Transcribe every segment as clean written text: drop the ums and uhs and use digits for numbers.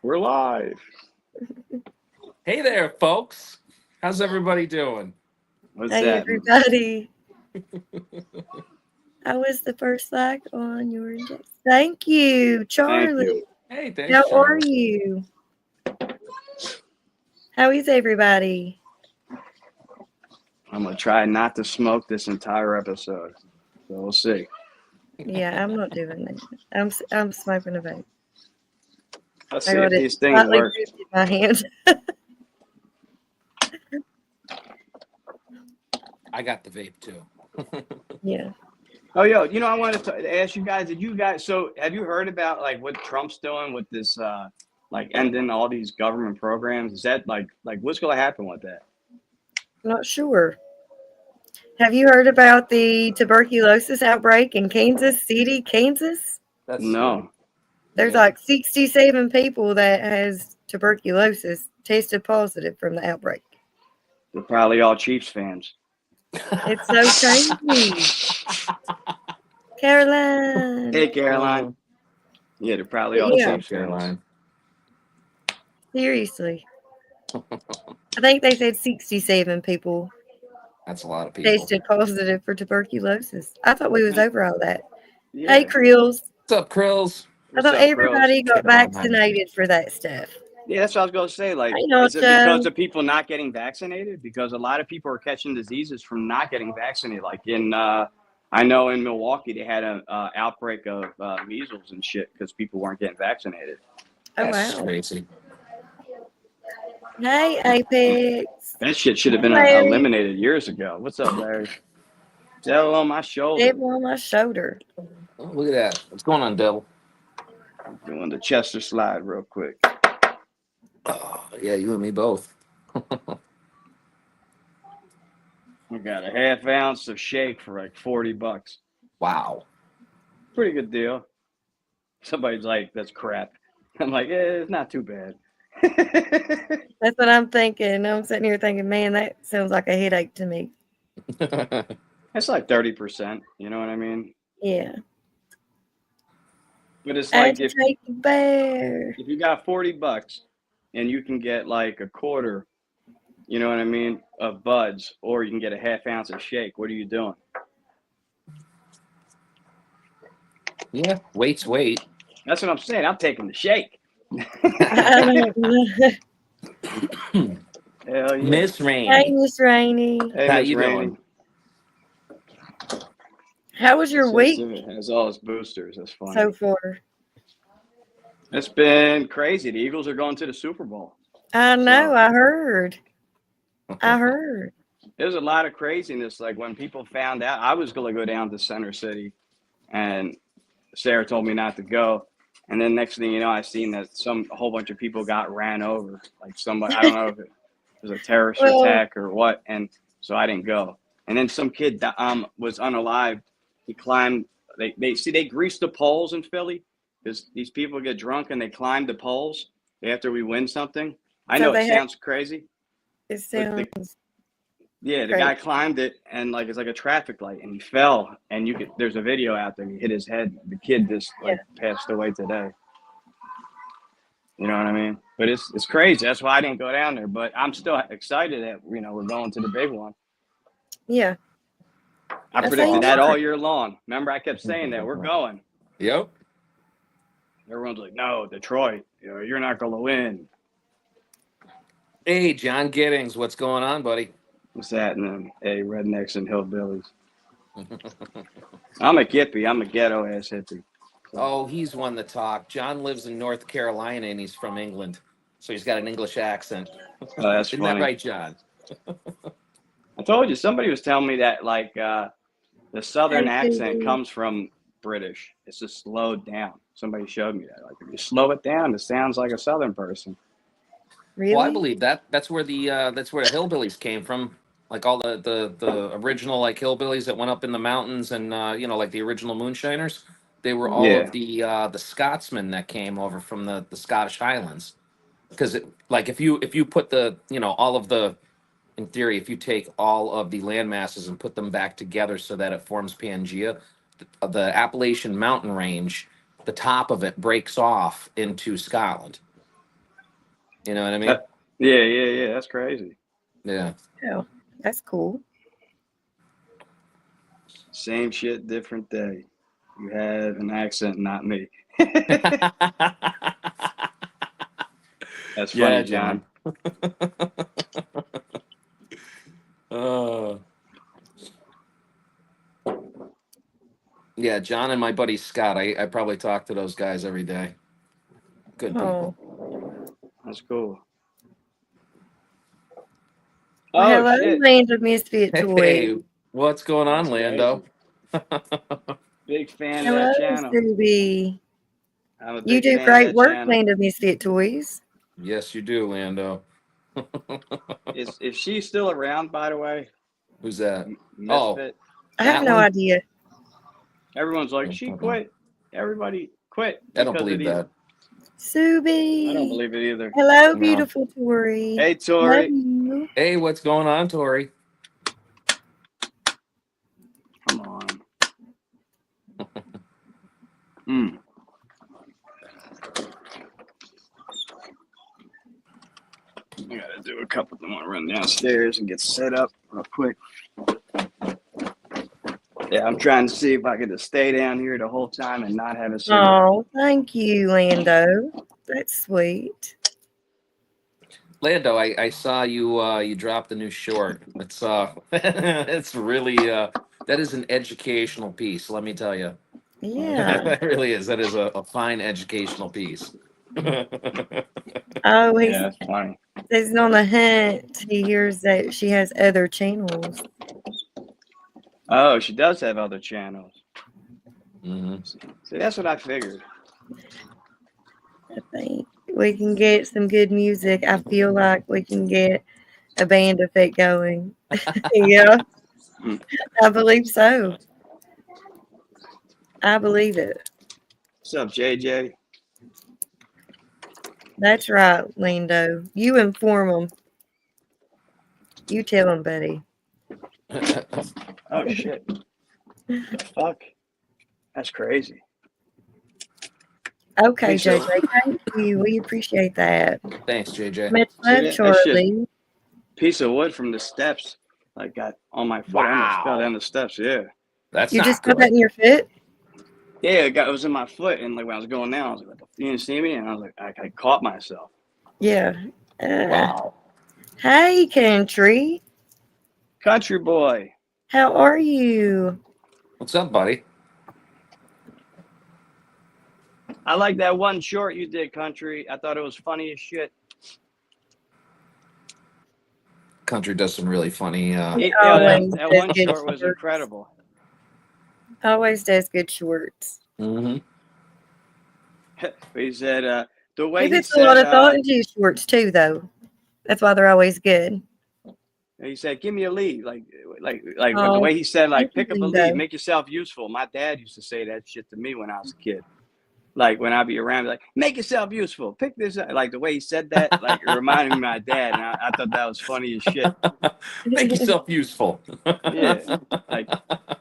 We're live. Hey there, folks. How's everybody doing? What's Hey that? everybody. I was the first like on your index. Thank you, Thank you. Charlie. Hey, thanks, How are Charlie. you? How is everybody? I'm gonna try not to smoke this entire episode. So we'll see. Yeah, I'm not doing that. I'm smoking a vape. Let's I see got if it these things slightly work. dipped in my hand. I got the vape too. Yeah. Oh, yo, I wanted to ask you guys. So have you heard about like what Trump's doing with this, like ending all these government programs? Is that like what's gonna happen with that? Not sure. Have you heard about the tuberculosis outbreak in Kansas City, Kansas? That's scary. No. There's Yeah. like 67 people that has tuberculosis tested positive from the outbreak. They're probably all Chiefs fans. It's so crazy. Caroline. Hey, Caroline. Yeah, they're probably all What's Yeah, up, Chiefs fans. Caroline? seriously. I think they said 67 people That's a lot of people. tested positive for tuberculosis. I thought we was over all that. Yeah. Hey, Creels. What's up, Krills? I What's thought up, Krills? everybody got Caroline. vaccinated for that stuff. Yeah, that's what I was gonna say. Like, Hey, is it because Nacho. of people not getting vaccinated? Because a lot of people are catching diseases from not getting vaccinated. Like I know in Milwaukee they had an outbreak of measles and shit because people weren't getting vaccinated. Oh, That's wow. crazy. Hey, Apex. That shit should have been Larry. eliminated years ago. What's up, Larry? Devil on my shoulder. Devil on my shoulder. Oh, look at that. What's going on, Devil? Doing the Chester slide real quick. Oh, yeah, you and me both. I got a half ounce of shake for like $40. Wow. Pretty good deal. Somebody's like, "That's crap." I'm like, it's not too bad. That's what I'm thinking. I'm sitting here thinking, man, that sounds like a headache to me. It's like 30%. You know what I mean? Yeah. But it's like if Agitate the bear. you got $40 and you can get like a quarter, you know what I mean, of buds, or you can get a half ounce of shake. What are you doing? Yeah, wait's wait. That's what I'm saying. I'm taking the shake. I don't know. Hell yeah. Miss Hey, Rainey. Miss Rainey. Hey, How Miss you Rainey. doing? How was your week It has all its boosters. That's funny. so far? It's been crazy. The Eagles are going to the Super Bowl. I know. So- I heard. I heard. There's a lot of craziness. Like when people found out, I was going to go down to Center City, and Sarah told me not to go. And then next thing you know, I seen that a whole bunch of people got ran over. Like somebody, I don't know if it was a terrorist Well- attack or what. And so I didn't go. And then some kid was unalived. He climbed. They grease the poles in Philly because these people get drunk and they climb the poles after we win something. I So know they it have- sounds crazy. It sounds. Yeah, the Great. guy climbed it and like it's like a traffic light and he fell and there's a video out there. He hit his head. The kid just passed away today. You know what I mean? But it's crazy. That's why I didn't go down there. But I'm still excited that we're going to the big one. Yeah. I That's predicted that awesome. all year long. Remember, I kept saying that we're going. Yep. Everyone's like, "No, Detroit, you're not going to win." Hey, John Giddings, what's going on, buddy? What's that? And then, hey, rednecks and hillbillies. I'm a hippie. I'm a ghetto ass hippie. Oh, he's one to talk. John lives in North Carolina and he's from England, so he's got an English accent. Oh, that's Isn't funny. that right, John? I told you somebody was telling me that like the southern Hey, accent Susie. comes from British. It's just slowed down. Somebody showed me that. Like if you slow it down, it sounds like a southern person. Really? Well, I believe that. That's where the hillbillies came from. Like all the original like hillbillies that went up in the mountains and like the original moonshiners. They were all Yeah. of the Scotsmen that came over from the Scottish Highlands. Because if you put all of the in theory, if you take all of the land masses and put them back together so that it forms Pangea, the Appalachian mountain range, the top of it breaks off into Scotland. You know what I mean? Yeah. That's crazy. Yeah. Oh, that's cool. Same shit, different day. You have an accent, not me. That's funny, Yeah, John. Uh, yeah, John and my buddy Scott. I probably talk to those guys every day. Good Oh, people. That's cool. well, Oh hello, shit! Land of Misfit Toys. Hey, what's going on, That's Lando? Big fan of Hello, that channel. Subi. I'm a You big do fan of great that work, channel. Land of Misfit Toys. Yes, you do, Lando. Is she still around, by the way? Who's that? Misfit. I have That no one? idea. Everyone's like, I she don't know. quit. Everybody quit I don't because of believe these. that. Subi. I don't believe it either. Hello, No. beautiful Tori. Hey, Love Tori. you. Hey, what's going on, Tori? Come on. Mm. I gotta do a couple. I want to run downstairs and get set up real quick. Yeah, I'm trying to see if I could just stay down here the whole time and not have a cigarette. Oh, thank you, Lando. That's sweet. Lando, I saw you you dropped a new short. It's it's really that is an educational piece, let me tell you. Yeah. That really is. That is a fine educational piece. Oh, he's Yeah, that's funny. on the hunt. He hears that she has other channels. Oh, she does have other channels. Hmm. See, that's what I figured. I think we can get some good music. I feel like we can get a band effect going. Yeah, I believe so. I believe it. What's up, JJ? That's right, Lando. You inform them. You tell them, buddy. Oh shit! The fuck? That's crazy. Okay, Piece of- JJ. Thank you. We appreciate that. Thanks, JJ. Much See love, that? That Charlie. Piece of wood from the steps, like got on my foot. I almost fell Wow. down the steps. Yeah. That's You not just got that good. in your foot? Yeah, it was in my foot, and like when I was going down, I was like, "What the you didn't see me?" And I was like, I caught myself. Yeah. Wow. Hey, country. Country boy. How are you? What's up, buddy? I like that one short you did, country. I thought it was funny as shit. Country does some really funny Always That does one good short was shorts. incredible. Always does good shorts. Mhm. He said the way He he puts a lot said of thought into his shorts too, though. That's why they're always good. he said, "Give me a lead," like the Oh, way he said, like, thank you, pick up a Linda. lead, make yourself useful. My dad used to say that shit to me when I was a kid. Like when I'd be around, like, make yourself useful. Pick this up. Like the way he said that, like it reminded me of my dad, and I thought that was funny as shit. Make yourself useful. Yeah, like,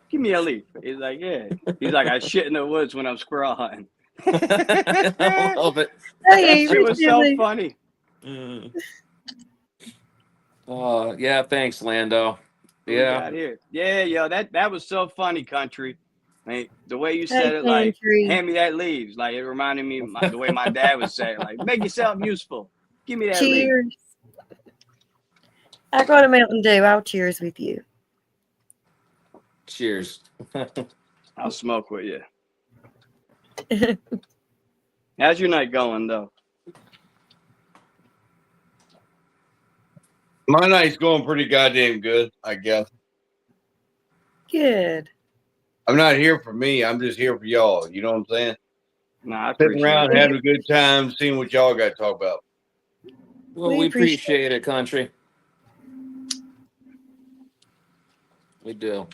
give me a lead. He's like, yeah. He's like, I shit in the woods when I'm squirrel hunting. I love it. Hey, That shit was so really? funny. Yeah, thanks, Lando. What we Yeah. got here? Yeah, yo, that was so funny, country. Like the way you Hey, said it, like, country. hand me that leaves. Like it reminded me of the way my dad would say it, like, make yourself useful. Give me that lead. Cheers. I got a Mountain Dew. I'll cheers with you. Cheers. I'll smoke with you. How's your night going, though? My night's going pretty goddamn good, I guess. Good. I'm not here for me. I'm just here for y'all. You know what I'm saying? Nah, I Sitting appreciate around it. having a good time, seeing what y'all got to talk about. Well, We we appreciate appreciate it, country. We do.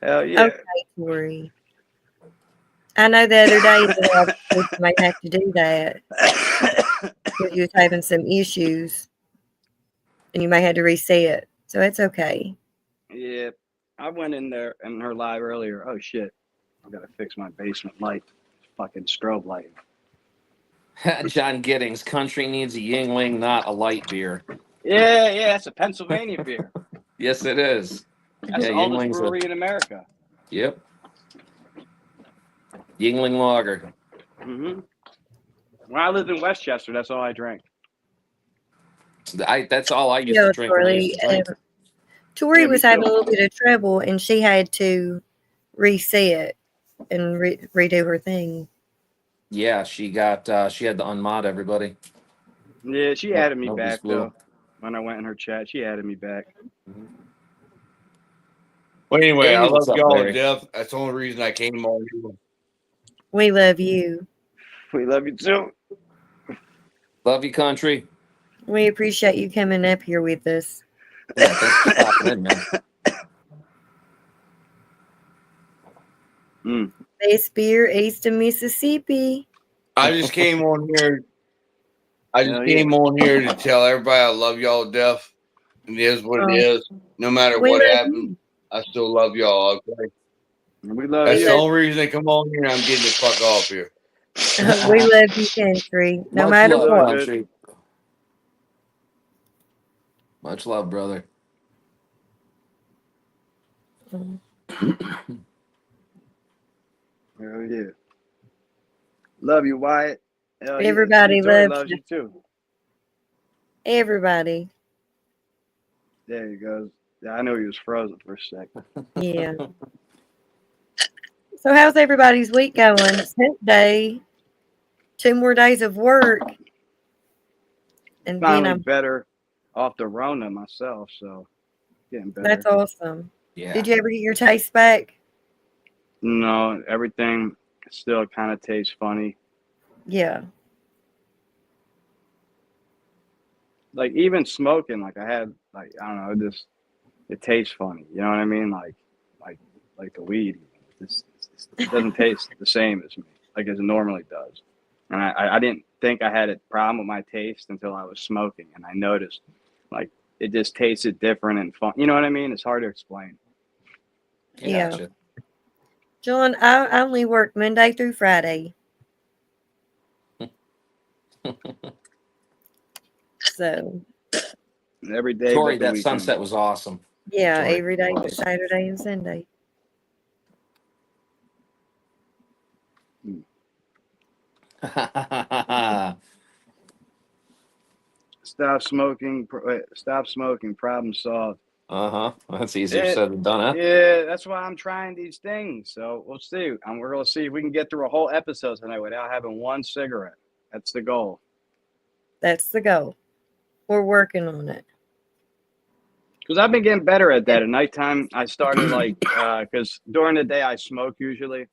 Hell yeah. Okay, Tori. I know the other day that I might have to do that because you was having some issues and you may have to reset. So it's okay. Yeah, I went in there in her live earlier. Oh shit, I gotta fix my basement light. Fucking strobe light. John Giddings, country needs a Yingling, not a light beer. Yeah, that's a Pennsylvania beer. Yes, it is. That's Yeah, the oldest Yingling's brewery in America. Yep. Yingling Lager. Hmm. When I lived in Westchester, that's all I drank. That's all I used Yeah, to drink when I used to drink. Tori Yeah, me was having a too. little bit of trouble, and she had to reset and redo her thing. Yeah, she had to unmod everybody. Yeah, she Nope, added me nobody's back blue. though. When I went in her chat, she added me back. Well, anyway, Hey, I love what's up, y'all to Larry? death. That's the only reason I came on here. We love you. We love you too. Love you, country. We appreciate you coming up here with us. Yeah, thanks for stopping in, man. Best beer east of Mississippi. I just came on here. I just Hell came yeah. on here to tell everybody I love y'all to death. And it is what it is. No matter We what love happens, I still love y'all. Okay? We love That's the you. only reason they come on here. And I'm getting the fuck off here. We love you, country. No Much matter love, what. country. Much love, brother. Hell yeah. Love you, Wyatt. Hell yeah. Everybody Tori loves you too. Everybody. There he goes. Yeah, I know he was frozen for a second. Yeah. So how's everybody's week going? It's hump day. 2 more days of work. And then Finally better off the Rona myself, so getting better. that's awesome. Yeah. Did you ever get your taste back? No, everything still kind of tastes funny. Yeah. Like even smoking, like I had, like I don't know, it tastes funny. You know what I mean? Like the weed. It doesn't taste the same as me, like as it normally does. And I didn't think I had a problem with my taste until I was smoking, and I noticed like it just tasted different and fun. You know what I mean? It's hard to explain. Yeah. Gotcha. John, I only work Monday through Friday. So Every day, Tori, but the that weekend. sunset was awesome. yeah, Sorry. every day but Saturday and Sunday. Stop smoking. Stop smoking. Problem solved. That's easier said than done, huh? Yeah, that's why I'm trying these things. So we'll see. And we're going to see if we can get through a whole episode tonight without having one cigarette. That's the goal. That's the goal. We're working on it. Because I've been getting better at that. At nighttime, I started because during the day I smoke usually.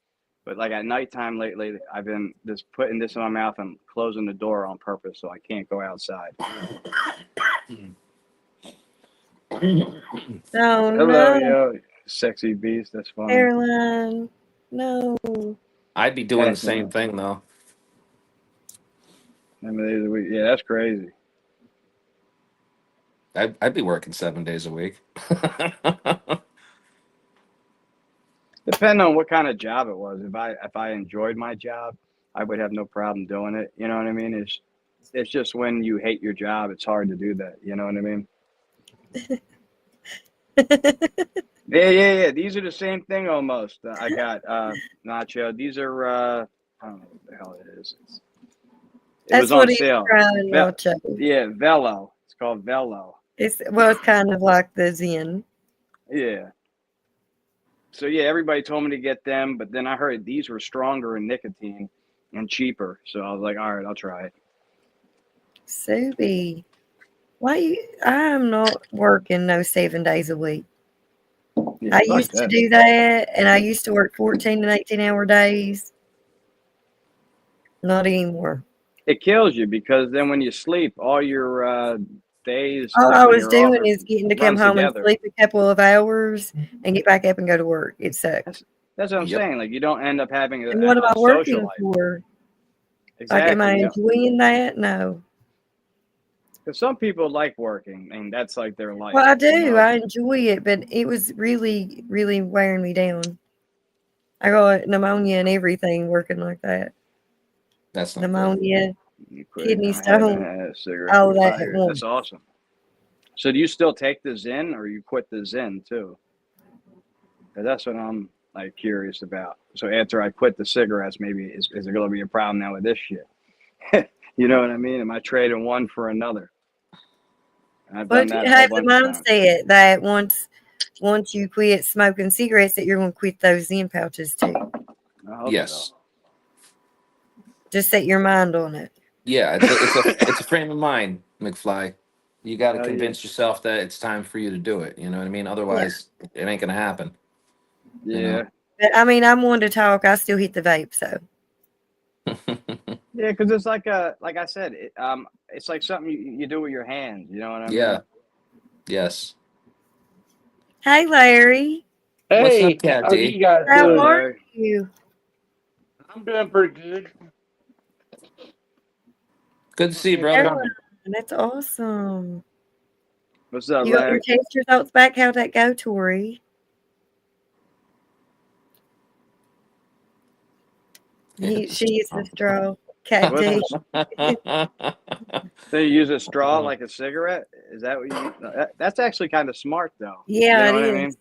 But like at nighttime lately, I've been just putting this in my mouth and closing the door on purpose so I can't go outside. Oh, Hello, no. yo, sexy beast. That's funny. Caroline. No. I'd be doing the same thing, though. How many days a week? Yeah, that's crazy. I'd be working 7 days a week. Depending on what kind of job it was. If I enjoyed my job, I would have no problem doing it. You know what I mean? It's just when you hate your job, it's hard to do that. You know what I mean? Yeah. These are the same thing almost. I got Nacho. These are I don't know what the hell it is. It was on sale. Trying, Nacho. Yeah, Velo. It's called Velo. It's kind of like the Zen. Yeah. So yeah, everybody told me to get them, but then I heard these were stronger in nicotine and cheaper. So I was like, all right, I'll try it. Subi, I'm not working no 7 days a week. Yeah, I used to do that, and I used to work 14 and 18-hour days. Not anymore. It kills you because then when you sleep, all your days. All like I when was you're doing off, is getting to come runs home together. and sleep a couple of hours and get back up and go to work. It sucked. That's what I'm Yep. saying. Like you don't end up having And what am I a working social life. for? Exactly. Like, am I yeah. enjoying that? No. Because some people like working, and that's like their life. Well, I do. You know? I enjoy it, but it was really, really wearing me down. I got pneumonia and everything working like that. That's not good. Pneumonia, You quit. Kidney I haven't stone. had a cigarette All in that 5 at years. once. That's awesome. So do you still take the Zyn, or you quit the Zyn too? 'Cause that's what I'm like curious about. So after I quit the cigarettes, maybe is it going to be a problem now with this shit? You know what I mean? Am I trading one for another? I've done But that you a whole have the bunch of times. mindset that once you quit smoking cigarettes, that you're going to quit those Zen pouches too. I hope Yes. Just set your mind on it. Yeah, it's a frame of mind, McFly. You got to Hell yeah. convince yourself that it's time for you to do it. You know what I mean? Otherwise, it ain't gonna happen. Yeah. You know? But I mean, I'm one to talk. I still hit the vape, so Yeah, because it's like like I said, it's like something you do with your hands. You know what I mean? Yeah. Yes. hey, Larry, What's Hey, up, Cat how D? you guys how doing? are Larry. you? I'm doing pretty good. Good to see you, Yeah, brother. Caroline, that's awesome. What's up, You got your Larry? test results back? How'd that go, Tori? She is the straw. Cat D. So you use a straw like a cigarette? Is that what you? That's actually kind of smart, though. Yeah, You know it what I is. mean?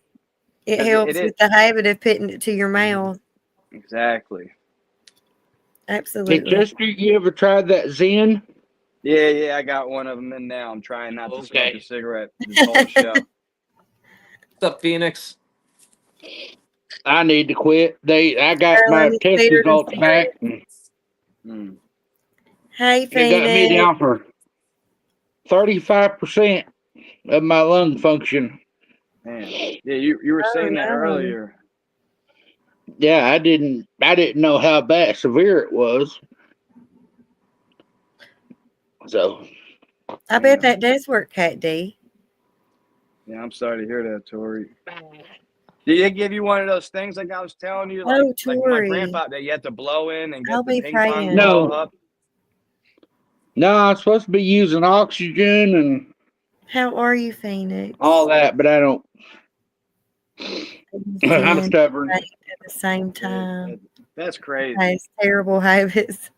It 'Cause helps it is with the habit of putting it to your mouth. exactly. Hey, Absolutely. Chester, you ever tried that Zen? Yeah. I got one of them in now. I'm trying not to smoke Okay. a cigarette this whole show. What's up, Phoenix? I need to quit. I got my Caroline, it's test better than results back, cigarettes. and Mm, Hey, it got me Phoenix. down for 35% of my lung function. man, yeah, you were Oh, saying that no. earlier. Yeah, I didn't know how bad severe it was. So I bet that does work, Cat D. Yeah, I'm sorry to hear that, Tori. Did they give you one of those things like I was telling you, Oh, like my Tori. grandpa that you had to blow in and I'll get the be ping pong praying. ball no, up? I'm supposed to be using oxygen and How are you, Phoenix? all that, but I don't. I'm Zen stubborn. at the same Yeah, time. that's crazy. Has terrible habits.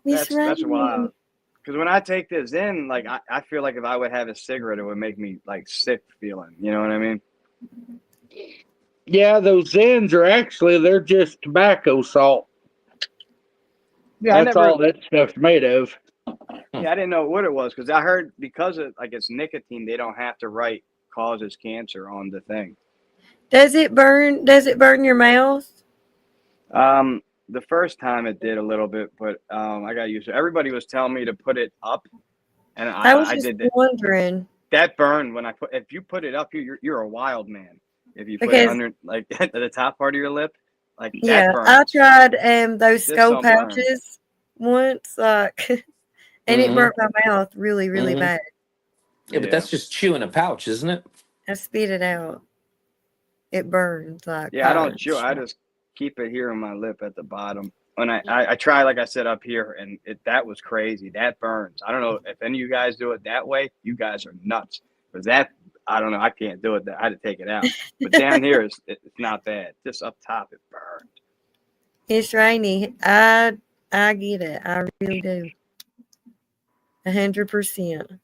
Miss That's Rainey. wild. Because when I take this in, like I feel like if I would have a cigarette, it would make me like sick feeling. You know what I mean? Yeah, those Zens are they're just tobacco salt. Yeah, That's all that stuff's made of. Yeah, I didn't know what it was because I heard because of like it's nicotine, they don't have to write causes cancer on the thing. Does it burn? Does it burn your mouth? The first time it did a little bit, but I got used to it. Everybody was telling me to put it up, and I was I just did that. wondering That burned when if you put it up, you're a wild man. If you put it because under like at the top part of your lip, like yeah, that burns. I tried those This skull don't burn. pouches once, like, and it burnt my mouth really, really bad. Yeah, but that's just chewing a pouch, isn't it? I spit it out. It burns like Yeah, I don't fire. chew. I just keep it here on my lip at the bottom. When I try, like I said, up here, and that was crazy. That burns. I don't know if any of you guys do it that way. You guys are nuts. But that, I don't know. I can't do it. I had to take it out. But down here, it's not bad. Just up top, it burned. It's Rainy. I get it. I really do. 100%.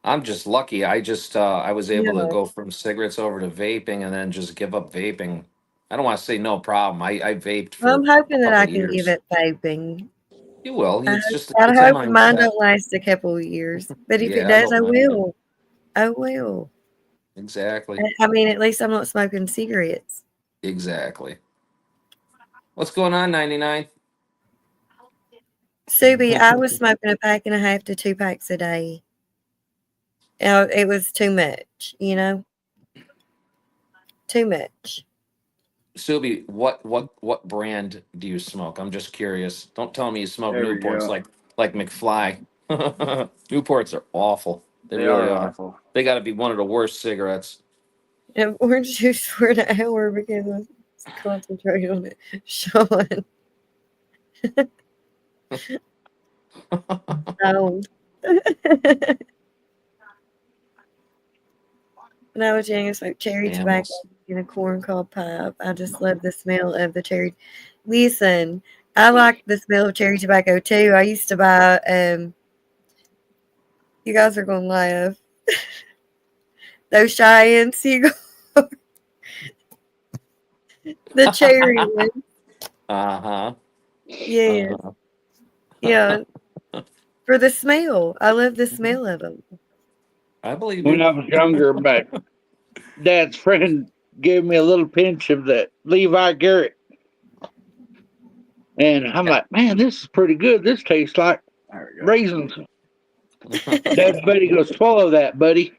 I'm just lucky. I was able to Yeah. go from cigarettes over to vaping and then just give up vaping. I don't want to say no problem. I vaped for I'm hoping a that couple I of can give years. it vaping. You will. It's just I it's a hope mine mindset. don't last a couple of years. But if it Yeah, I does, hope I mine don't. will. I will. Exactly. I mean, at least I'm not smoking cigarettes. Exactly. What's going on, 99? Subi, I was smoking a pack and a half to 2 packs a day. It was too much, too much. Subi, what brand do you smoke? I'm just curious. Don't tell me you smoke There we Newports go. like McFly. Newports are awful. They They really are are. awful. They got to be one of the worst cigarettes. And orange juice for an hour because I was concentrating on it. Sean. No. No, Jane, I smoked cherry tobacco. Animals. in a corncob pipe. I just love the smell of the cherry. Listen, I like the smell of cherry tobacco too. I used to buy. You guys are gonna laugh. Those Cheyenne cigars, the cherry one. Uh-huh. Yes, Uh-huh. yeah. For the smell, I love the smell of them. I believe When you. I was younger, my dad's friend gave me a little pinch of the Levi Garrett. And I'm like, man, this is pretty good. This tastes like There we go. raisins. Dad's buddy goes, swallow that, buddy.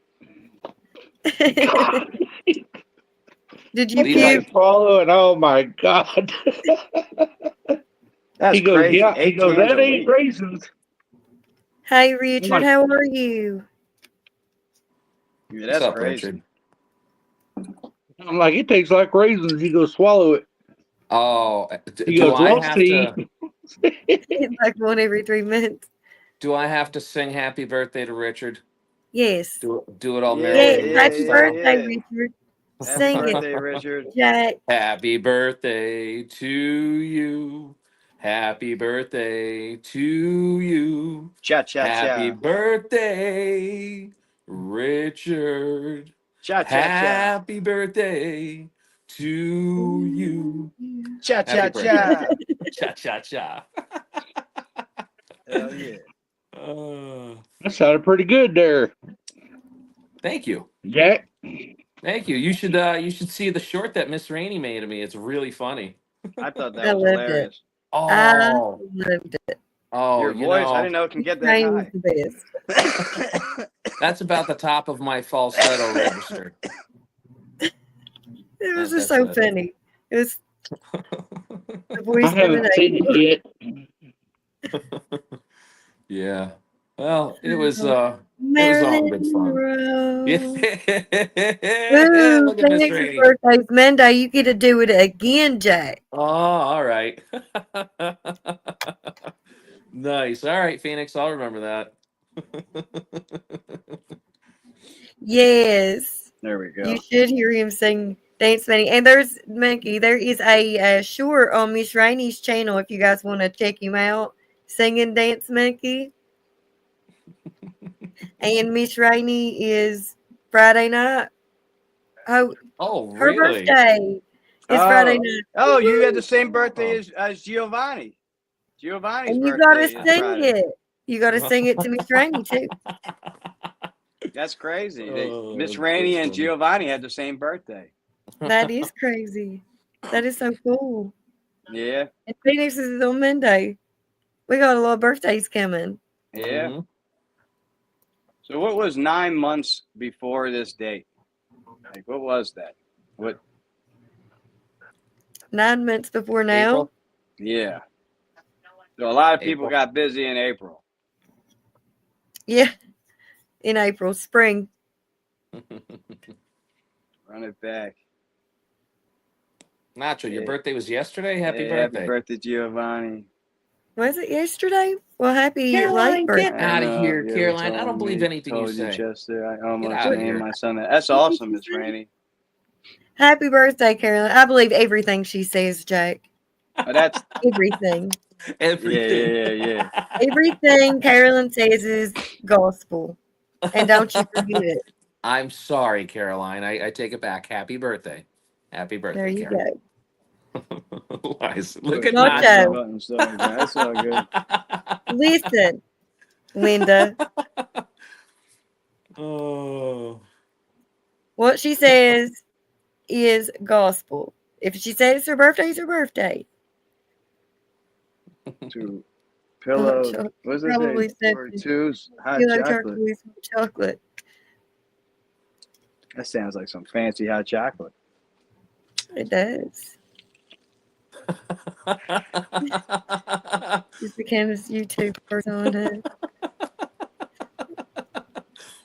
Did you Levi- puke? Swallow it. Oh my God. That's He goes, crazy. yeah. He 8 goes, cans that a ain't week. raisins. Hey, Richard, like- how are you? Yeah, What's that's up, crazy. Richard? I'm like, it tastes like raisins. He goes, swallow it. Oh, He do goes, I we'll have see. to? It's like one every 3 minutes. Do I have to sing "Happy Birthday" to Richard? Yes. Do it all Yeah, merrily. Yeah, happy yeah, birthday, yeah. Richard. Happy Sing it, birthday, Richard. Jack. Happy birthday to you. Happy birthday to you. Cha cha Happy cha. birthday, Richard. Cha cha cha. Happy birthday to you. Cha cha Happy cha. Cha cha cha. Hell yeah. That sounded pretty good there, Thank you. Jack. Thank you. You should see the short that Miss Rainey made of me. It's really funny. I thought I that was loved it. hilarious. I Oh, loved it. oh, Your voice, I didn't know it can get that Rain was high. the best. that's about the top of my falsetto register. It was That's just so it. funny. It was the voice I of haven't an seen angel. it yet. Yeah. Well, it was all Marilyn good fun. Monroe. Yeah. Ooh, Look at Miss Phoenix's Rainey. birthday's Monday. You get to do it again, Jack. Oh, all right. Nice. All right, Phoenix. I'll remember that. Yes. There we go. You should hear him sing Dance Money. And there's Monkey. There is a short on Miss Rainey's channel if you guys want to check him out. Singing Dance Monkey. And Miss Rainey is Friday night. Oh, Oh, her really? birthday is Friday night. Oh, you had the same birthday as Giovanni. Giovanni's And you birthday gotta is sing Friday. it. You gotta sing it to Miss Rainey too. That's crazy. Oh, Miss that's Rainey and funny. Giovanni had the same birthday. That is crazy. That is so cool. Yeah, And Phoenix is on Monday. We got a lot of birthdays coming. yeah. Mhm. So what was 9 months before this date? Like, what was that? What? 9 months before now. April? Yeah. So a lot of people April. got busy in April. Yeah. In April, spring. Run it back. Nacho, your Yeah. birthday was yesterday. Happy Yeah, birthday. Happy birthday, Giovanni. Was it yesterday? Well, happy Caroline, late birthday. get outta I know, here, you ever Caroline. I told don't believe me, anything you told say. Chester, I almost outta named here. my son that. That's awesome, Miss Rainey. Happy birthday, Carolyn. I believe everything she says, Jack. But that's Everything. Everything. yeah. Everything Carolyn says is gospel. And don't you forget it. I'm sorry, Caroline. I take it back. Happy birthday. Happy birthday, There you Caroline. go. Lies. Look at Nacho. Nacho. Button stuff like that. That's all good. Listen, Linda, Oh. what she says is gospel. If she says her birthday, it's her birthday. To pillow, Chocolate. what's it Probably say? For something. two's hot Pillow chocolate. turquoise with chocolate. That sounds like some fancy hot chocolate. It does. Just became this YouTube person.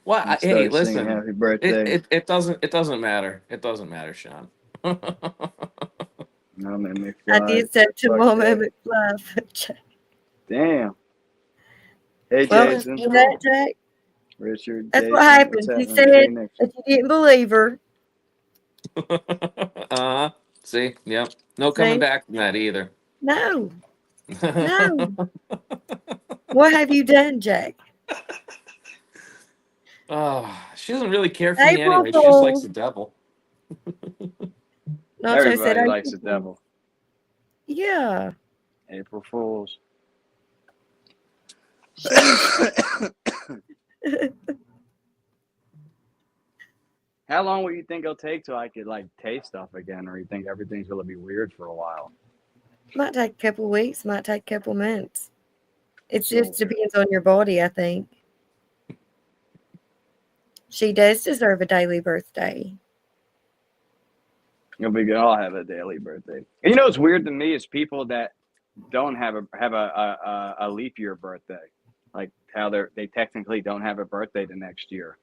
Well, And hey, start singing listen. Happy birthday. It doesn't matter. It doesn't matter, Sean. No, man, I McFly. did say to Fuck Mama that. McFly. Damn. Hey, Well, Jason. you know that, Jack? Richard. That's Jason, what happened. what's He happening, said Phoenix? that you didn't believe her. See, yep. No coming See? back from that either. No, no. What have you done, Jack? Oh, she doesn't really care for me April anyway. She just likes Fool. the devil. Nacho said, Everybody likes April the Fool. devil. Yeah. April Fools. How long will you think it'll take till I could like taste stuff again, or you think everything's gonna be weird for a while? Might take a couple weeks, might take a couple months. It So just depends on your body, I think. She does deserve a daily birthday. you'll be good. I'll have a daily birthday. And you know what's weird to me is people that don't have a leap year birthday, like how they technically don't have a birthday the next year.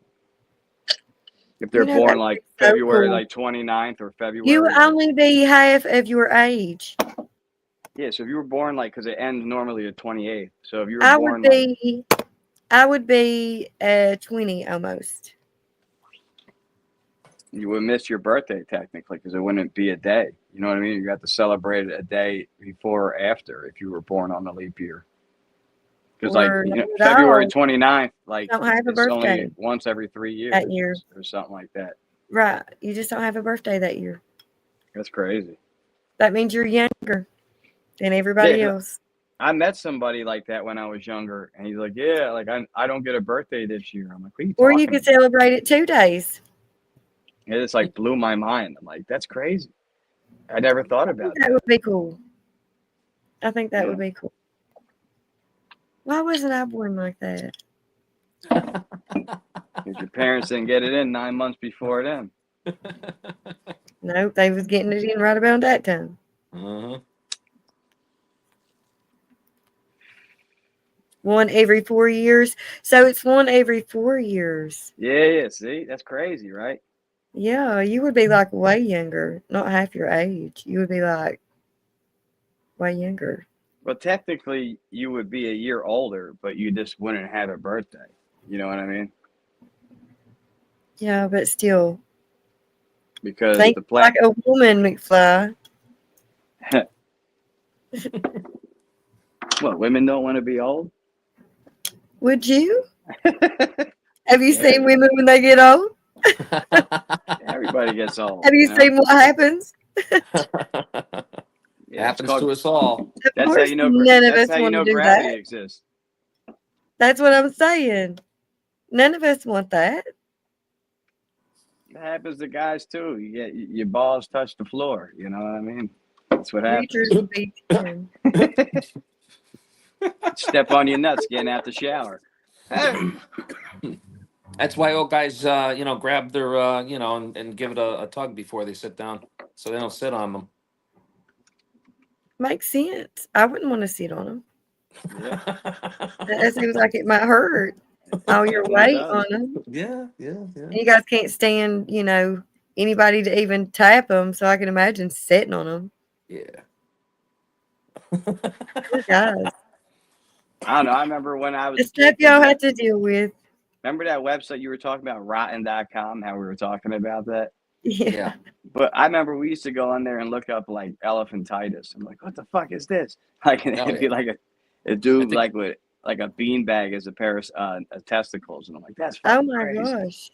If they're You know, born that like would be so February cool. like 29th or February. You would like- only be half of your age. yeah, so if you were born like because it ends normally the 28th. So if you were I born would be 20 almost. you would miss your birthday technically because it wouldn't be a day. You know what I mean? You got to celebrate it a day before or after if you were born on the leap year. Because like Or you know, not at February all. 29th, like Don't have a it's only birthday once every 3 years that year. or something like that. Right. You just don't have a birthday that year. That's crazy. That means you're younger than everybody Yeah, else. I met somebody like that when I was younger, and he's like, "Yeah, like I don't get a birthday this year." I'm like, "What are you Or talking you could about?" celebrate it 2 days. It just like blew my mind. I'm like, "That's crazy. I never thought I about think that would be cool. I think that Yeah. would be cool. Why wasn't I born like that? Because your parents didn't get it in 9 months before them." Nope, they was getting it in right about that time. Uh-huh. One every 4 years. So it's one every 4 years. Yeah. See, that's crazy, right? Yeah, you would be like way younger, not half your age. You would be like way younger. Well, technically, you would be a year older, but you just wouldn't have a birthday. You know what I mean? Yeah, but still. Because Think the like planet. a woman, McFly. What, women don't want to be old? Would you? Have you Yeah. seen women when they get old? Everybody gets old. Have you know? seen what happens? Yeah, it's Happens called- to us all. Of That's how course, you know. none of That's us how you want know to do gravity that. exists. That's what I'm saying. None of us want that. It happens to guys too. You get your balls touch the floor. You know what I mean? That's what happens. Richard would be 10. Step on your nuts getting out the shower. That's why old guys, grab their, and give it a tug before they sit down, so they don't sit on them. Makes sense. I wouldn't want to sit on them. Yeah. That seems like it might hurt. All your It weight does. on them. Yeah. And you guys can't stand, anybody to even tap them. So I can imagine sitting on them. Yeah. Poor guys. I don't know. I remember when I was The a stuff kid, y'all had to deal with. remember that website you were talking about, rotten.com, how we were talking about that? Yeah. Yeah. But I remember we used to go on there and look up like elephantitis. I'm like, what the fuck is this? Like, and Oh, it'd be yeah. like a dude think- like with like a beanbag as a pair of testicles, and I'm like, that's Oh fucking my crazy. gosh.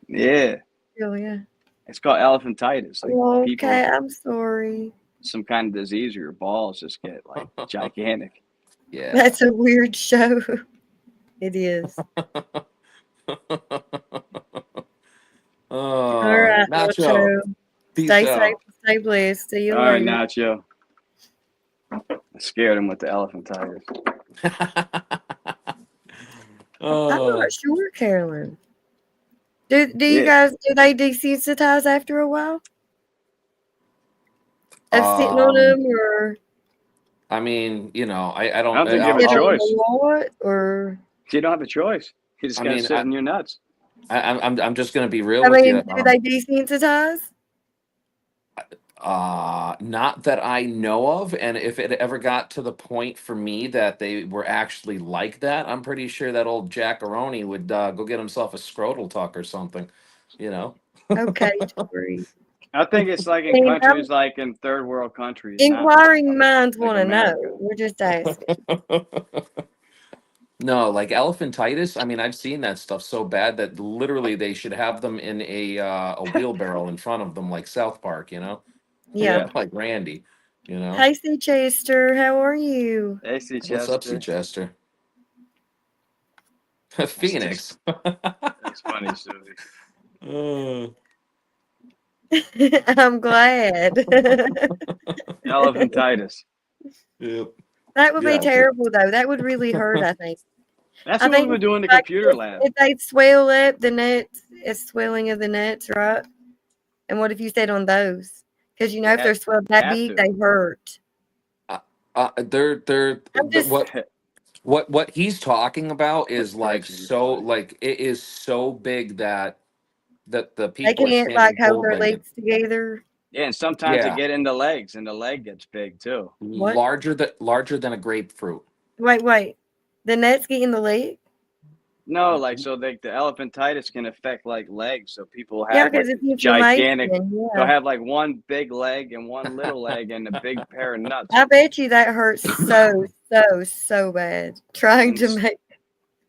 Yeah, Oh, yeah. it's called elephantitis. Like people, Okay, I'm sorry. some kind of disease, or your balls just get like gigantic. Yeah. That's a weird show. It is. Oh, All right, Nacho. Nacho. Peace Stay out. safe, stay blessed. See you All right, later. Nacho. I scared him with the elephantitis. I'm Oh, not sure, Carolyn. Do you Yeah. guys do they desensitize after a while of sitting on them, or I mean, I I don't. don't think you have I'll- a sit on them choice. a lot, or You don't have a choice. You just I gotta mean, sit in your nuts. I'm just gonna be real I with mean, you. do they desensitize? Not that I know of, and if it ever got to the point for me that they were actually like that, I'm pretty sure that old Jackaroni would go get himself a scrotal tuck or something. Okay, Tori. I think it's like in I mean, countries like in third world countries. not inquiring minds like want to know. America. We're just asking. No, like elephantitis. I mean, I've seen that stuff so bad that literally they should have them in a wheelbarrow in front of them, like South Park, you know, Yeah. Yeah. like Randy, you know. Hey, C. Chester, how are you? AC What's up, C. Chester. Chester? Phoenix. That's funny, Susie. I'm glad. Elephantitis. Yep. That would Yeah, be terrible, though. That would really hurt, I think. That's I what we think would do in the like computer lab. if they swell up the nuts, it's swelling of the nuts, right? And what if you said on those? Because you know, if they're swelled that have big, to. they hurt. I'm just what he's talking about is like Stretching, so funny. like it is so big that the they people are can't standing like hold bull their bending. legs together. Yeah, and sometimes Yeah. they get in the legs, and the leg gets big too. What? Larger than a grapefruit. Wait. The nuts get in the leg? No, like so the elephantitis can affect like legs. So people Yeah, have because like it's gigantic. inflammation. They'll Yeah. have like one big leg and one little leg and a big pair of nuts. I bet you that hurts so bad. Trying to make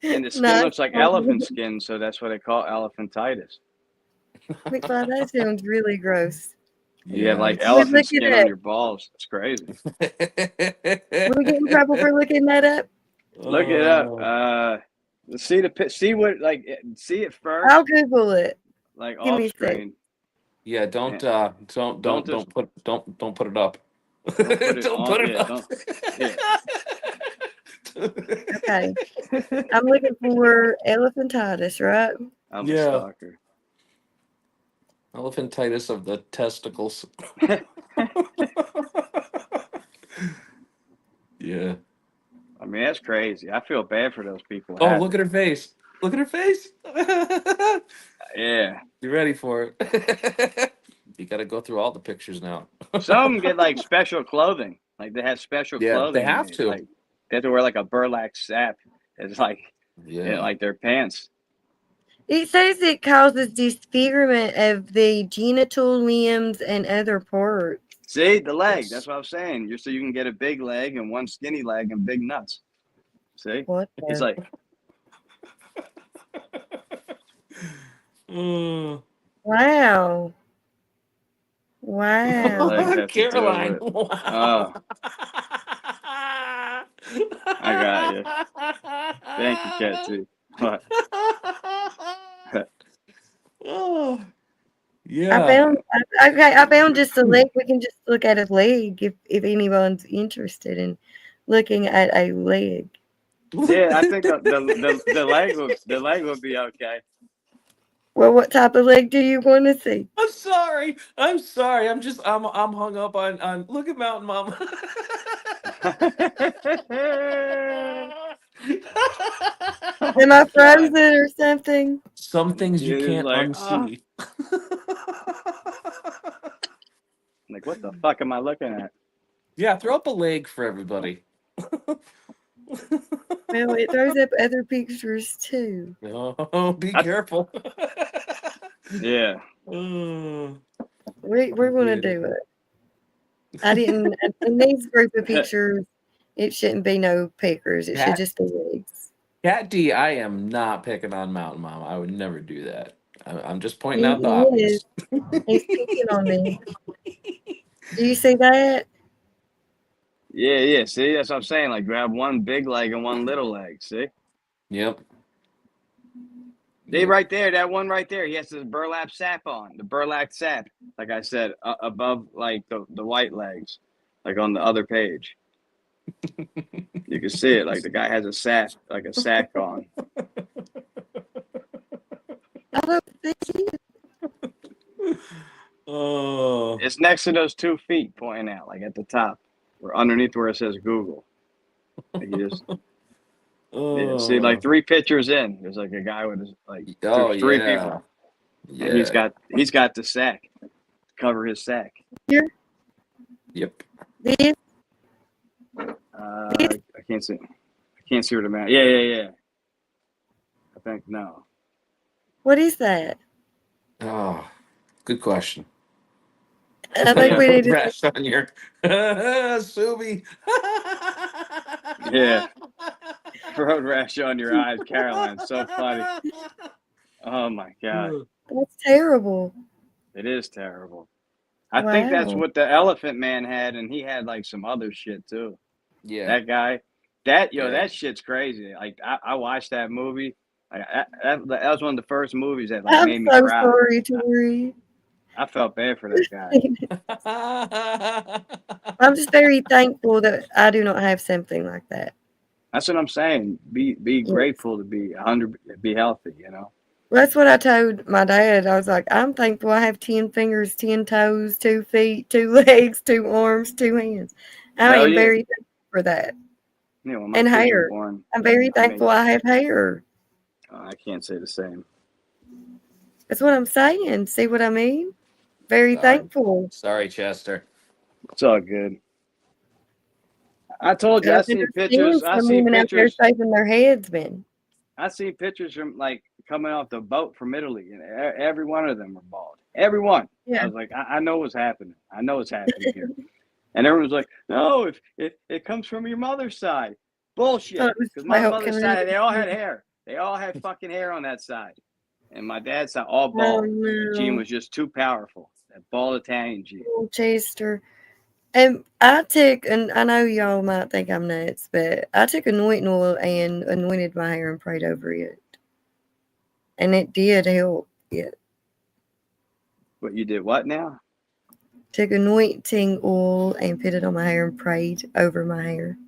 And the skin nuts looks like elephant skin, so that's what they call elephantitis. McFly, that sounds really gross. You have like it's- Look elephant it skin up. on your balls. It's crazy. Will we get in trouble for looking that up? Look it up. See see it first, I'll Google it. like Give off me a sec. screen. Yeah, don't Don't put it up. Don't put it Don't on. put it Yeah, up. Okay. I'm looking for elephantitis, right? I'm Yeah. a stalker. Elephantitis of the testicles. Yeah. I mean, that's crazy. I feel bad for those people. Oh, look at her face. Look at her face. Yeah. You ready for it? You got to go through all the pictures now. Some of them get like special clothing. Like they have special Yeah, clothing. they have made. to. Like they have to wear like a burlap sack. It's like like their pants. It says it causes disfigurement of the genital limbs and other parts. See the leg. That's what I'm saying. So you can get a big leg and one skinny leg and big nuts. See? What? It's like Wow. Wow. legs have to do Caroline. it. Oh, I got you. Thank you, Ketsy. What? Oh, I yeah. found I found just a leg. We can just look at a leg if anyone's interested in looking at a leg. Yeah, I think the leg would be okay. Well, what type of leg do you want to see? I'm sorry. I'm hung up on look at Mountain Mama. Am I frozen or something? Some things you It is can't like, unsee. Like, what the fuck am I looking at? Yeah, throw up a leg for everybody. Well, it throws up other pictures too. Oh, be careful. Yeah. Mm. We're gonna do it. I didn't. In these group of pictures, it shouldn't be no pickers. It should just be legs. Cat D, I am not picking on Mountain Mama. I would never do that. I'm just pointing He out the obvious. He's picking on me. Do you see that? Yeah. See, that's what I'm saying. Like, grab one big leg and one little leg. See? Yep. See, right there, that one right there. He has the burlap sack on. The burlap sack, like I said, above like the white legs, like on the other page. You can see it. Like the guy has a sack on. I don't think it. Oh. It's next to those 2 feet pointing out, like at the top, or underneath where it says Google. Like you just see, like 3 pictures in, there's like a guy with his, like three people. Yeah. And he's got the sack to cover his sack. Here. Yep. This. I can't see. I can't see what I'm at. Yeah. I think no. What is that? Oh, good question. I think we need to. Rash on your Subi. Yeah. Road rash on your eyes, Caroline. So funny. Oh my god, That's terrible. it is terrible. I think that's Wow. what the Elephant Man had, and he had like some other shit too. Yeah. That guy, Yeah. that shit's crazy. Like I watched that movie. That was one of the first movies that like I'm made me so cry. sorry, Tori. I felt bad for that guy. I'm just very thankful that I do not have something like that. That's what I'm saying. Be Yes. grateful to be 100, be healthy. You know. That's what I told my dad. I was like, I'm thankful I have 10 fingers, 10 toes, 2 feet, 2 legs, 2 arms, 2 hands. I Hell am yeah. very thankful for that. You know, when my And kids were hair. born, I'm very I thankful made- I have hair. I can't say the same. That's what I'm saying. See what I mean? Very Sorry. thankful. Sorry, Chester. It's all good. I told you, I seen pictures. I Some seen women out there pictures. shaving their heads, man. I seen pictures from like coming off the boat from Italy, and every one of them were bald. Every one. I Yeah. was like, I know what's happening. I know what's happening here. And everyone was like, no, if it comes from your mother's side. Bullshit. Thought it was Because my Falcon mother's Ridge. side, they all had hair. They all had fucking hair on that side. And my dad's side, all Oh, bald. The gene no. was just too powerful. That bald Italian gene. Oh, Chester. And I took, and I know y'all might think I'm nuts, but I took anointing oil and anointed my hair and prayed over it. And it did help. Yeah. But you did what now? Took anointing oil and put it on my hair and prayed over my hair.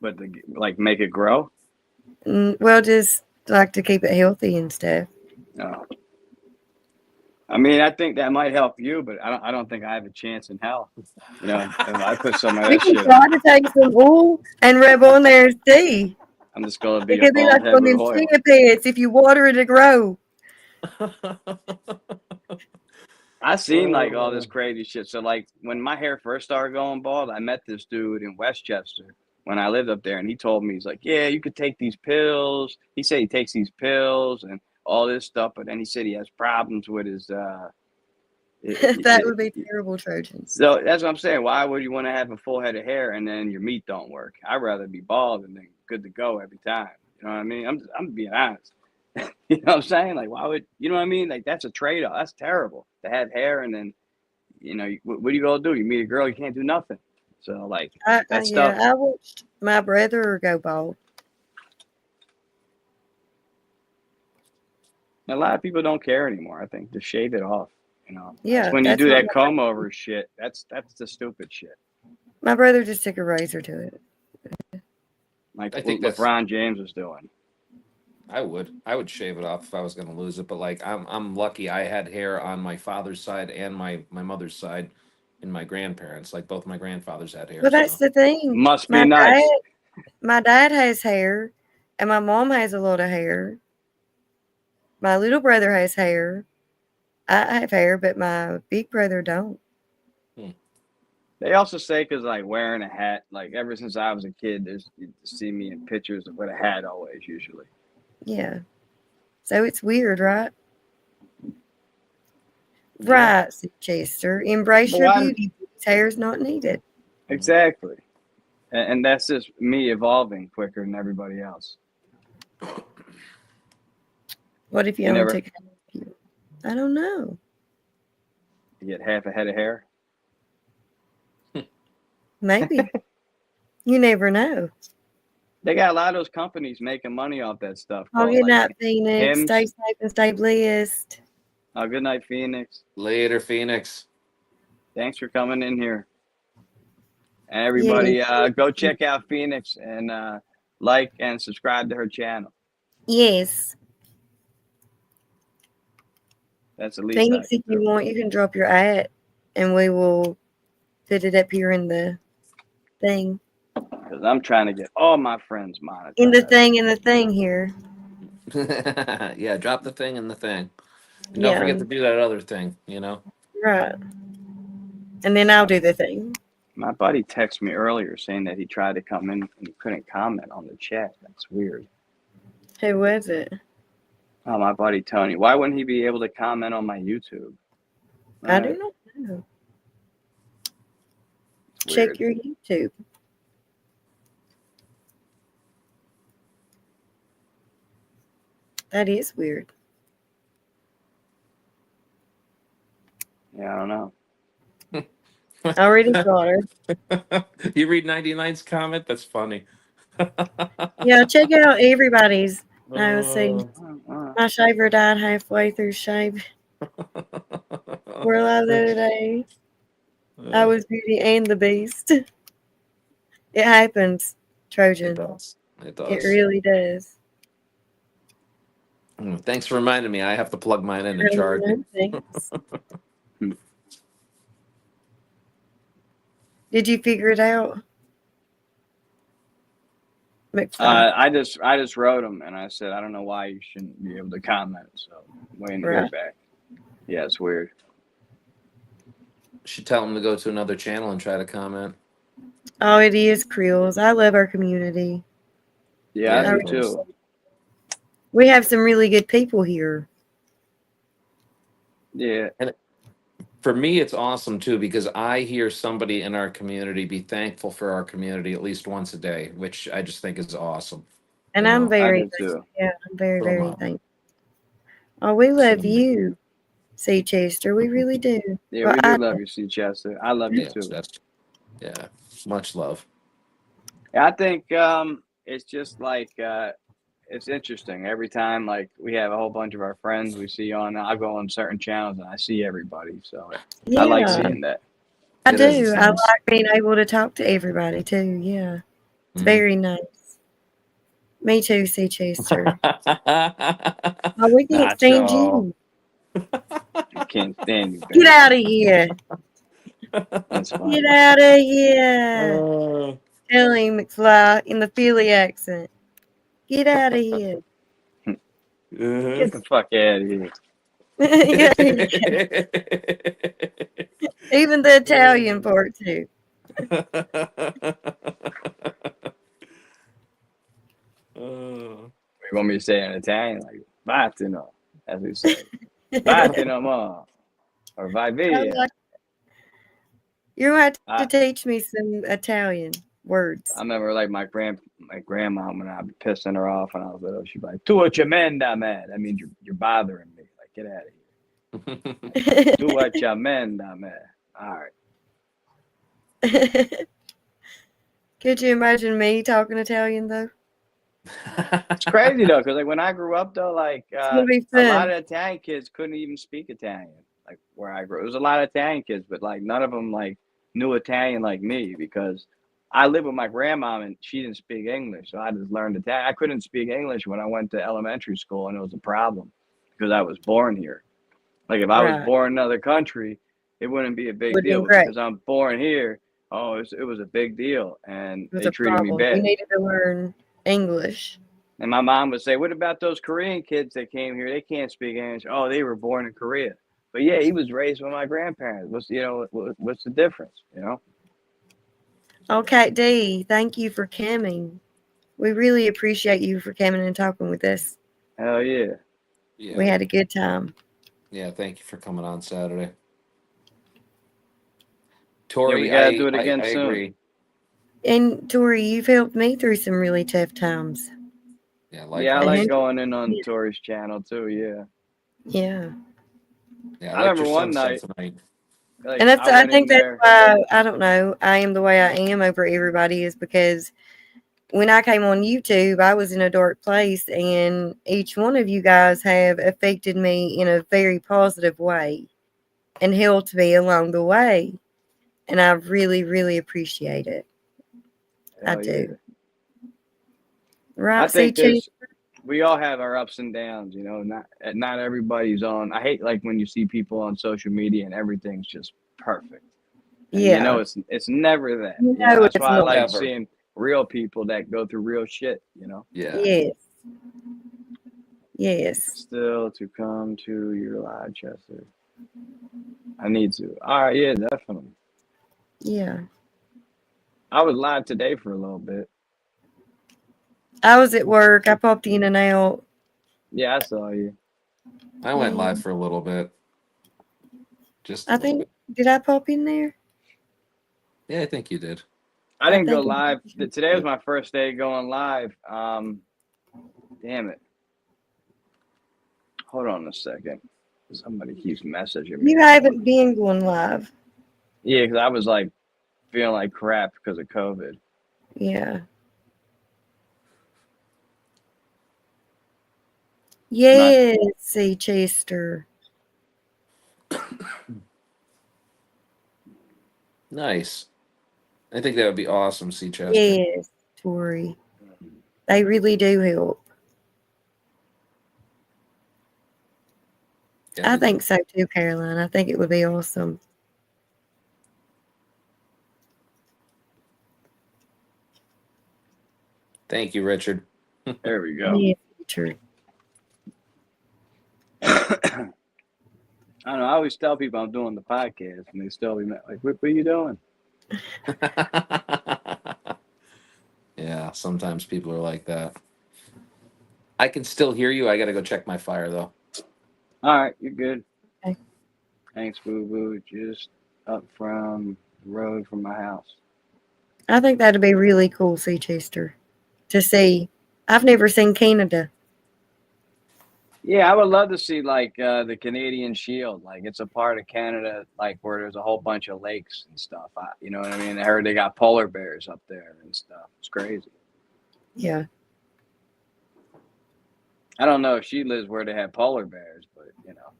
But like make it grow? Well, just like to keep it healthy and stuff. No. I mean, I think that might help you, but I don't think I have a chance in hell. You know, if I put some of We that can shit try on, to take some oil and rub on there and see. I'm just gonna be It a could be bald like head one of with them oil. chia pets if you water it to grow. I seen like all this crazy shit. So like when my hair first started going bald, I met this dude in Westchester when I lived up there, and he told me, he's like, yeah, you could take these pills. He said he takes these pills and all this stuff, but then he said he has problems with his That would be terrible, Trojans. So that's what I'm saying. Why would you want to have a full head of hair and then your meat don't work? I'd rather be bald and then good to go every time. You know what I mean? I'm being honest. You know what I'm saying? Like, why would you know what I mean? Like, that's a trade off. That's terrible to have hair and then, you know, what are you gonna do? You meet a girl, you can't do nothing. So like that stuff. I watched my brother go bald. A lot of people don't care anymore. I think just shave it off. You know. Yeah, That's when you that's do what that comb over shit. That's the stupid shit. My brother just took a razor to it. Like I think what LeBron James was doing. I would shave it off if I was going to lose it, but like I'm lucky I had hair on my father's side and my mother's side and my grandparents. Like both my grandfathers had hair. Well, that's so. the thing. Must be nice. My dad has hair, and my mom has a lot of hair. My little brother has hair. I have hair, but my big brother don't. They also say because like wearing a hat, like ever since I was a kid, you see me in pictures with a hat always usually. Yeah. So it's weird, right? Right, said Chester. Embrace your beauty. Hair's not needed. Exactly. And that's just me evolving quicker than everybody else. What if you only take half of you? I don't know. You get half a head of hair? Maybe. You never know. They got a lot of those companies making money off that stuff. Oh, good night, like Phoenix. Hims. Stay safe and stay blessed. Oh, good night, Phoenix. Later, Phoenix. Thanks for coming in here. And everybody, go check out Phoenix and like and subscribe to her channel. Yes. That's the least. Phoenix, if you want, you can drop your ad and we will put it up here in the thing. Because I'm trying to get all my friends monetized. In the thing here. Yeah, drop the thing in the thing. And don't forget to do that other thing, you know? Right. And then I'll do the thing. My buddy texted me earlier saying that he tried to come in and he couldn't comment on the chat. That's weird. Who was it? Oh, my buddy Tony. Why wouldn't he be able to comment on my YouTube? I Alright, do not know. it's Check weird. your YouTube. That is weird. Yeah, I don't know. Already got her. You read 99's comment? That's funny. Yeah, check out everybody's. I was saying Uh, my shaver died halfway through shave. We're live the other day. I was Beauty and the Beast. It happens, It Trojan. does. It It does. really does. Thanks for reminding me. I have to plug mine in and charge it. Thanks. Did you figure it out? McFly. I just wrote him and I said I don't know why you shouldn't be able to comment. So I'm waiting to hear Right. back. Yeah, it's weird. Should tell him to go to another channel and try to comment. Oh, it is Creoles. I love our community. Yeah, I Yeah, do it is. too. We have some really good people here. Yeah, For me, it's awesome too because I hear somebody in our community be thankful for our community at least once a day, which I just think is awesome. And You I'm know, I very, do too. yeah, I'm very, So very am I. thankful. Oh, we love So- you, C. Chester. We really do. Yeah, Well, we do love you, C. Chester. I love you Yeah, too. yeah, much love. I think it's just like it's interesting every time. Like we have a whole bunch of our friends we see on. I go on certain channels and I see everybody. So I like yeah, seeing that. I It is, do. it's I nice. like being able to talk to everybody too. Yeah, it's Mhm. very nice. Me too, C. Chester. Mm-hmm. Oh, we can't stand Nacho. you. I can't stand you, Get baby. out of here. That's fine. Get out of here. Uh, Tell him, McFly, in the Philly accent. Get out of here. Get the fuck out of here. Yeah, even the Italian part too. You want me to say in Italian? Like, vattino, as we say. Vattino mo. Or vai I via. like- You're gonna have I- to teach me some Italian words. I remember like my grandma when I'd be pissing her off when I was little, she'd be like, "Tu tremenda man." That means you're bothering me. Like, get out of here. Tu tremenda man. All right. Could you imagine me talking Italian though? It's crazy though, because like when I grew up though, like It's gonna be a lot fun. of Italian kids couldn't even speak Italian. Like where I grew, there was a lot of Italian kids, but like none of them like knew Italian like me because I lived with my grandma and she didn't speak English, so I just learned Italian. I couldn't speak English when I went to elementary school, and it was a problem because I was born here. Like if I was Right. born in another country, it wouldn't be a big Would've been deal, but great. because I'm born here. Oh, it was a big deal, and It was they a treated me problem. You bad. needed to learn English. And my mom would say, "What about those Korean kids that came here? They can't speak English." Oh, they were born in Korea. But yeah, he was raised with my grandparents. What's the difference? You know? Okay, D, thank you for coming. We really appreciate you for coming and talking with us. Hell yeah. We yeah, had a good time. yeah. Thank you for coming on Saturday, Yeah, Tori. we gotta do it again I soon. agree. And Tori, you've helped me through some really tough times. Yeah, Yeah, I likewise. like going in on Tori's channel too. Yeah. Yeah. Yeah, I I liked remember your one sunset night. tonight. Like, And that's I went in think that's there. why I don't know, I am the way I am over everybody is because when I came on YouTube, I was in a dark place and each one of you guys have affected me in a very positive way and helped me along the way. And I really, really appreciate it. I Hell do. yeah. Right, I think CG? we all have our ups and downs. You know, not everybody's on. I hate like when you see people on social media and everything's just perfect. And Yeah. you know it's never that. You You know, know that's it's why I not. like Never. seeing real people that go through real shit, you know. Yeah. Yes. Yes. Still to come to your live, Chester. I need to. All right, yeah, definitely. Yeah. I was live today for a little bit. I was at work. I popped in and out. Yeah, I saw you. I went Yeah. live for a little bit. Just I think, did I pop in there? yeah, I think you did. I didn't go think I live. did. Today was my first day going live. Damn it. Hold on a second. Somebody keeps messaging me. You haven't been going live. Yeah, because I was like feeling like crap because of COVID. Yeah. Yes, see Chester. Nice. I think that would be awesome, C. Chester. Yes, Tori. They really do help. I think so too, Caroline. I think it would be awesome. Thank you, Richard. There we go. Yeah, true. I don't know. I always tell people I'm doing the podcast, and they still be like, "What are you doing?" Yeah, sometimes people are like that. I can still hear you. I got to go check my fire though. All right, you're good. Okay. Thanks, Boo Boo. Just up from the road from my house. I think that'd be really cool, see Chester, to see. I've never seen Canada. Yeah, I would love to see like the Canadian Shield. Like it's a part of Canada, like where there's a whole bunch of lakes and stuff. You know what I mean? I heard they got polar bears up there and stuff. It's crazy. Yeah. I don't know if she lives where they have polar bears, but you know,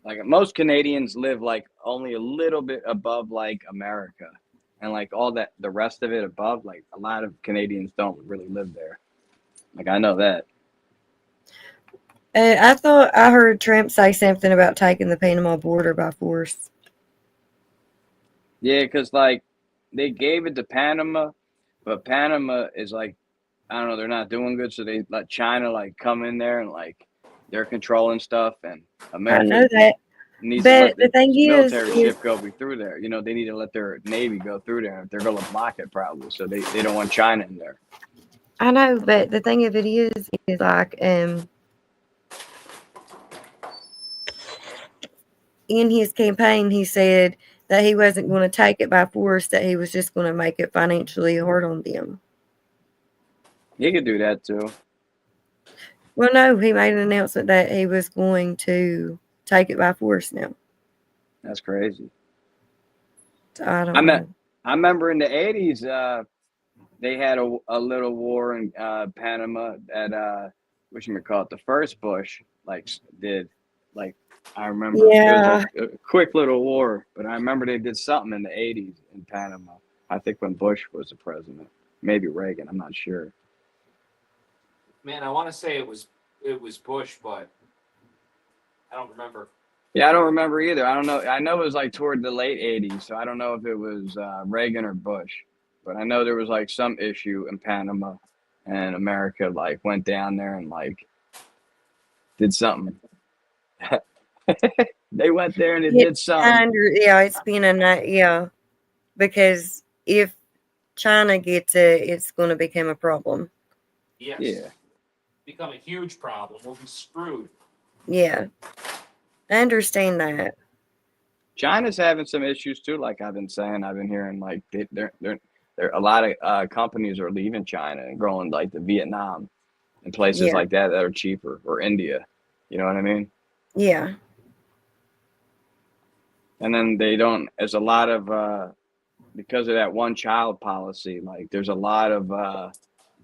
like most Canadians live like only a little bit above like America, and like all that the rest of it above, like a lot of Canadians don't really live there. Like I know that. I thought I heard Trump say something about taking the Panama border by force. Yeah, because like they gave it to Panama, but Panama is like I don't know, they're not doing good, so they let China like come in there and like they're controlling stuff, and I America know that. needs to let But the thing military is ship go through there. You know, they need to let their Navy go through there. They're going to block it probably, so they don't want China in there. I know, but the thing of it is like in his campaign he said that he wasn't going to take it by force, that he was just going to make it financially hard on them. He could do that too. Well, no, he made an announcement that he was going to take it by force now. That's crazy. So I don't know. I remember in the 80s, they had a little war in Panama that whatchamacallit, the first Bush like did. Like I remember Yeah. it was a quick little war, but I remember they did something in the 80s in Panama. I think when Bush was the president, maybe Reagan, I'm not sure. Man, I want to say it was Bush, but I don't remember. Yeah, I don't remember either. I don't know. I know it was like toward the late 80s, so I don't know if it was Reagan or Bush. But I know there was like some issue in Panama, and America like went down there and like did something. They went there and it did something. Yeah, it's been a night. Yeah, because if China gets it, it's going to become a problem. Yes. Yeah. Become a huge problem. We'll be screwed. Yeah, I understand that. China's having some issues too. Like I've been saying, I've been hearing like they're a lot of companies are leaving China and going like to Vietnam and places Yeah. like that are cheaper, or India. You know what I mean? Yeah. And then they don't. There's a lot of because of that one child policy. Like there's a lot of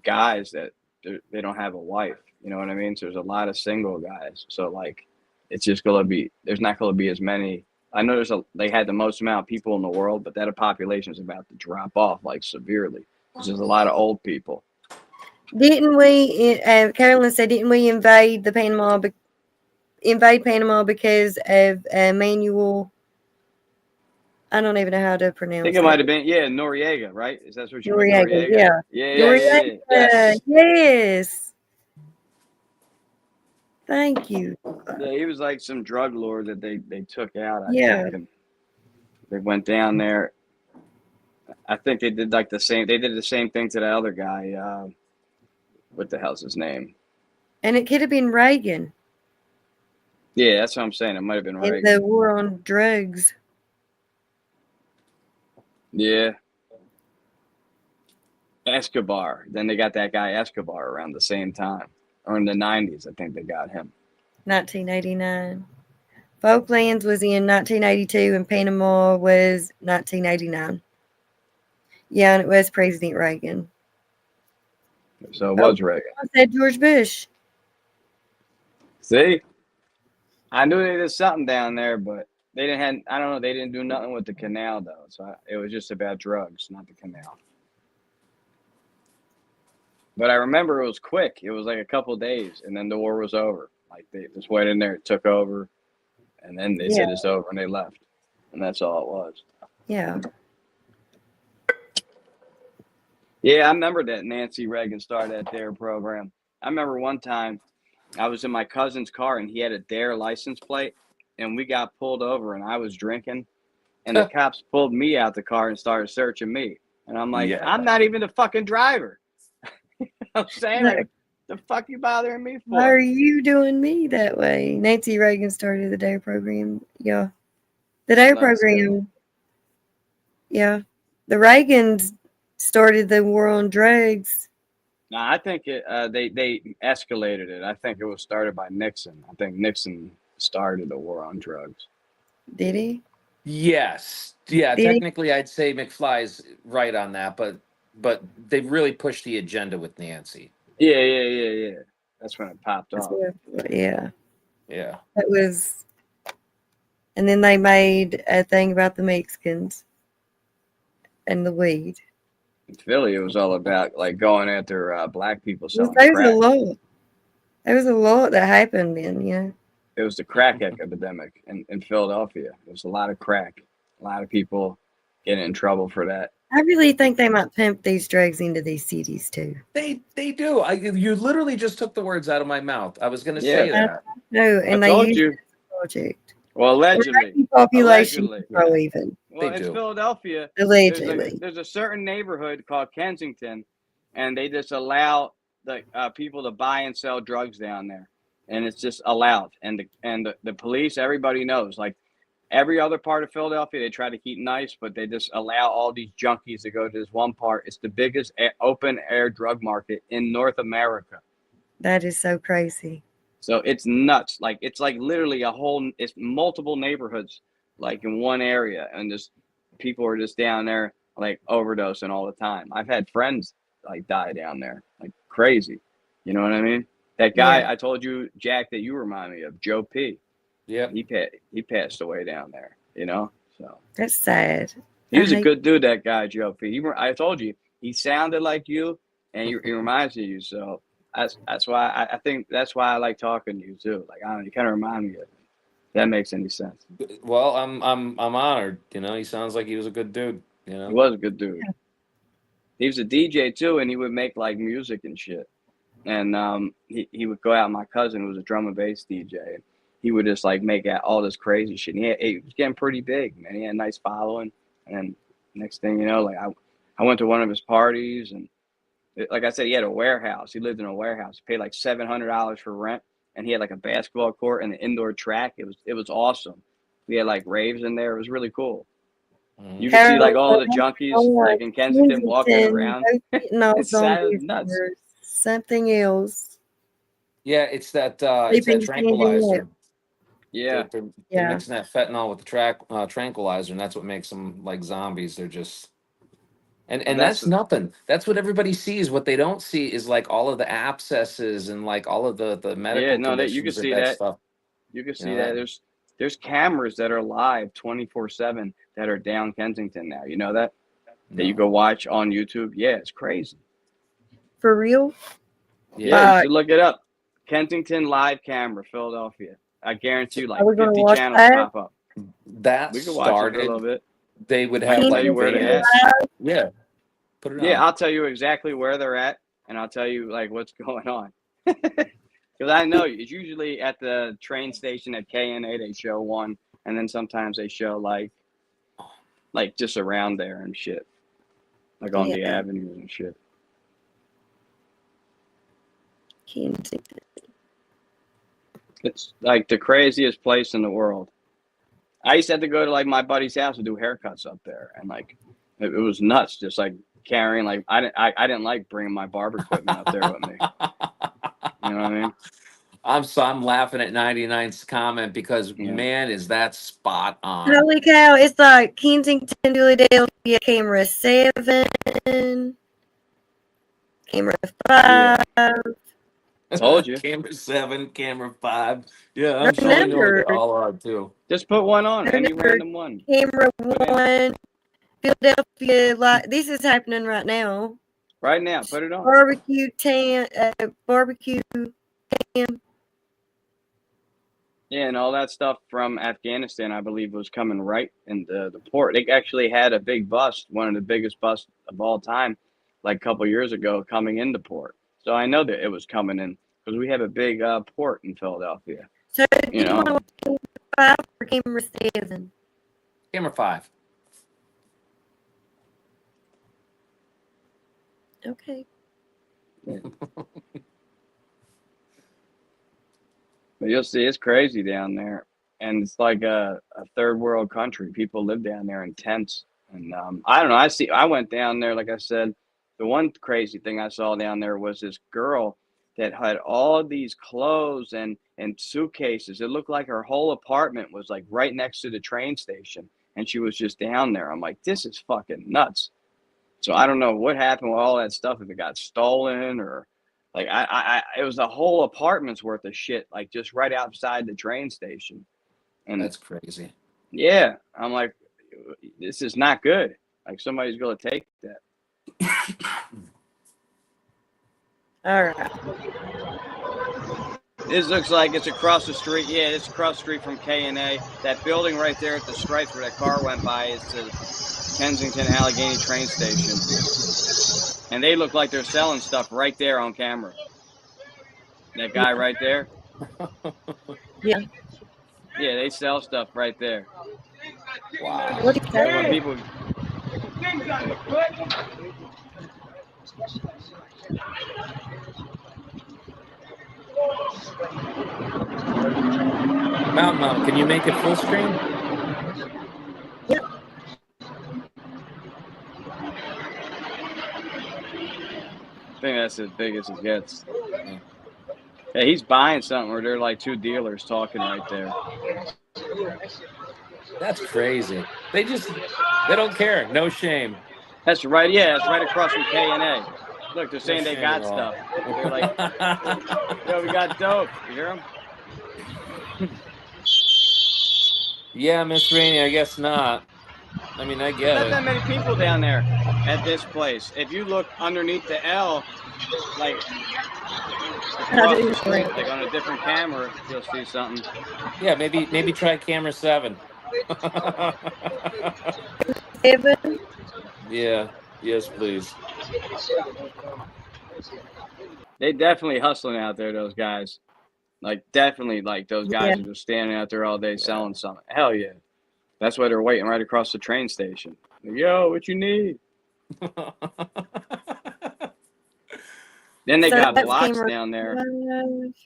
guys that they don't have a wife. You know what I mean? So there's a lot of single guys. So like, it's just gonna be there's not gonna be as many. I know they had the most amount of people in the world, but that population is about to drop off like severely. There's a lot of old people. Didn't we? Carolyn said, didn't we invade Panama because of Manuel? I don't even know how to pronounce I think it might have been Noriega, right? Is that what you meant? Noriega. Yeah. Yeah. Noriega. Yes. Thank you. Yeah, he was like some drug lord that they took out. I Yeah. think, and they went down there. I think they did like the same. They did the same thing to the other guy. What the hell's his name? And it could have been Reagan Yeah, that's what I'm saying. It might have been in Reagan. the war on drugs. Yeah. Escobar. Then they got that guy Escobar around the same time. Or in the 90s, I think they got him. 1989. Falklands was in 1982 and Panama was 1989. Yeah, and it was President Reagan. So it Oh, was Reagan. I said George Bush. See? I knew they did something down there, but they didn't have, I don't know, they didn't do nothing with the canal though. So it was just about drugs, not the canal. But I remember it was quick. It was like a couple of days and then the war was over. Like they just went in there, took over, and then they said it's over and they left. And that's all it was. Yeah. Yeah, I remember that Nancy Reagan started that DARE program. I remember one time I was in my cousin's car and he had a DARE license plate and we got pulled over and I was drinking and the cops pulled me out the car and started searching me. And I'm like, Yeah. I'm not even the fucking driver. I'm saying, like, the fuck you bothering me for? Why are you doing me that way? Nancy Reagan started the DARE program. Yeah. The DARE Let's go. program. Yeah. The Reagans started the war on drugs. No, I think they escalated it. I think it was started by Nixon. I think Nixon started the war on drugs. Did he? Yes. Yeah, Did he? technically I'd say McFly's right on that, but they really pushed the agenda with Nancy. Yeah. That's when it popped That's off. yeah. Yeah. That was. And then they made a thing about the Mexicans and the weed. In Philly, it was all about like going after black people selling There was a crack. lot. There was a lot that happened then, you know. It was the crack epidemic in Philadelphia. There was a lot of crack. A lot of people getting in trouble for that. I really think they might pimp these drugs into these cities too. They do. You literally just took the words out of my mouth. I was going to say Yeah. that. No, and I they told use you. this project. Well, allegedly. Population Allegedly. control even. Well, They it's do. Philadelphia. Allegedly. There's a certain neighborhood called Kensington, and they just allow the people to buy and sell drugs down there, and it's just allowed. And the police, everybody knows. Like every other part of Philadelphia, they try to keep nice, but they just allow all these junkies to go to this one part. It's the biggest open air drug market in North America. That is so crazy. So it's nuts. Like it's like literally it's multiple neighborhoods like in one area, and just people are just down there like overdosing all the time. I've had friends like die down there like crazy. You know what I mean? That guy Yeah. I told you, Jack, that you remind me of, Joe P. Yep. He passed away down there. You know, so That's sad. he was I a hate- good dude. That guy, Joe P. I told you he sounded like you, and he reminds me of you. So. That's why I think that's why I like talking to you too. Like I don't know, you kind of remind me of it. If that makes any sense. Well, I'm honored. You know, he sounds like he was a good dude. You He know. was a good dude. He was a DJ too, and he would make like music and shit. And he would go out. My cousin was a drum and bass DJ, and he would just like make out all this crazy shit. And he was getting pretty big, man. He had a nice following. And next thing you know, like I went to one of his parties, and like I said, he had a warehouse. He lived in a warehouse. He paid like $700 for rent, and he had like a basketball court and an indoor track. It was awesome. We had like raves in there. It was really cool. Mhm. You could see like all the junkies like in Kensington walking around. It's sounds nuts. Something else. Yeah, it's that Sleeping tranquilizer. Yeah, They're Yeah. mixing that fentanyl with the tranquilizer, and that's what makes them like zombies. They're just and That's- that's nothing. That's what everybody sees. What they don't see is like all of the abscesses and like all of the medical no, that you conditions can of see that that. stuff. you can see You know that. that- There's cameras that are live 24/7 that are down Kensington now. You know that you No. go watch on YouTube. Yeah, it's crazy. For real? Yeah, you should look it up. Kensington live camera, Philadelphia. I guarantee you, like Are we gonna 50 watch channels that? pop up. that We could watch it for a little started. bit. They would I have can like tell you where they're vans. at. Yeah, put it Yeah, on. I'll tell you exactly where they're at, and I'll tell you like what's going on. Because I know it's usually at the train station at KNA they show one, and then sometimes they show like just around there and shit, like on the Yeah. avenues and shit. Kensington. It's like the craziest place in the world. I used to have to go to like my buddy's house to do haircuts up there, and like It was nuts, just like carrying. Like I didn't like bringing my barber equipment out there with me. You know what I mean? I'm laughing at 99's comment because Yeah. man, is that spot on. Holy cow! It's like Kensington, Philadelphia, camera 7, camera 5. Told you. Camera 7, camera 5. Yeah, I'm The sure they know what number. they all are too. Just put one on, They're any numbered. random one. Camera 1, Philadelphia. Like this is happening right now. Right now, put it on. Barbecue barbecue cam. Yeah, and all that stuff from Afghanistan, I believe, was coming right into the port. They actually had a big bust, one of the biggest busts of all time, like a couple years ago, coming into port. So I know that it was coming in because we have a big port in Philadelphia. So You know, camera 5 or camera 7? Camera 5. Okay. but you'll see it's crazy down there, and it's like a third world country. People live down there in tents, and I don't know. I went down there, like I said. The one crazy thing I saw down there was this girl that had all these clothes and suitcases. It looked like her whole apartment was like right next to the train station, and she was just down there. I'm like, this is fucking nuts. So I don't know what happened with all that stuff, if it got stolen or like it was a whole apartment's worth of shit, like just right outside the train station. And That's crazy. yeah, I'm like, this is not good. Like somebody's gonna take that. All right. This looks like it's across the street. Yeah, it's across the street from K&A. That building right there at the Stripes where that car went by is the Kensington Allegheny train station. And they look like they're selling stuff right there on camera. That guy right there. Yeah. Yeah, they sell stuff right there. Wow. What is So that? when people, Mountain, can you make it full screen? I think that's as big as it gets. Yeah, he's buying something where they're like two dealers talking right there. That's crazy. They don't care. No shame. That's right. Yeah, it's right across from K&A. Look, they're saying they got shame at all. stuff. They're like, yo, we got dope. You hear them? Yeah, Miss Rainey, I guess not. I mean, I get Not it. that many people down there at this place. If you look underneath the L, like across the street, like on a different camera, you'll see something. Yeah, maybe try camera 7. 7? Yeah. Yes, please. They definitely hustling out there, those guys. Like definitely, like those guys Yeah. are just standing out there all day selling something. Hell yeah, that's why they're waiting right across the train station. Like, yo, what you need? Then they So got that's blocks camera down there. 5.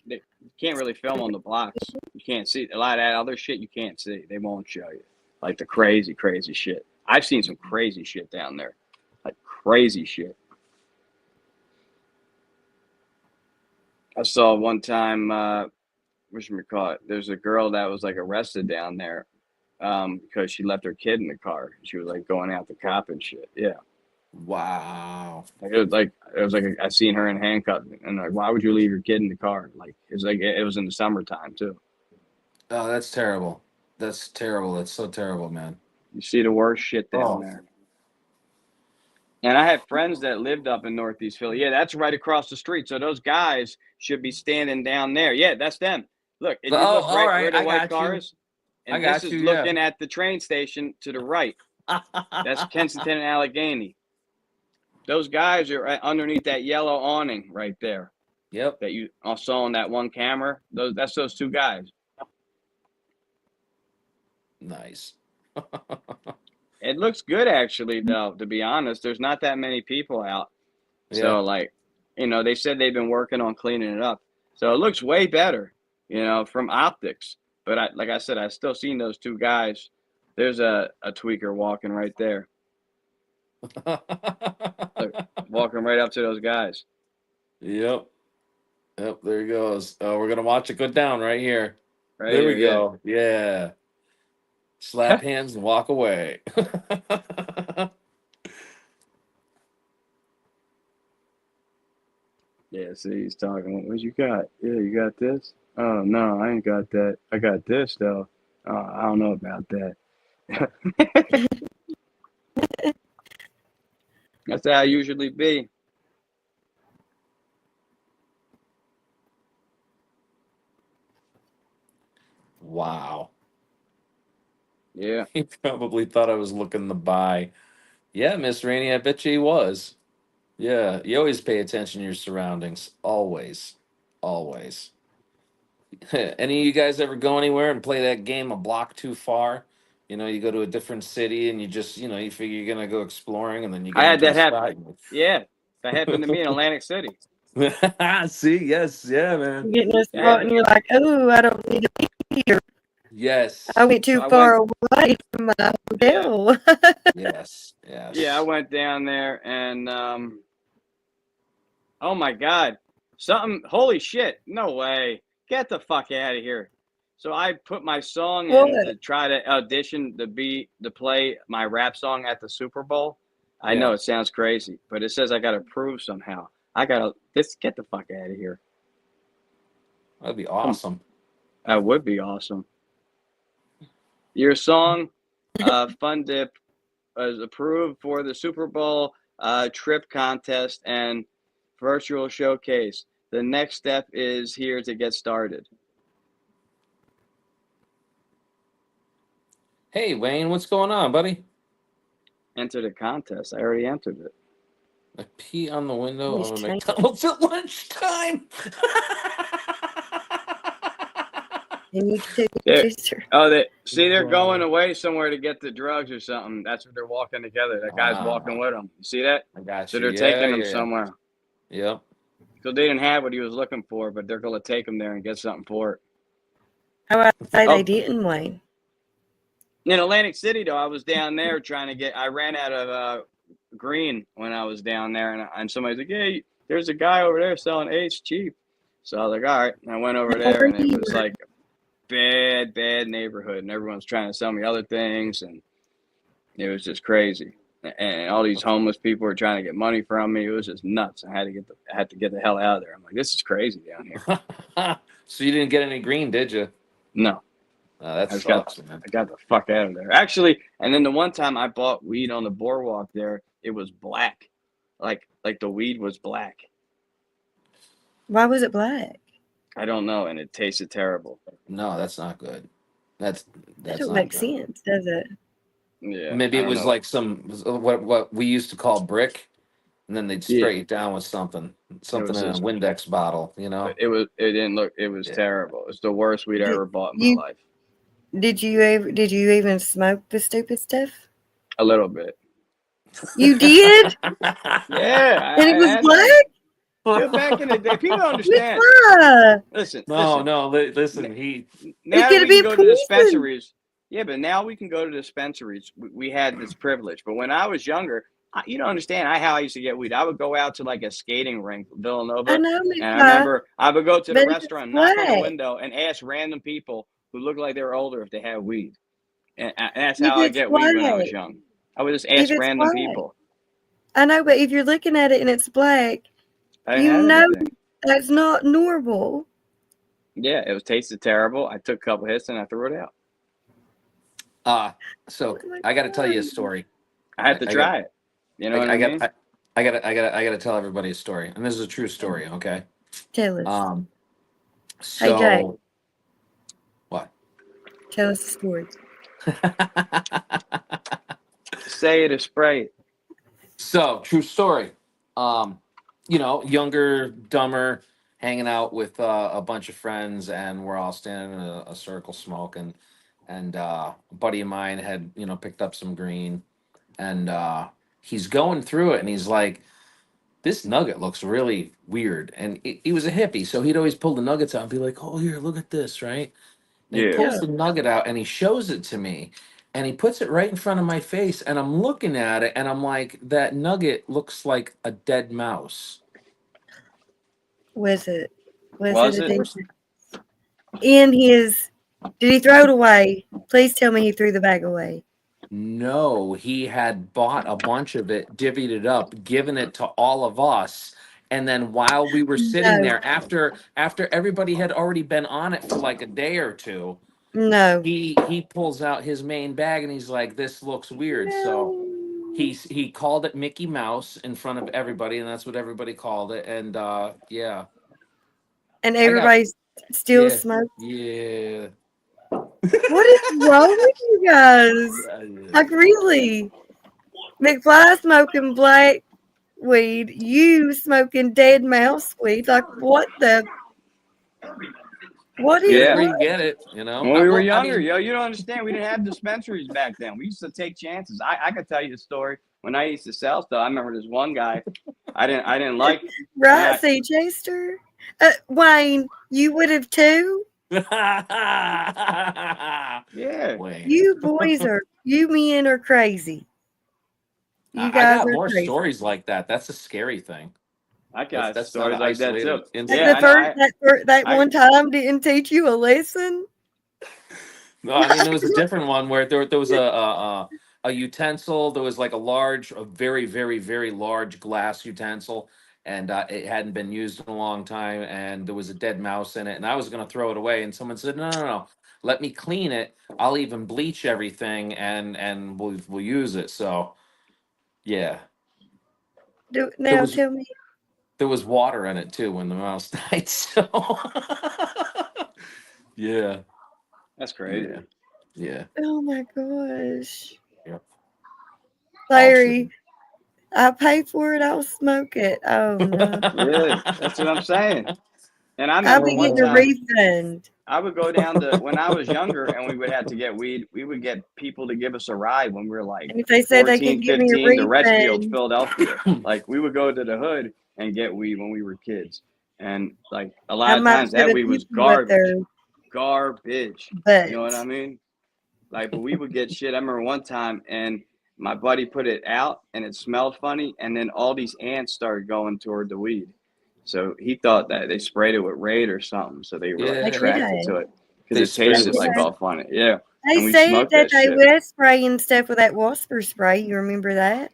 You can't really film on the blocks. You can't see a lot of that other shit. You can't see. They won't show you like the crazy shit. I've seen some crazy shit down there, like crazy shit. I saw one time, whatchamacallit, there's a girl that was like arrested down there because she left her kid in the car. She was like going out the cop and shit. Yeah. Wow. Like it was like I seen her in handcuffs and like, why would you leave your kid in the car? Like it's like it was in the summertime too. Oh, that's terrible. That's terrible. That's so terrible, man. You see the worst shit down there. And I have friends that lived up in Northeast Philly. Yeah, that's right across the street. So those guys should be standing down there. Yeah, that's them. Look, if you look all right right, where the I white got you. car is, and I got this is you, yeah. looking at the train station to the right. That's Kensington and Allegheny. Those guys are right underneath that yellow awning right there Yep. that you saw on that one camera. That's those two guys. Nice. It looks good actually, though, to be honest. There's not that many people out. Yeah. So like, they said they've been working on cleaning it up. So it looks way better, from optics. But like I said, I still seen those two guys. There's a tweaker walking right there. Walking right up to those guys. Yep. Yep. There he goes. Oh, we're gonna watch it go down right here. Right There here, we go. Yeah. Slap yeah. hands and walk away. Yeah, see, he's talking. What you got? Yeah, you got this? Oh, no, I ain't got that. I got this, though. Oh, I don't know about that. That's how I usually be. Wow. Yeah. He probably thought I was looking to buy. Yeah, Miss Rainey, I bet you he was. Yeah, you always pay attention to your surroundings. Always. Always. Any of you guys ever go anywhere and play that game a block too far? You know, you go to a different city and you just, you figure you're gonna go exploring and then you I get had into a that happen. spot. Yeah. That happened to me in Atlantic City. See, yes, yeah, man. You get in a Yeah. spot and you're like, oh, I don't need to be here. Yes, I went too I far away from my hotel. yes, yes. Yeah, I went down there and, oh my God. Holy shit. No way. Get the fuck out of here. So I put my song in What? to try to audition to play my rap song at the Super Bowl. I Yeah. know it sounds crazy, but it says I got to prove somehow. Get the fuck out of here. That'd be awesome. That would be awesome. Your song, Fun Dip, is approved for the Super Bowl trip contest and virtual showcase. The next step is here to get started. Hey, Wayne, what's going on, buddy? Enter the contest. I already entered it. I pee on the window He's of a trying- McDonald's at lunchtime. And you took a Yeah. picture. Oh, they're going away somewhere to get the drugs or something. That's what they're walking together. That guy's walking with them. You see that? I got So you. they're Yeah, taking him yeah. somewhere. Yep. So they didn't have what he was looking for, but they're going to take him there and get something for it. How I say Oh. they didn't, Wayne. In Atlantic City, though, I was down there I ran out of green when I was down there, and somebody's like, "Hey, there's a guy over there selling Ace cheap." So I was like, "All right." And I went over there, and it was like bad neighborhood, and everyone's trying to sell me other things, and it was just crazy. And all these homeless people were trying to get money from me. It was just nuts. I had to get the hell out of there. I'm like, this is crazy down here. So you didn't get any green, did you? No. That I just got- sucks, man. I got the fuck out of there. Actually, and then the one time I bought weed on the boardwalk there, it was black. Like the weed was black. Why was it black? I don't know, and it tasted terrible. No, that's not good. That's That don't not make good. sense, does it? Yeah. Maybe I it don't was know. like what we used to call brick, and then they'd spray it down with something in was a just- Windex bottle, you know. But it didn't look. It was Yeah. terrible. It's the worst weed I ever bought in my You- life. Did you even smoke the stupid stuff? A little bit. You did? Yeah. And it was black? Yeah, back in the day, people don't understand. Why? Listen. Listen. Now gonna we be can go to poison. dispensaries. Yeah, but now we can go to dispensaries. We had this privilege. But when I was younger, you don't understand how I used to get weed. I would go out to like a skating rink, Villanova. I know, And I remember I would go to the But it's restaurant, knock on the black. window, and ask random people who looked like they were older if they had weed. And that's If how I it's get weed when I was black. young. I would just If ask it's random black. people. I know, but if you're looking at it and it's black, I didn't You have know- anything. that's not normal. Yeah, it tasted terrible. I took a couple hits and I threw it out. So Oh my I got to tell you a God. story. I had to I try it. You know what I mean? I got to tell everybody a story, and this is a true story. Okay. Tell us. So Jay. what? Tell us the story. Say it or spray it. So, true story. Younger, dumber, hanging out with a bunch of friends, and we're all standing in a circle smoking. And a buddy of mine had, picked up some green, and he's going through it, and he's like, "This nugget looks really weird." And he was a hippie, so he'd always pull the nuggets out and be like, "Oh, here, look at this," right? And he Yeah. pulls the nugget out and he shows it to me. and he puts it right in front of my face, and I'm looking at it, and I'm like, that nugget looks like a dead mouse. Was it? Was a it? decent? In his, did he throw it away? Please tell me he threw the bag away. No, he had bought a bunch of it, divvied it up, given it to all of us. And then while we were sitting No, there, after everybody had already been on it for like a day or two, no, he pulls out his main bag and he's like, "This looks weird." So no. he called it Mickey Mouse in front of everybody, and that's what everybody called it. And yeah, And I got everybody's still yeah, smoking. yeah. What is wrong with you guys? Like, really? McFly smoking black weed, you smoking dead mouse weed. Like, what the? What is Yeah. Where you what? get it, you know? When we were Well, I younger, mean, yo, you don't understand. We didn't have dispensaries back then. We used to take chances. I could tell you a story. When I used to sell stuff, I remember this one guy. I didn't like. Right, I- C. Chester? Wayne, you would have too? Yeah. Wayne. You boys are, you men are crazy. You I guys got are more crazy. stories like that. That's a scary thing. I got That's not stories an like that too. isolated incident. Yeah, The I know. first, that I- one time didn't teach you a lesson? No, I mean there was a different one where there was a utensil. There was like a very very very large glass utensil, and it hadn't been used in a long time, and there was a dead mouse in it, and I was gonna throw it away, and someone said, no, let me clean it. I'll even bleach everything, and we'll use it. So yeah, Now was tell me. there was water in it too when the mouse died. So yeah, That's crazy. yeah, yeah. Oh my gosh. Yep. Larry, I pay for it, I'll smoke it. Oh no. Yeah, that's what I'm saying. And I I'll remember be one getting a time refund. I would go down to when I was younger and we would have to get weed. We would get people to give us a ride when we were like And if they said they 14, could give me a 15 to Redfield, refund, Philadelphia. Like we would go to the hood and get weed when we were kids. And like a I lot of might times put that a weed was few up there, garbage. but You know what I mean? Like, but we would get shit. I remember one time and my buddy put it out and it smelled funny. And then all these ants started going toward the weed. So he thought that they sprayed it with Raid or something. So they were like Yeah. they could attracted have. to it They because it sprayed tasted it like like- all funny. Yeah. They And we said smoked that that they shit. were spraying stuff with that Wasper spray. You remember that?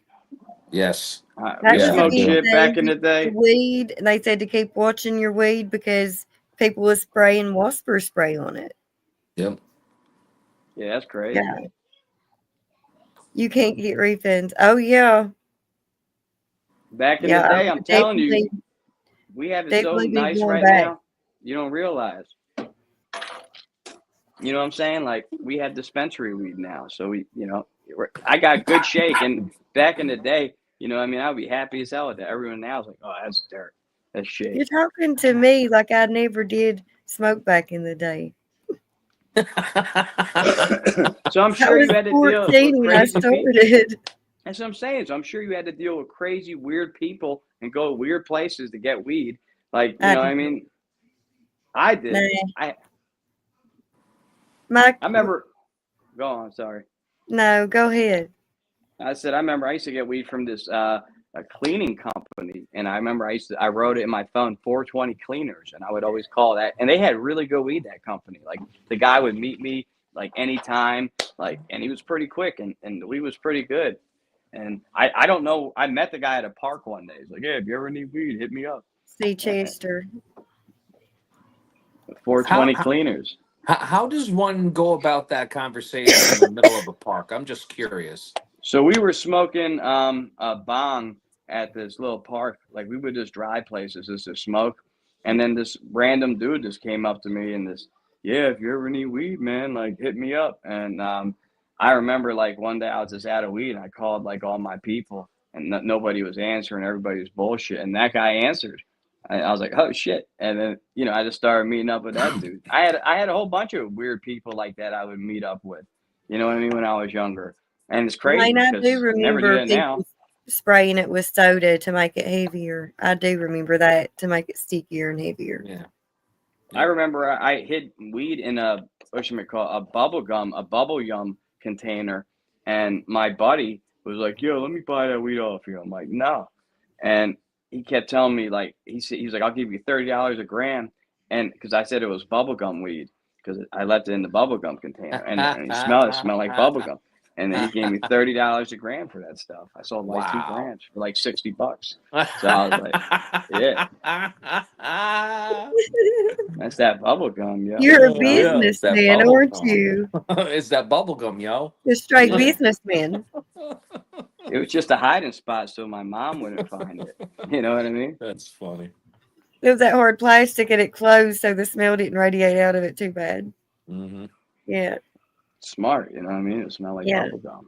Yes. That We was Yeah, a smoked big shit thing. back in the day. Weed. And they said to keep watching your weed because people were spraying Wasper spray on it. Yep. Yeah, that's crazy. Yeah. You can't get refunds. Oh yeah. Back in Yeah. the day, I'm telling you, definitely- we have it so definitely be nice going right back. now. You don't realize. You know what I'm saying? Like we have dispensary weed now, so I got good shake. And back in the day, you know, what I mean, I'd be happy as hell with that. Everyone now is like, "Oh, that's dirt. That's shake." You're talking to me like I never did smoke back in the day. So I'm I sure was you had to deal with 14 when I crazy people. started. That's what I'm saying. So I'm sure you had to deal with crazy, weird people and go weird places to get weed. Like, you I know what I did. mean? I did. Nah. I remember. Go on. Sorry. No, go ahead. I said I remember I used to get weed from this a cleaning company, and I remember I wrote it in my phone 420 cleaners, and I would always call that, and they had really good weed, that company. Like the guy would meet me like anytime, like, and he was pretty quick, and the weed was pretty good. And I don't know, I met the guy at a park one day. He's like, "Yeah, if you ever need weed, hit me up." See Chester. 420 How- cleaners. How does one go about that conversation in the middle of a park? I'm just curious. So we were smoking a bong at this little park. Like we would just drive places just to smoke. And then this random dude just came up to me and yeah, if you ever need weed, man, like hit me up. And I remember like one day I was just out of weed and I called like all my people and nobody was answering. Everybody was bullshit. And that guy answered. I was like, oh shit. And then, you know, I just started meeting up with that dude. I had a whole bunch of weird people like that I would meet up with. You know what I mean? When I was younger. And it's crazy Wayne, I because do you never do remember that now. people spraying it with soda to make it heavier. I do remember that, to make it stickier and heavier. Yeah. I remember I hid weed in a bubble yum container, and my buddy was like, "Yo, let me buy that weed off you." I'm like, "No," and he kept telling me like he's like, "I'll give you $30 a gram," and because I said it was bubblegum weed because I left it in the bubblegum container, and it smelled like bubblegum. And then he gave me $30 a gram for that stuff. I sold like Wow. 2 grams for like $60. So I was like, yeah, that's that bubblegum, yo. You're a Oh, yeah, it's that businessman, bubble aren't gum. you? It's that bubble gum, yo. You're a straight Yeah. businessman. It was just a hiding spot so my mom wouldn't find it. You know what I mean? That's funny. It was that hard plastic and it closed so the smell didn't radiate out of it too bad. Mm-hmm. Yeah. Smart, you know what I mean? It smelled like Yeah. bubblegum.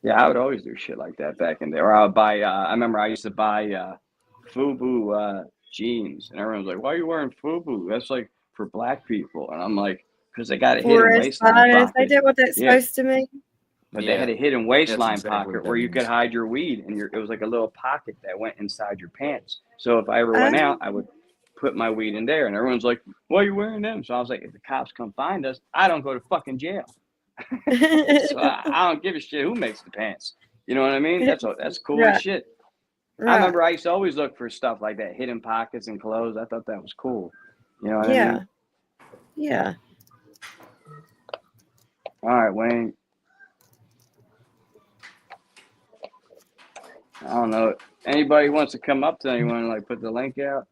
Yeah, I would always do shit like that back in there. Or I would buy, I remember I used to buy FUBU jeans. And everyone was like, why are you wearing FUBU? That's like for black people. And I'm like, because they got a hidden Forest waistline fires. They pocket. did what that's Yeah. supposed to mean. But they had a hidden waistline exactly pocket what where that you could means. hide your weed. And it was like a little pocket that went inside your pants. So if I ever went out, I would put my weed in there. And everyone's like, why are you wearing them? So I was like, if the cops come find us, I don't go to fucking jail. So I don't give a shit who makes the pants. You know what I mean? That's cool Right. as shit. I Right. remember I used to always look for stuff like that, hidden pockets and clothes. I thought that was cool. You know what I Yeah. mean? Yeah. All right, Wayne. I don't know. Anybody wants to come up to anyone, like put the link out?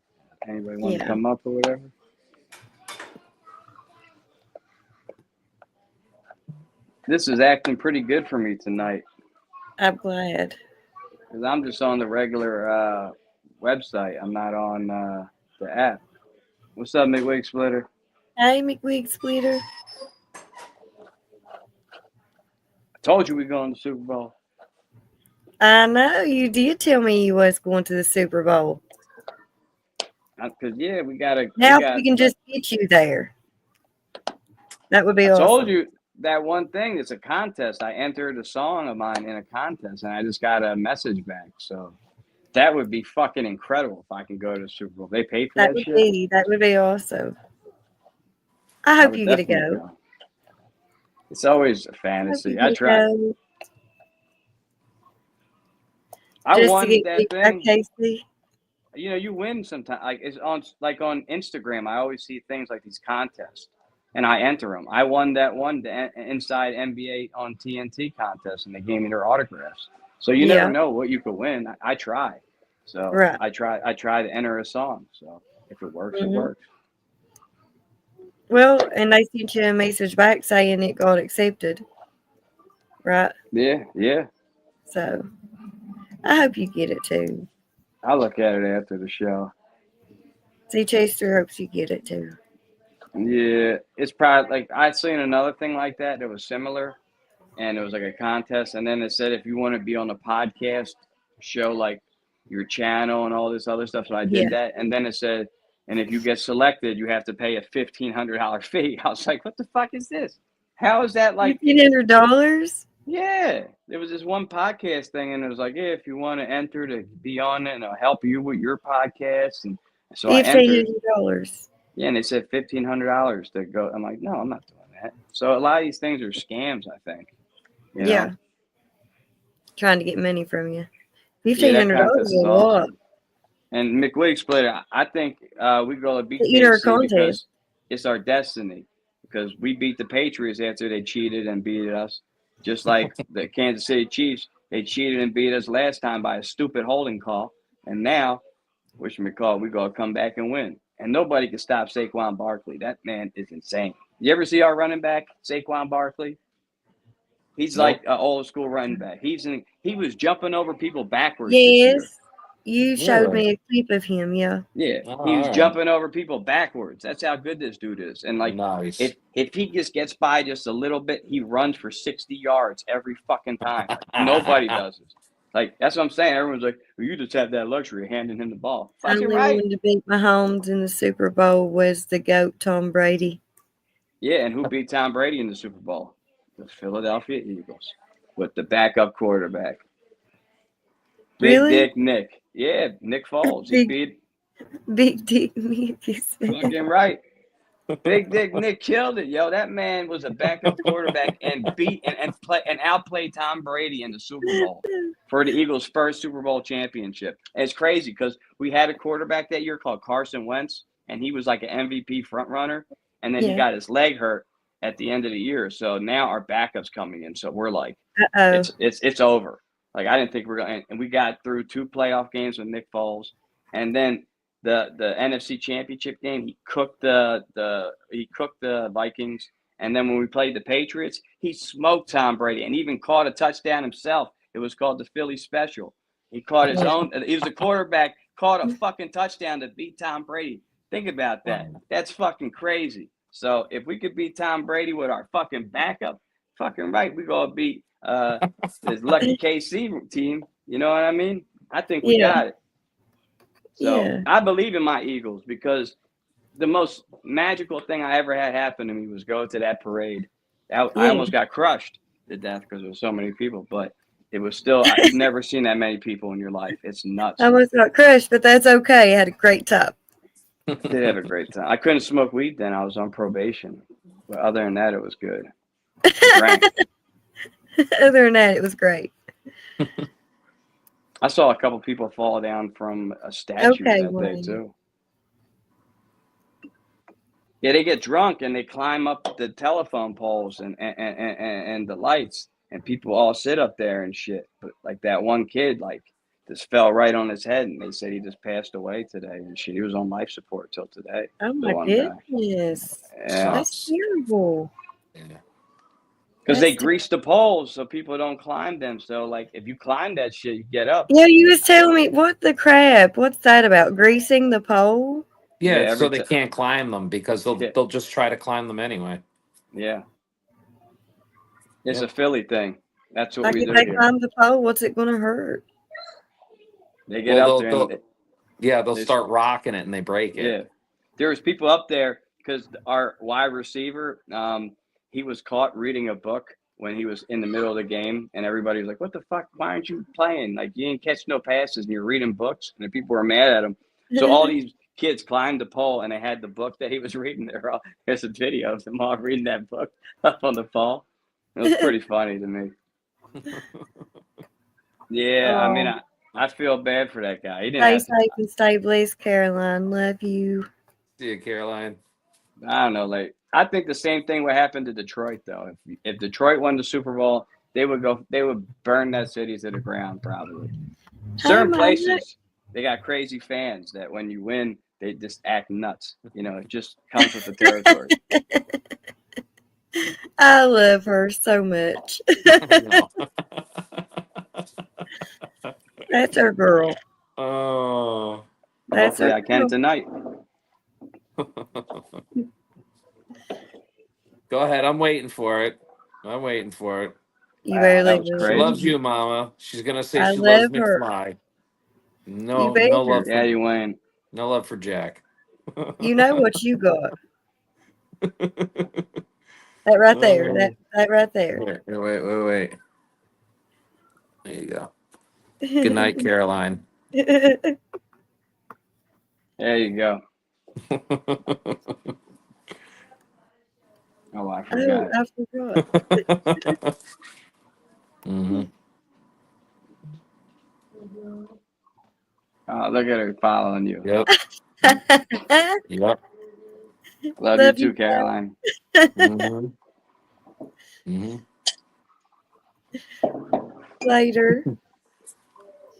Anybody want to Yeah. come up or whatever? This is acting pretty good for me tonight I'm glad. because I'm just on the regular website. I'm not on the app. What's up, Midwig Splitter? Hey, McWig Splitter. I told you we going to the Super Bowl. I know you did tell me you was going to the Super Bowl. Because yeah, we gotta. Now we got, we can just get you there. That would be I awesome. told you that one thing. It's a contest. I entered a song of mine in a contest, and I just got a message back. So that would be fucking incredible if I can go to the Super Bowl. They pay for That that would shit. be awesome. I I hope would you get to definitely go. It's always a I hope fantasy. you I get to try. go I just to won get that beat by thing. Casey. You know, you win sometimes. Like it's on Instagram. I always see things like these contests, and I enter them. I won that one, the Inside NBA on TNT contest, and they gave me their autographs. So you Yeah. never know what you could win. I try. So Right. I try to enter a song. So if it works, it Mhm. works. Well, and they sent you a message back saying it got accepted. Right? Yeah, yeah. So I hope you get it too. I'll look at it after the show. See, Chester hopes you get it too. Yeah, it's probably like I seen another thing like that was similar, and it was like a contest, and then it said if you want to be on a podcast show, like your channel and all this other stuff. So I did Yeah. that, and then it said, and if you get selected, you have to pay a $1,500 fee. I was like, what the fuck is this? How is that like? $1,500? Yeah, there was this one podcast thing, and it was like, yeah, if you want to enter to be on it, and I'll help you with your podcast, and so I entered. $1,500. Yeah, and they said $1,500 to go. I'm like, no, I'm not doing that. So a lot of these things are scams, I think. You Yeah. know? Trying to get money from you. Yeah, that $1,500 contest is is a lot. awesome. And McWig Splitter, I think we go to beat To enter a KC contest. because it's our destiny. Because we beat the Patriots after they cheated and beat us. Just like the Kansas City Chiefs, they cheated and beat us last time by a stupid holding call. And now, whatchamacallit, we go come back and win. And nobody can stop Saquon Barkley. That man is insane. You ever see our running back, Saquon Barkley? He's Nope. like an old school running back. He was jumping over people backwards this year. Yes. You showed Really? me a clip of him, yeah. Yeah, Oh, he was alright. jumping over people backwards. That's how good this dude is. And like, Nice. if he just gets by just a little bit, he runs for 60 yards every fucking time. Like, nobody does it. Like, that's what I'm saying. Everyone's like, well, you just have that luxury of handing him the ball. Fucking Only right. one to beat Mahomes in the Super Bowl was the GOAT, Tom Brady. Yeah, and who beat Tom Brady in the Super Bowl? The Philadelphia Eagles with the backup quarterback. Big Really? Dick Nick. Yeah, Nick Foles. He Big- beat Big Dick Nick. fucking right. Big Dick Nick killed it, yo. That man was a backup quarterback and outplayed Tom Brady in the Super Bowl for the Eagles' first Super Bowl championship. And it's crazy because we had a quarterback that year called Carson Wentz, and he was like an MVP front runner, and then he Yeah. got his leg hurt at the end of the year. So now our backup's coming in. So we're like, Uh-oh. it's over. Like I didn't think we were going, and we got through 2 playoff games with Nick Foles, and then the NFC Championship game, he cooked the Vikings, and then when we played the Patriots, he smoked Tom Brady and even caught a touchdown himself. It was called the Philly Special. He caught his own. He was a quarterback, caught a fucking touchdown to beat Tom Brady. Think about that. That's fucking crazy. So if we could beat Tom Brady with our fucking backup, fucking right, we gonna beat this lucky KC team. You know what I mean? I think we Yeah. got it. So Yeah. I believe in my Eagles because the most magical thing I ever had happen to me was go to that parade. I Yeah. almost got crushed to death because there were so many people, but it was still, you've never seen that many people in your life. It's nuts. I almost got crushed, but that's okay. I had a great time. Did have a great time. I couldn't smoke weed then. I was on probation. But other than that, it was good. Drank. Other than that, it was great. I saw a couple people fall down from a statue Okay, that day Wayne. too. Yeah, they get drunk and they climb up the telephone poles and the lights, and people all sit up there and shit. But like that one kid, like just fell right on his head, and they said he just passed away today and shit. He was on life support till today. Oh The my one guy. goodness. Yeah, That's terrible. Yeah. because they That's grease the poles so people don't climb them. So like if you climb that shit, you get up. Yeah, you was telling me what the crap? What's that about? Greasing the pole? Yeah, Yeah, so every they ti- can't climb them because Yeah. they'll just try to climb them anyway. Yeah, it's Yeah. a Philly thing. That's what Like we if do they here. climb the pole, what's it gonna hurt? They get Well, up there and they'll They- start rocking it and they break it. yeah, there was people up there because our wide receiver, he was caught reading a book when he was in the middle of the game, and everybody was like, "What the fuck? Why aren't you playing? Like you didn't catch no passes and you're reading books." And the people were mad at him. So all these kids climbed the pole and they had the book that he was reading. There's a video of them all reading that book up on the pole. It was pretty funny to me. Yeah, I mean, I feel bad for that guy. He didn't Stay have to, safe and stay blessed, Caroline. Love you. See you, Caroline. I don't know. Like, I think the same thing would happen to Detroit, though. If Detroit won the Super Bowl, they would burn that city to the ground, probably. Certain my places, they got crazy fans that when you win, they just act nuts. You know, it just comes with the territory. I love her so much. That's her girl. Oh. That's Hopefully, her I can girl. tonight. Go ahead. I'm waiting for it. I'm waiting for it. You better That leave was her. She crazy. loves you, Mama. She's gonna say I she loves love her. McFly. You No better. love Yeah, for you win. no love for Jack. You know what you got. That right there. That right there. Wait. There you go. Good night, Caroline. There you go. Oh, I forgot. I forgot. Hmm. Oh, look at her following you. Yep. Yep. Love Love you you, too, Caroline. Hmm. Hmm. Later.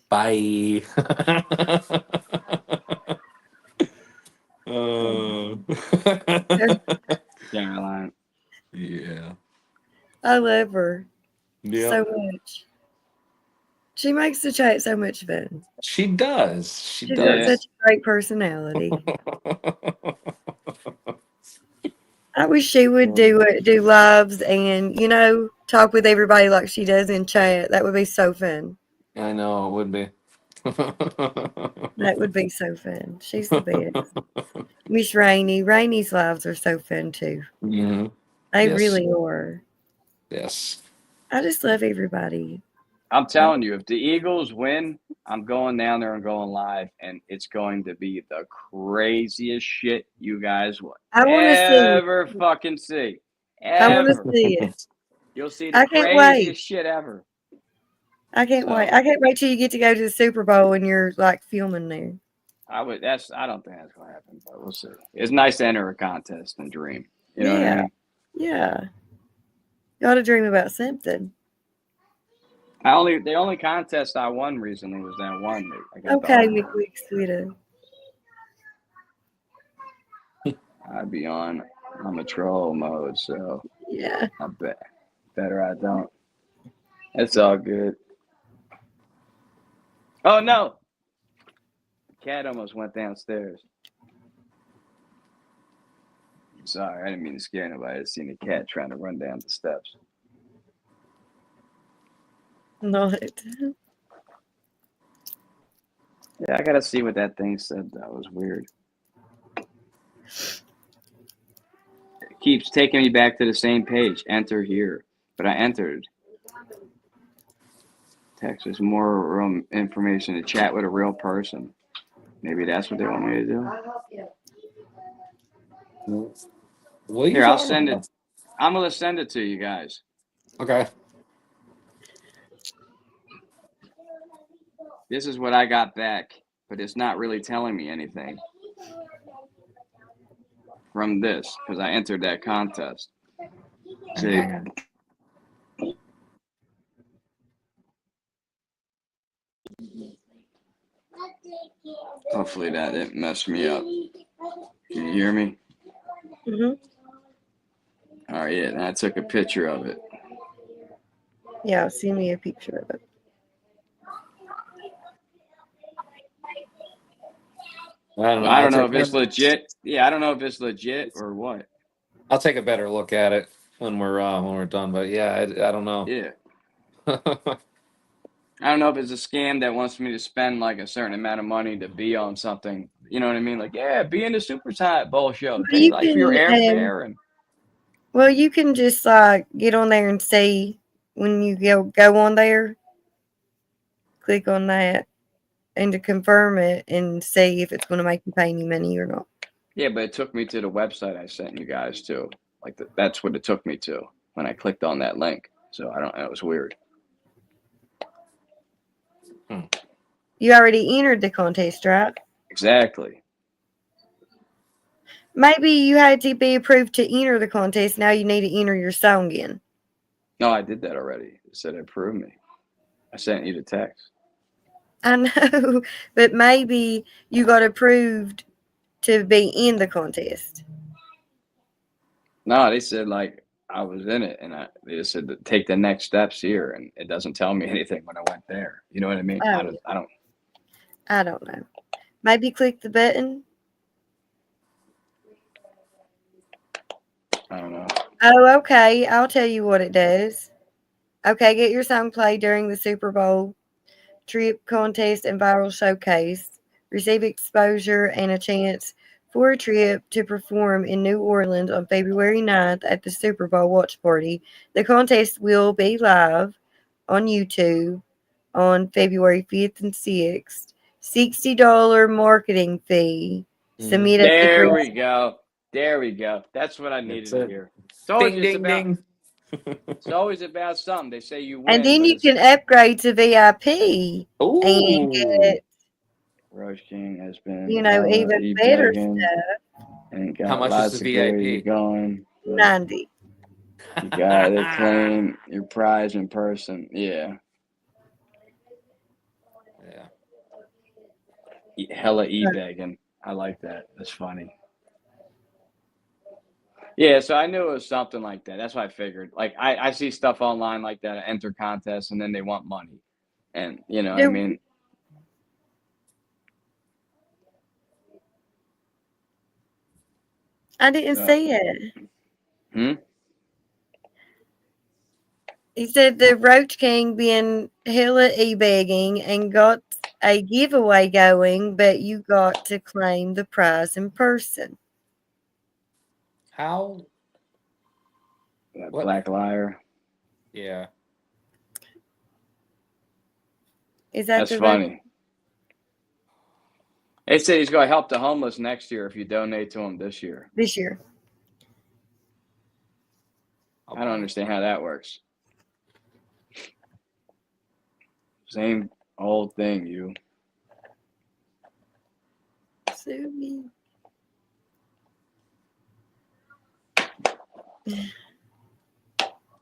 Bye. Caroline. Yeah. I love her Yeah. so much. She makes the chat so much fun. She does. She She's does. got such a great personality. I wish she would do lives and talk with everybody like she does in chat. That would be so fun. I know it would be. That would be so fun. She's the best. Miss Rainey. Rainey's lives are so fun too. Hmm. They Yes. really are. Yes. I just love everybody. I'm telling you, if the Eagles win, I'm going down there and going live, and it's going to be the craziest shit you guys will I want to see it. ever fucking see. I want to Ever. see it. You'll see the I can't craziest wait. shit ever. I can't So- wait. I can't wait till you get to go to the Super Bowl and you're like filming there. I don't think that's gonna happen, but we'll see. It's nice to enter a contest and dream. You know what I mean? Yeah. Got to dream about something. The only contest I won recently was that one. I got the Okay, Army. McWick, sweetie. I'd be on. I'm a troll mode, so Yeah. I bet better I don't. It's all good. Oh no! The cat almost went downstairs. Sorry, I didn't mean to scare nobody. I just seen a cat trying to run down the steps. Not. Yeah, I gotta see what that thing said. That was weird. It keeps taking me back to the same page. Enter here. But I entered. Text is more room information to chat with a real person. Maybe that's what they want me to do. What are you Here, I'll talking send about? it. I'm gonna send it to you guys. Okay. This is what I got back, but it's not really telling me anything from this because I entered that contest. See, hopefully that didn't mess me up. Can you hear me? Mm-hmm. All right, yeah, and I took a picture of it. Yeah, send me a picture of it. I don't know if it's legit. Yeah, I don't know if it's legit or what. I'll take a better look at it when we're done. But yeah, I don't know. Yeah. I don't know if it's a scam that wants me to spend like a certain amount of money to be on something. You know what I mean? Like, yeah, be in the Super Bowl show. Well, Pay you like for your can, airfare and Well, you can just get on there and see when you go on there. Click on that and to confirm it and see if it's going to make you pay any money or not. yeah, but it took me to the website I sent you guys to. Like that's what it took me to when I clicked on that link. So I don't. It was weird. You already entered the contest, right? Exactly. Maybe you had to be approved to enter the contest. Now you need to enter your song in. No, I did that already. It said approve me. I sent you the text. I know, but maybe you got approved to be in the contest. No, they said like I was in it, and they just said to take the next steps here, and it doesn't tell me anything when I went there. You know what I mean? Oh. I don't. I don't know. Maybe click the button. I don't know. Oh, okay. I'll tell you what it does. Okay, get your song played during the Super Bowl trip contest and viral showcase. Receive exposure and a chance for a trip to perform in New Orleans on February 9th at the Super Bowl watch party. The contest will be live on YouTube on February 5th and 6th. $60 marketing fee. Submit up to There 3. we go. There we go. That's what I needed That's to it. hear. It's always Ding, just ding, about. ding. It's always about something. They say you win, And then but you can upgrade to VIP and get, Roach King has been, even better begging stuff. and got How much lots is the of goodies VIP? going. But 90. you gotta claim your prize in person. Yeah, Yeah. hella e-begging. I like that. That's funny. Yeah, so I knew it was something like that. That's what I figured. Like I see stuff online like that, enter contests, and then they want money, and you know, what I Do- mean, I didn't see it. Hmm? He said the Roach King been hella e-begging and got a giveaway going, but you got to claim the prize in person. How? that What? black liar. Yeah. Is that That's the funny. They said he's going to help the homeless next year if you donate to him this year. this year? I don't understand how that works. Same old thing, you. Susie.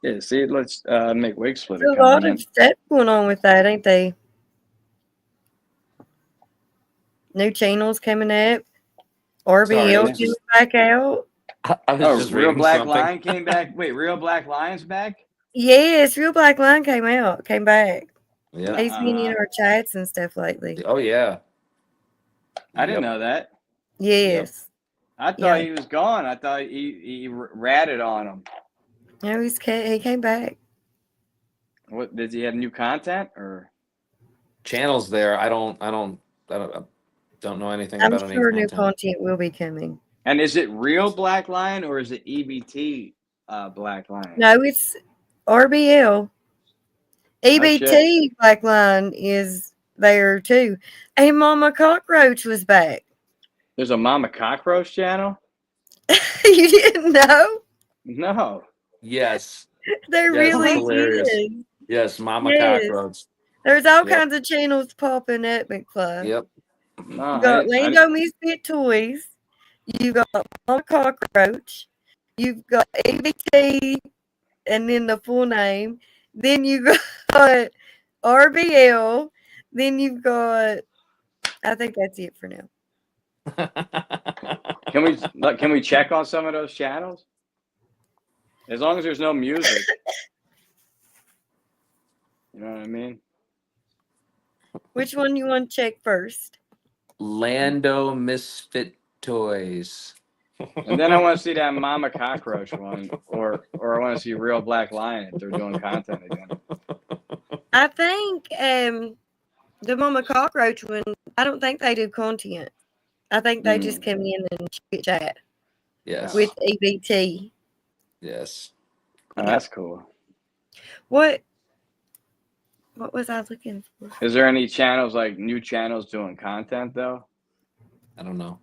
Yeah, see, let's make Wig Splitter There's a lot coming of stuff going on with that, ain't they? New channels coming up. RBL Sorry, I was coming just- back out. I was Oh, just Real reading Black something. Lion came back. Wait, Real Black Lion's back? Yes, Real Black Line came back. Yeah. He's been in our chats and stuff lately. Oh yeah. I didn't Yep. know that. Yes. I thought Yeah. he was gone. I thought he ratted on him. No, he came back. What did he have new content or? Channels there. I don't know anything I'm about any sure new content. content will be coming. And is it Real Black Lion or is it EBT Black Lion? No, it's RBL. EBT Black Line is there too. And Mama Cockroach was back. There's a Mama Cockroach channel? You didn't know? No. Yes. There Yes, really hilarious. is. Yes, Mama Yes. Cockroach. There's all Yep. kinds of channels popping up, McFly. Yep. No, You got Lando Misfit Toys. You got Mama Cockroach. You've got EBT, and then the full name. Then you got RBL. Then you've got. I think that's it for now. Can we check on some of those channels? As long as there's no music. You know what I mean? Which one you want to check first? Lando Misfit Toys. And then I want to see that Mama Cockroach one, or I want to see Real Black Lion if they're doing content again. I think the Mama Cockroach one. I don't think they do content. I think they just come in and chit chat Yes. with EBT. Yes. Oh, that's cool. What was I looking for? Is there any channels, like new channels doing content though? I don't know.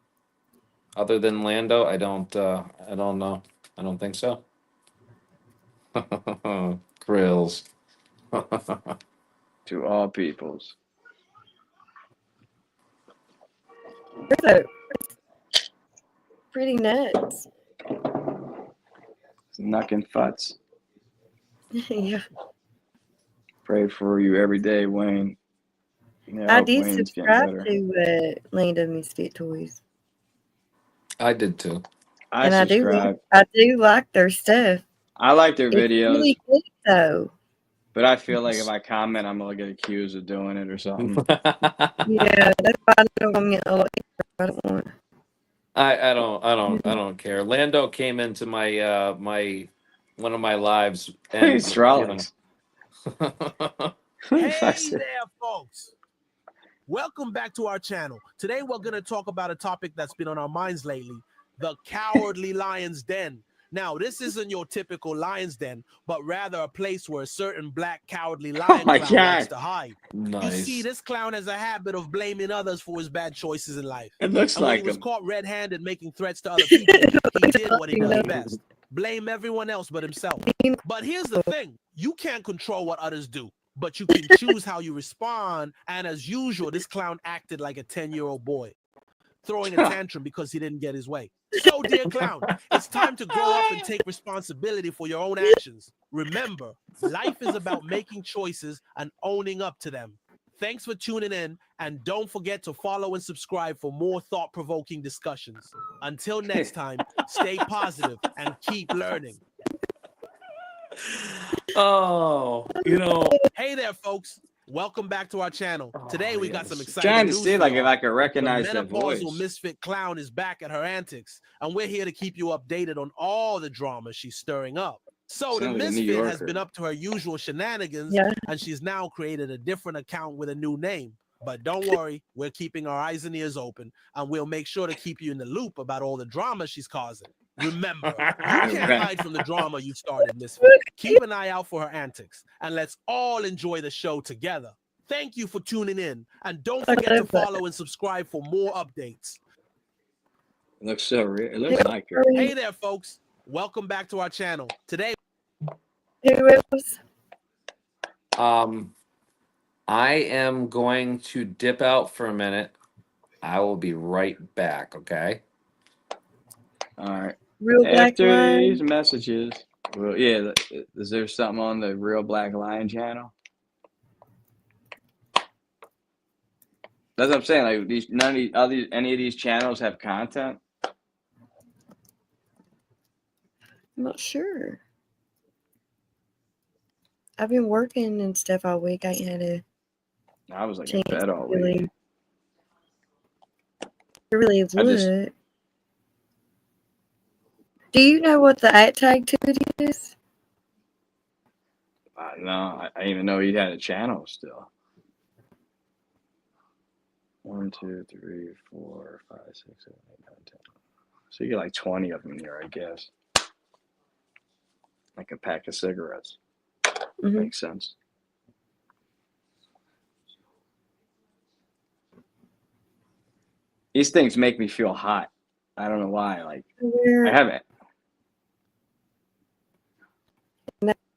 Other than Lando, I don't know. I don't think so. Grills. To all peoples. So, pretty nuts. Knuckin' futs. Yeah. Pray for you every day, Wayne. Yeah, I hope did Wayne's getting subscribe better. to Lando Misfit Toys. I did too. I And subscribe. I do like their stuff. I like their It's videos, really good though. but I feel like if I comment, I'm gonna get accused of doing it or something. Yeah, that's why I don't comment a lot. I don't want. I don't care. Lando came into my one of my lives and Hey, Strawlings. Hey there, folks. Welcome back to our channel. Today, we're going to talk about a topic that's been on our minds lately, the Cowardly Lion's Den. Now, this isn't your typical lion's den, but rather a place where a certain black cowardly lion my clown God. likes to hide. You Nice. see, this clown has a habit of blaming others for his bad choices in life. It looks And when like he was him. caught red-handed making threats to other people, he did what he does best. Blame everyone else but himself. But here's the thing. You can't control what others do, but you can choose how you respond. And as usual, this clown acted like a 10-year-old boy, throwing a tantrum because he didn't get his way. So, dear clown, it's time to grow up and take responsibility for your own actions. Remember, life is about making choices and owning up to them. Thanks for tuning in, and don't forget to follow and subscribe for more thought-provoking discussions. Until next time, stay positive and keep learning. Oh, Hey there, folks. Welcome back to our channel. Today, we got yes. some exciting Trying to news see for like y'all. if I could recognize The that voice. menopausal misfit clown is back at her antics, and we're here to keep you updated on all the drama she's stirring up. So the Sounds like a New misfit has Yorker. been up to her usual shenanigans, Yeah. and she's now created a different account with a new name. But don't worry, we're keeping our eyes and ears open, and we'll make sure to keep you in the loop about all the drama she's causing. Remember, you can't hide from the drama you started, misfit. Keep an eye out for her antics, and let's all enjoy the show together. Thank you for tuning in. And don't forget to follow and subscribe for more updates. It looks so real. It looks like her. Hey there, folks. Welcome back to our channel. Today, Who else? I am going to dip out for a minute. I will be right back, okay? All right. Real Black After these Line. messages, well, yeah. Is there something on the Real Black Lion channel? That's what I'm saying. Like these, any of these channels have content. I'm not sure. I've been working and stuff all week. I ain't had a I was like in chance bed to all really. week. I really I just- would. Do you know what the @tag to it is? No, I didn't even know you had a channel still. 1, 2, 3, 4, 5, 6, 7, 8, 9, 10. So you get like 20 of them in here, I guess. Like a pack of cigarettes. Mhm. Makes sense. These things make me feel hot. I don't know why. Like We're I haven't.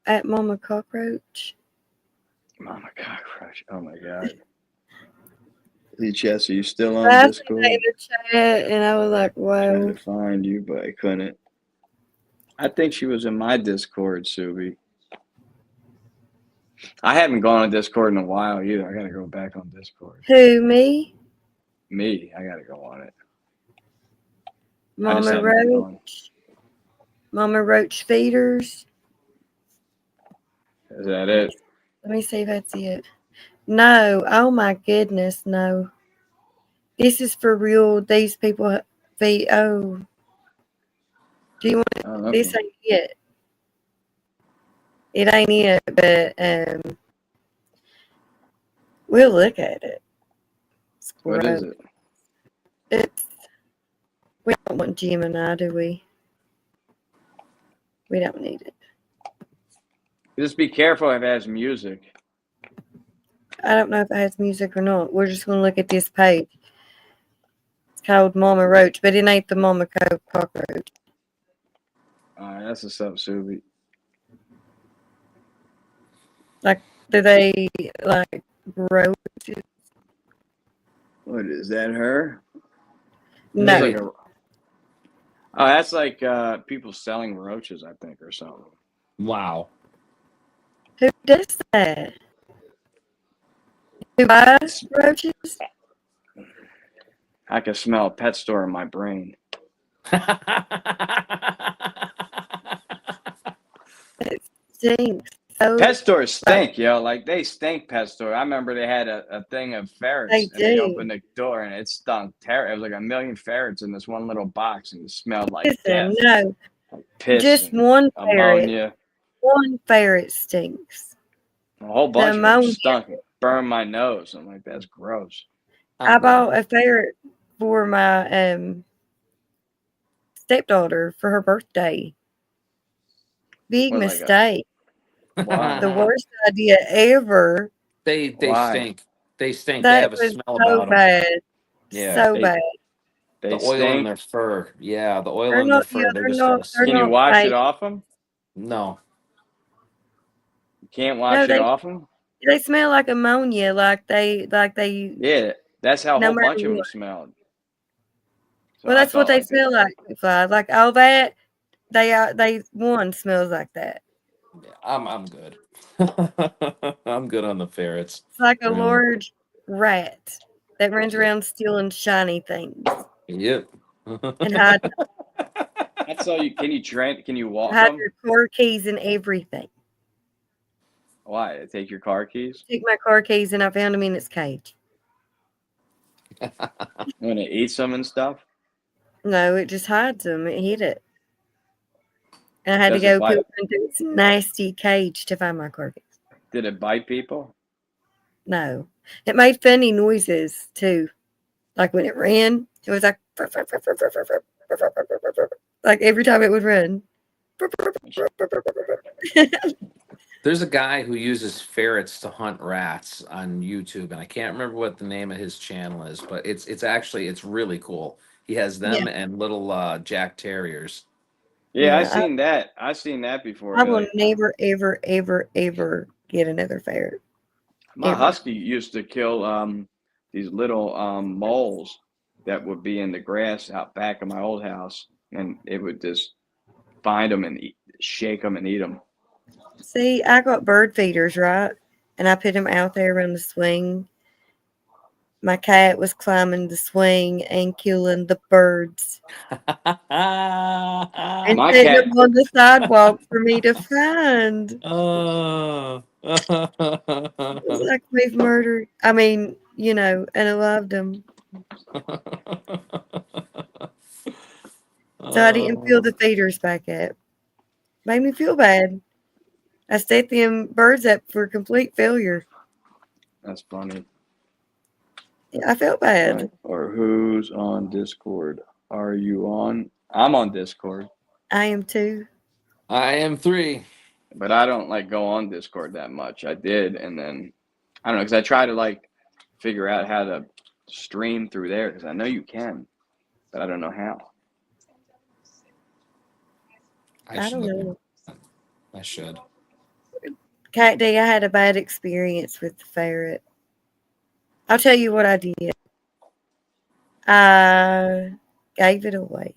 at Mama Cockroach. Mama cockroach. Oh my god. Hey Chess, are you still on I seen Discord? that in the chat, and I was like, Trying "Wow." to find you, but I couldn't. I think she was in my Discord, Subi. I haven't gone on Discord in a while either. I gotta go back on Discord. Who, me? Me, I gotta go on it. I just Mama haven't been on. Roach. Mama Roach feeders. Is that it? Let me see if that's it. No. Oh my goodness, no. This is for real. These people feed. Oh. Do you want I don't know. this? Ain't it. It ain't it, but we'll look at it. What is it? It's we don't want Gemini, do we? We don't need it. Just be careful if it has music. I don't know if it has music or not. We're just gonna look at this page. It's called Mama Roach, but it ain't the Mama Cockroach. Alright, that's what's up, Subi. Do they like roaches? What is that? Her? No. It's like a- oh, that's like people selling roaches, I think, or something. Wow. Who does that? Who buys roaches? I can smell a pet store in my brain. It stinks. So Pet stores stink, yo. Like they stink. Pet store. I remember they had a thing of ferrets, They and they do. opened the door, and it stunk terrible. It was like a million ferrets in this one little box, and it smelled like listen, death, no, like piss, just and one ferret. ammonia. One ferret stinks. A whole bunch of them ammonia. stunk. It burned my nose. I'm like, that's gross. I bought a ferret for my stepdaughter for her birthday. Big What, like a- mistake. Why? The worst idea ever. They Why? stink. They stink. They That have a was smell so about them. bad. Yeah, So they- bad. They The oil in stink. their fur. Yeah, the oil They're in their not- fur. yeah, They they're just not- got a they're Can you not wash fake. it off them? No. You can't wash No, it off them. They smell like ammonia, like they. Yeah, that's how a No whole matter bunch of them what. smelled. So Well, I that's what thought, they smell like. Like all that, they one smells like that. Yeah, I'm good. I'm good on the ferrets. It's like a Really? large rat that runs around stealing shiny things Yep. and hide That's all you. Can you drink? Can you walk hide them? your car keys and everything. Why? They take your car keys? Took my car keys and I found them in its cage. When it eats them and stuff? No, it just hides them. It hid it. And I had Does to it go bite? poop into its nasty cage to find my car keys. Did it bite people? No. It made funny noises too. Like when it ran, it was like like every time it would run. There's a guy who uses ferrets to hunt rats on YouTube, and I can't remember what the name of his channel is, but it's really cool. He has them Yeah. and little Jack Terriers. Yeah, I Yeah, seen that. I seen that before. I will Like never, ever, ever, ever get another ferret. my Ever. husky used to kill these little moles that would be in the grass out back of my old house, and it would just find them and shake them and eat them. See, I got bird feeders, right? And I put them out there around the swing. My cat was climbing the swing and killing the birds and My setting cat, them on the sidewalk for me to find. Oh. It's like we've murdered. I mean, and I loved them. So I didn't fill the feeders back up. Made me feel bad. I set them birds up for complete failure. that's funny. I felt bad. Right. Or who's on Discord? Are you on? I'm on Discord, I am too. I am 3. but I don't like go on Discord that much. I did, and then I don't know because I try to like figure out how to stream through there because I know you can, but I don't know how. I don't know. I should. Cat Day, I had a bad experience with the ferret. I'll tell you what I did. I gave it away.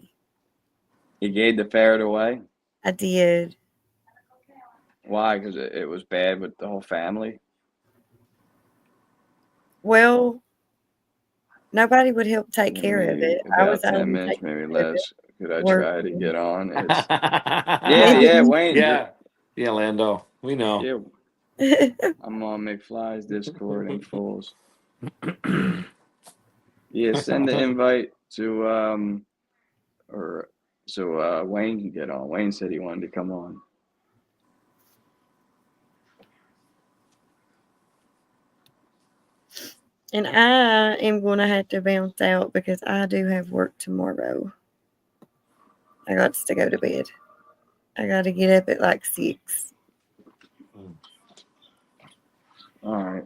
You gave the ferret away. I did. Why? Because it was bad with the whole family. Well, nobody would help take care of Maybe it. I about was 10 able to minutes, take maybe care of it. less. Could I Work. try to get on? It's, Yeah, yeah, Wayne. yeah, Lando. We know. Yeah, I'm on McFly's Discord and Fools. Yeah, send the invite to or so Wayne can get on. Wayne said he wanted to come on. And I am going to have to bounce out because I do have work tomorrow. I got to go to bed. I got to get up at like 6. All right.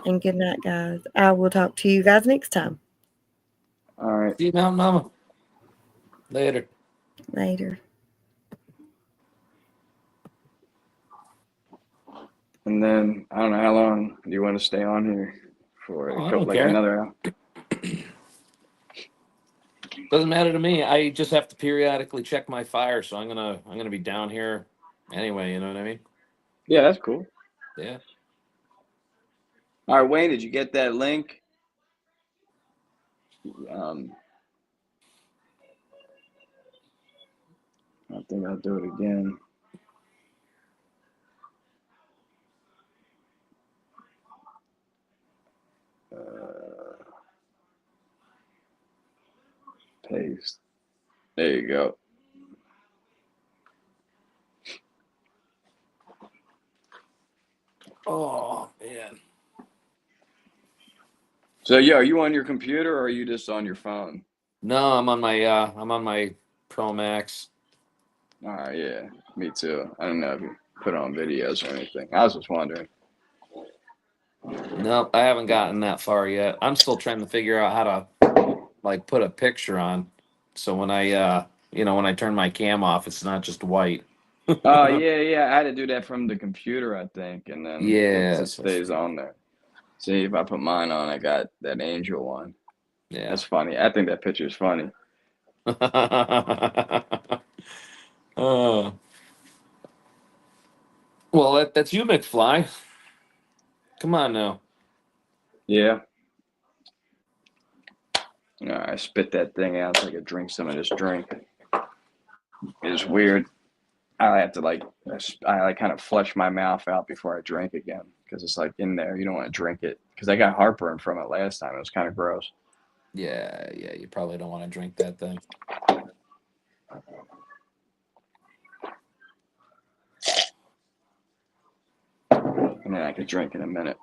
And good night, guys. I will talk to you guys next time. All right. See you, Mountain Mama. Later. Later. And then I don't know how long do you want to stay on here for? Oh, I don't Like care. another hour. Doesn't matter to me. I just have to periodically check my fire, so I'm gonna be down here anyway. You know what I mean? Yeah, that's cool. Yeah. All right, Wayne, did you get that link? I think I'll do it again. Paste. There you go. Oh man. So, yeah, are you on your computer or are you just on your phone? No, I'm on my Pro Max. All right, yeah, me too. I don't know if you put on videos or anything. I was just wondering. Nope, I haven't gotten that far yet. I'm still trying to figure out how to like put a picture on. So when I when I turn my cam off, it's not just white. Oh, yeah. I had to do that from the computer, I think, and then Yeah, it just stays on there. See, if I put mine on, I got that angel one. Yeah. That's funny. I think that picture is funny. Oh. Well, that's you, McFly. Come on now. Yeah. I spit that thing out so I could drink some of this drink. It's weird. I have to I kind of flush my mouth out before I drink again because it's like in there. You don't want to drink it because I got heartburn from it last time. It was kind of gross. Yeah, you probably don't want to drink that thing. And then I could drink in a minute.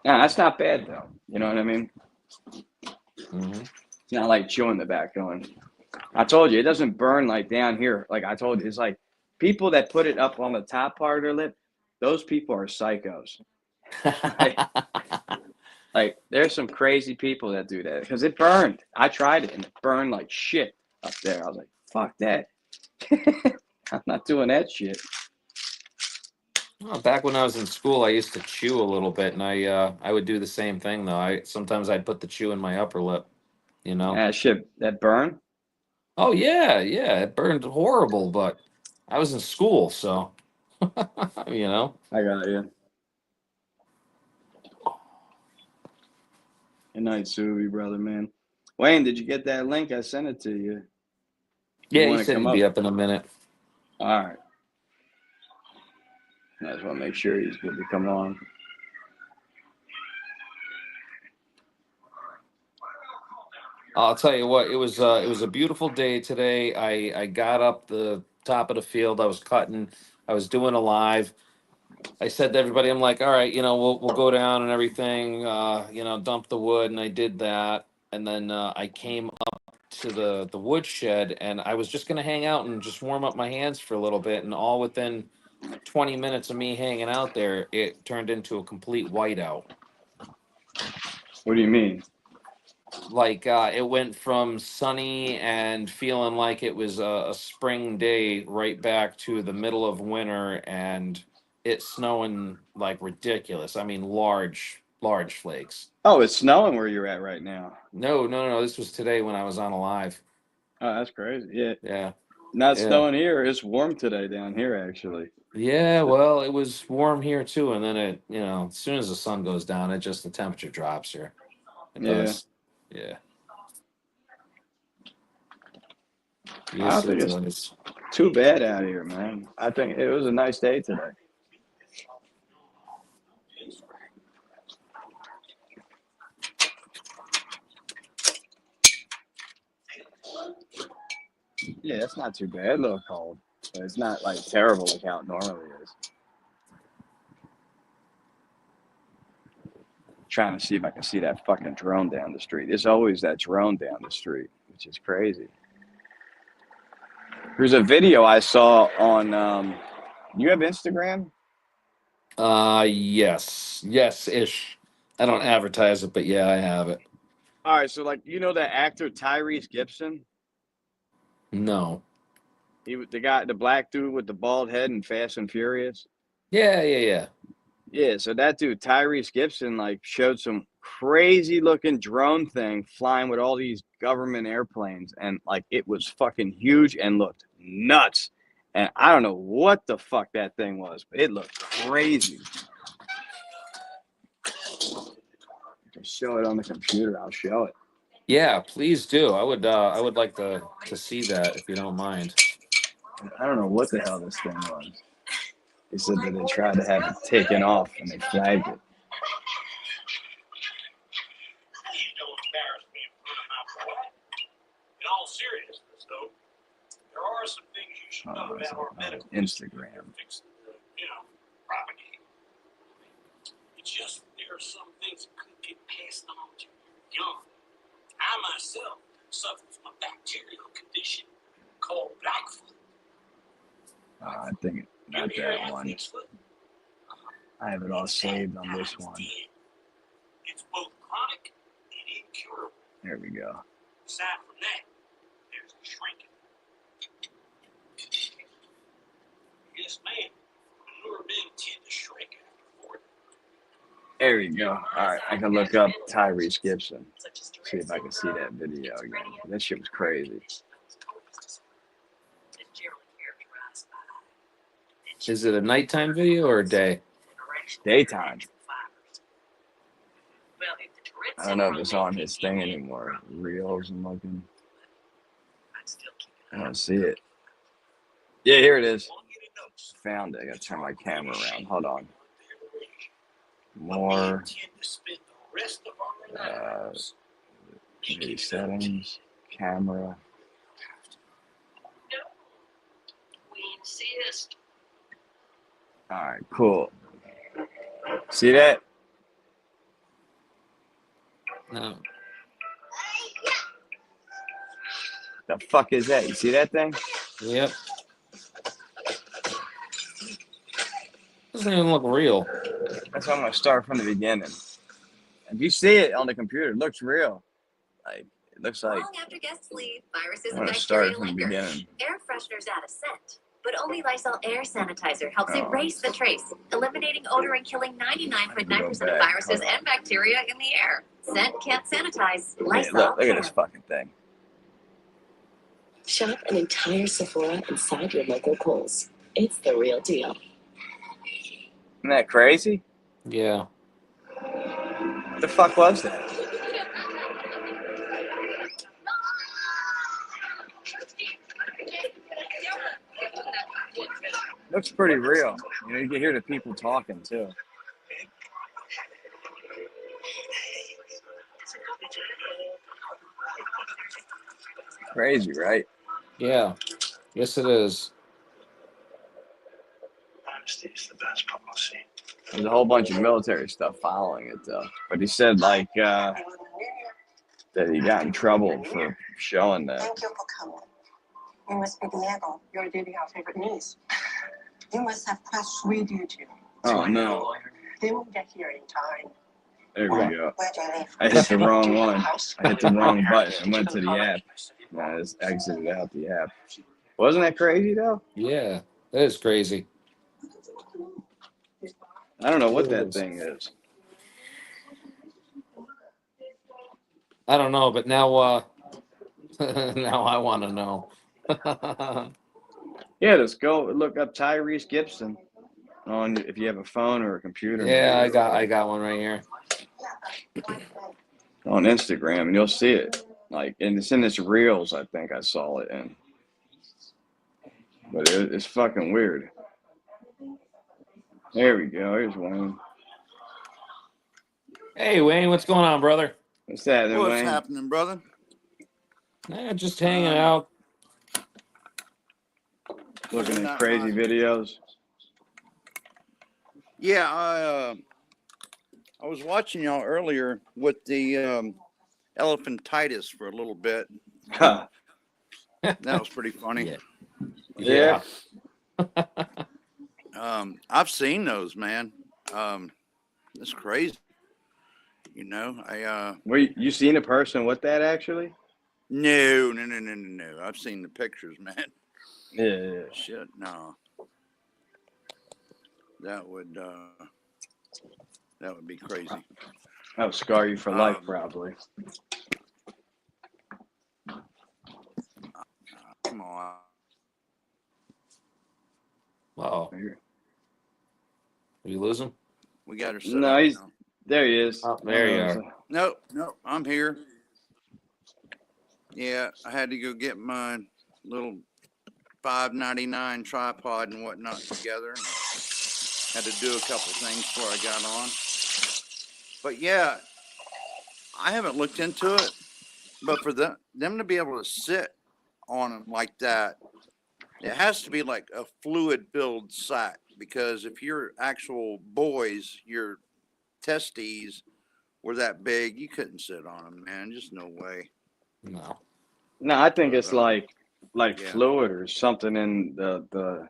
Yeah, that's not bad though. You know what I mean? Mm-hmm. It's not like chewing tobacco. And I told you, it doesn't burn like down here. Like I told you, it's like people that put it up on the top part of their lip, those people are psychos. Like there's some crazy people that do that because it burned. I tried it and it burned like shit up there. I was like, fuck that. I'm not doing that shit. Well, back when I was in school, I used to chew a little bit, and I would do the same thing though. Sometimes I'd put the chew in my upper lip, you know. That shit, that burn. Oh yeah, yeah, it burned horrible, but I was in school, so you know. I got you. Good night, Suvi, brother, man. Wayne, did you get that link? I sent it to you. Yeah, he wanna said come he'd be up? up in a minute. All right. I just want to make sure he's good to come on. I'll tell you what, it was a beautiful day today. I got up the top of the field. I was cutting. I was doing a live. I said to everybody, I'm like, all right, you know, we'll go down and everything. You know, dump the wood, and I did that. And then I came up to the wood shed, and I was just gonna hang out and just warm up my hands for a little bit. And all within 20 minutes of me hanging out there, it turned into a complete whiteout. What do you mean? Like it went from sunny and feeling like it was a spring day right back to the middle of winter and it snowing like ridiculous. I mean, large flakes. Oh, it's snowing where you're at right now. No. This was today when I was on a live. Oh, that's crazy. Yeah. Yeah. Not Yeah. snowing here. It's warm today down here, actually. Yeah, well, it was warm here too, and then it, you know, as soon as the sun goes down, the temperature drops here. It Yeah. does. Yeah. I Yes, don't it think it's does. too bad out here, man. I think it was a nice day today. Yeah, it's not too bad. A little cold, but it's not like terrible like how it normally is. Trying to see if I can see that fucking drone down the street. There's always that drone down the street, which is crazy. There's a video I saw on. You have Instagram? Yes, ish. I don't advertise it, but yeah, I have it. All right, so like you know that actor Tyrese Gibson, No. the black dude with the bald head in Fast and Furious. Yeah. Yeah, so that dude Tyrese Gibson like showed some crazy looking drone thing flying with all these government airplanes, and like it was fucking huge and looked nuts. And I don't know what the fuck that thing was, but it looked crazy. I can show it on the computer. I'll show it. Yeah, please do. I would like to see that if you don't mind. I don't know what the hell this thing was. They said that they tried to have it taken off and they flagged it. Please don't embarrass me in front of my boy. In all seriousness, though, there are some things you should know about our medical Instagram. fixing to, propagate. It's just there are some things that could get passed on to your young. I myself suffer from a bacterial condition called Blackfoot. I think not that one. I have it all saved on this one. It's both chronic and incurable. There we go. Aside from that, there's the shrinking. Yes, ma'am. Manure men tend to shrink after 40. There we go. All right, I can look up Tyrese Gibson. See if I can see that video again. That shit was crazy. Is it a nighttime video or a day? Daytime. I don't know if it's on his thing anymore. Reels and looking. I don't see it. Yeah, here it is. Found it. I gotta turn my camera around. Hold on. More. Maybe settings. Camera. We insist. All right, cool. See that? No. The fuck is that? You see that thing? Yep. Doesn't even look real. That's why I'm gonna start from the beginning. If you see it on the computer, it looks real. Like it looks like Long after guests leave, viruses I'm and gonna start bacteria from the linger. beginning. Air fresheners add a scent, but only Lysol air sanitizer helps Oh. erase the trace, eliminating odor and killing 99.9% of back. viruses Hold on. and bacteria in the air. Scent can't sanitize. Yeah, Lysol look at can. this fucking thing. Shop an entire Sephora inside your local Kohl's. It's the real deal. Isn't that crazy? Yeah. What the fuck was that? Looks pretty real. You know, you can hear the people talking too. Crazy, right? Yeah. Yes, it is. Honesty is the best policy. There's a whole bunch of military stuff following it though. But he said like that he got in trouble for showing that. Thank you for coming. You must be Diego. You're dating our favorite niece. You must have questions. We do too. Oh no. They won't get here in time. There we go. Where do you live? I hit the wrong one. I hit the wrong button and went to the app. And I just exited out the app. Wasn't that crazy though? Yeah. That is crazy. I don't know what that thing is. I don't know, but now now I want to know. Yeah, just go look up Tyrese Gibson on if you have a phone or a computer. Yeah, I got one right here. On Instagram, and you'll see it. Like, and it's in this Reels, I think I saw it in. But it's fucking weird. There we go. Here's one. Hey Wayne, what's going on, brother? What's that, then, What's Wayne? happening, brother? Just hanging out. Looking at Not crazy much. videos. Yeah, I was watching y'all earlier with the elephantitis for a little bit. Huh. That was pretty funny. Yeah. I've seen those, man. It's crazy. You know, Well, you seen a person with that actually? no. I've seen the pictures, man. Yeah. Shit, no. That would be crazy. That'll scar you for life, probably. Come on. Uh-oh. Did you lose him? We got her set No, up he's now. there. He is. Oh, there you are. Nope, I'm here. Yeah, I had to go get my little $5.99 tripod and whatnot together. And had to do a couple things before I got on. But yeah, I haven't looked into it. But for them to be able to sit on them like that, it has to be like a fluid-filled sack. Because if you're actual boys, your testes were that big, you couldn't sit on them, man. Just no way. No. No, I think it's like yeah. fluid or something in the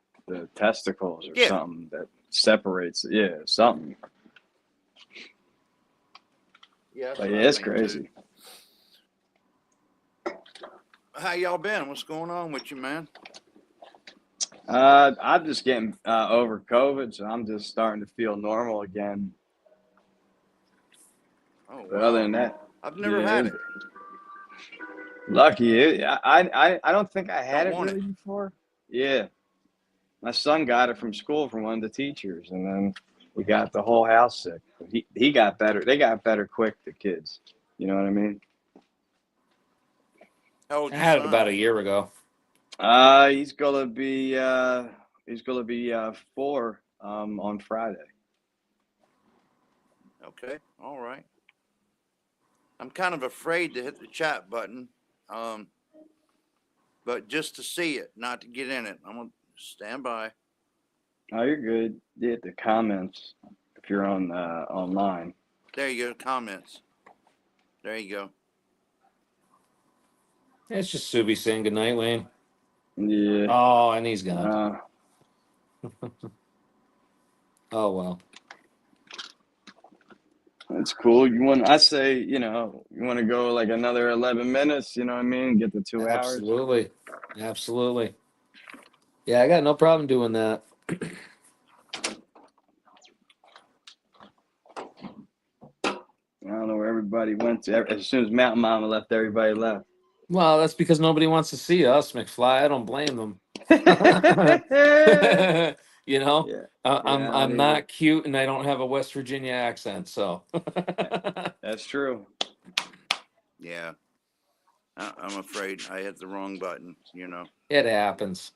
testicles or Yeah. something that separates. Yeah, something. Yeah, But yeah, it's crazy. How y'all been? What's going on with you, man? I'm just getting over COVID, so I'm just starting to feel normal again. Oh, But other than that, I've never yeah, had it. Lucky you. I don't think I had Don't it want really before. Yeah. My son got it from school from one of the teachers, and then we got the whole house sick. He got better. They got better quick, the kids. You know what I mean? How old I your had it son? about a year ago. He's gonna be 4 on Friday. Okay, all right. I'm kind of afraid to hit the chat button, but just to see it, not to get in it. I'm gonna stand by. Oh, you're good. Yeah, the comments if you're on online. There you go. Comments. There you go. It's just Subi saying goodnight, Wayne. Yeah. Oh, and he's gone. Oh well. That's cool. I say, you want to go like another 11 minutes, you know what I mean? Get the 2 hours. Absolutely. Absolutely. Yeah, I got no problem doing that. I don't know where everybody went to. As soon as Mountain Mama left, everybody left. Well, that's because nobody wants to see us, McFly. I don't blame them. You know, Yeah. I'm Yeah, I don't I'm either. not cute and I don't have a West Virginia accent, so That's true. Yeah. I'm afraid I hit the wrong button, it happens.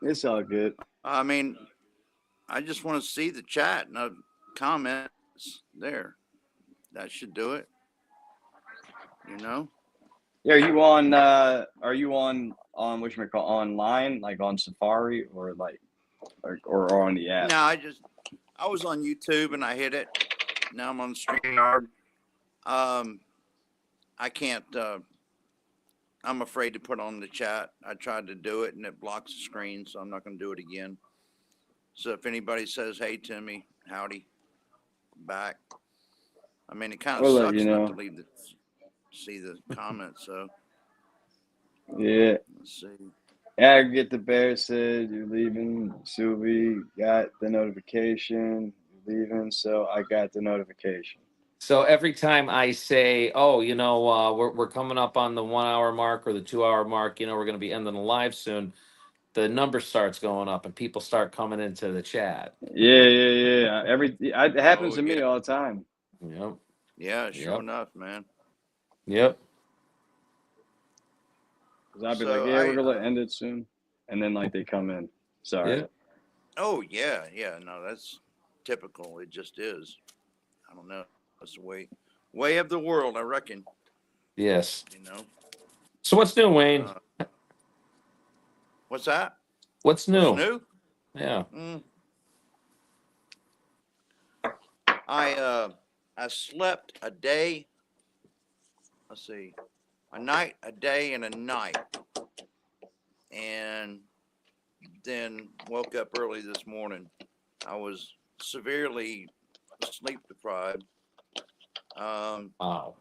It's all good. I mean, I just want to see the chat and the comments there. That should do it. Yeah, are you on whatchamacallit, online, like on Safari or or on the app? No, I was on YouTube and I hit it. Now I'm on StreamYard. I can't, I'm afraid to put on the chat. I tried to do it and it blocks the screen, so I'm not going to do it again. So if anybody says, hey, Timmy, howdy, back. I mean, it kind of We'll let sucks you not know. to see the comments, so Yeah. let's see. Aggregate the Bear said you're leaving. Suvi got the notification. You're leaving, so I got the notification. So every time I say, "Oh, we're coming up on the 1 hour mark or the 2 hour mark," we're going to be ending the live soon, the number starts going up and people start coming into the chat. Yeah. It happens to me yeah. all the time. Yep. Yeah, sure Yep. enough, man. Yep. Because I'll be So like, yeah, we're gonna end it soon, and then they come in. Sorry. Yeah. Oh, yeah. No, that's typical. It just is. I don't know. That's the way of the world, I reckon. Yes. So what's new, Wayne? What's that? What's new? What's new? Yeah. I slept a day. Let's see, a night, a day, and a night, and then woke up early this morning. I was severely sleep deprived. Wow.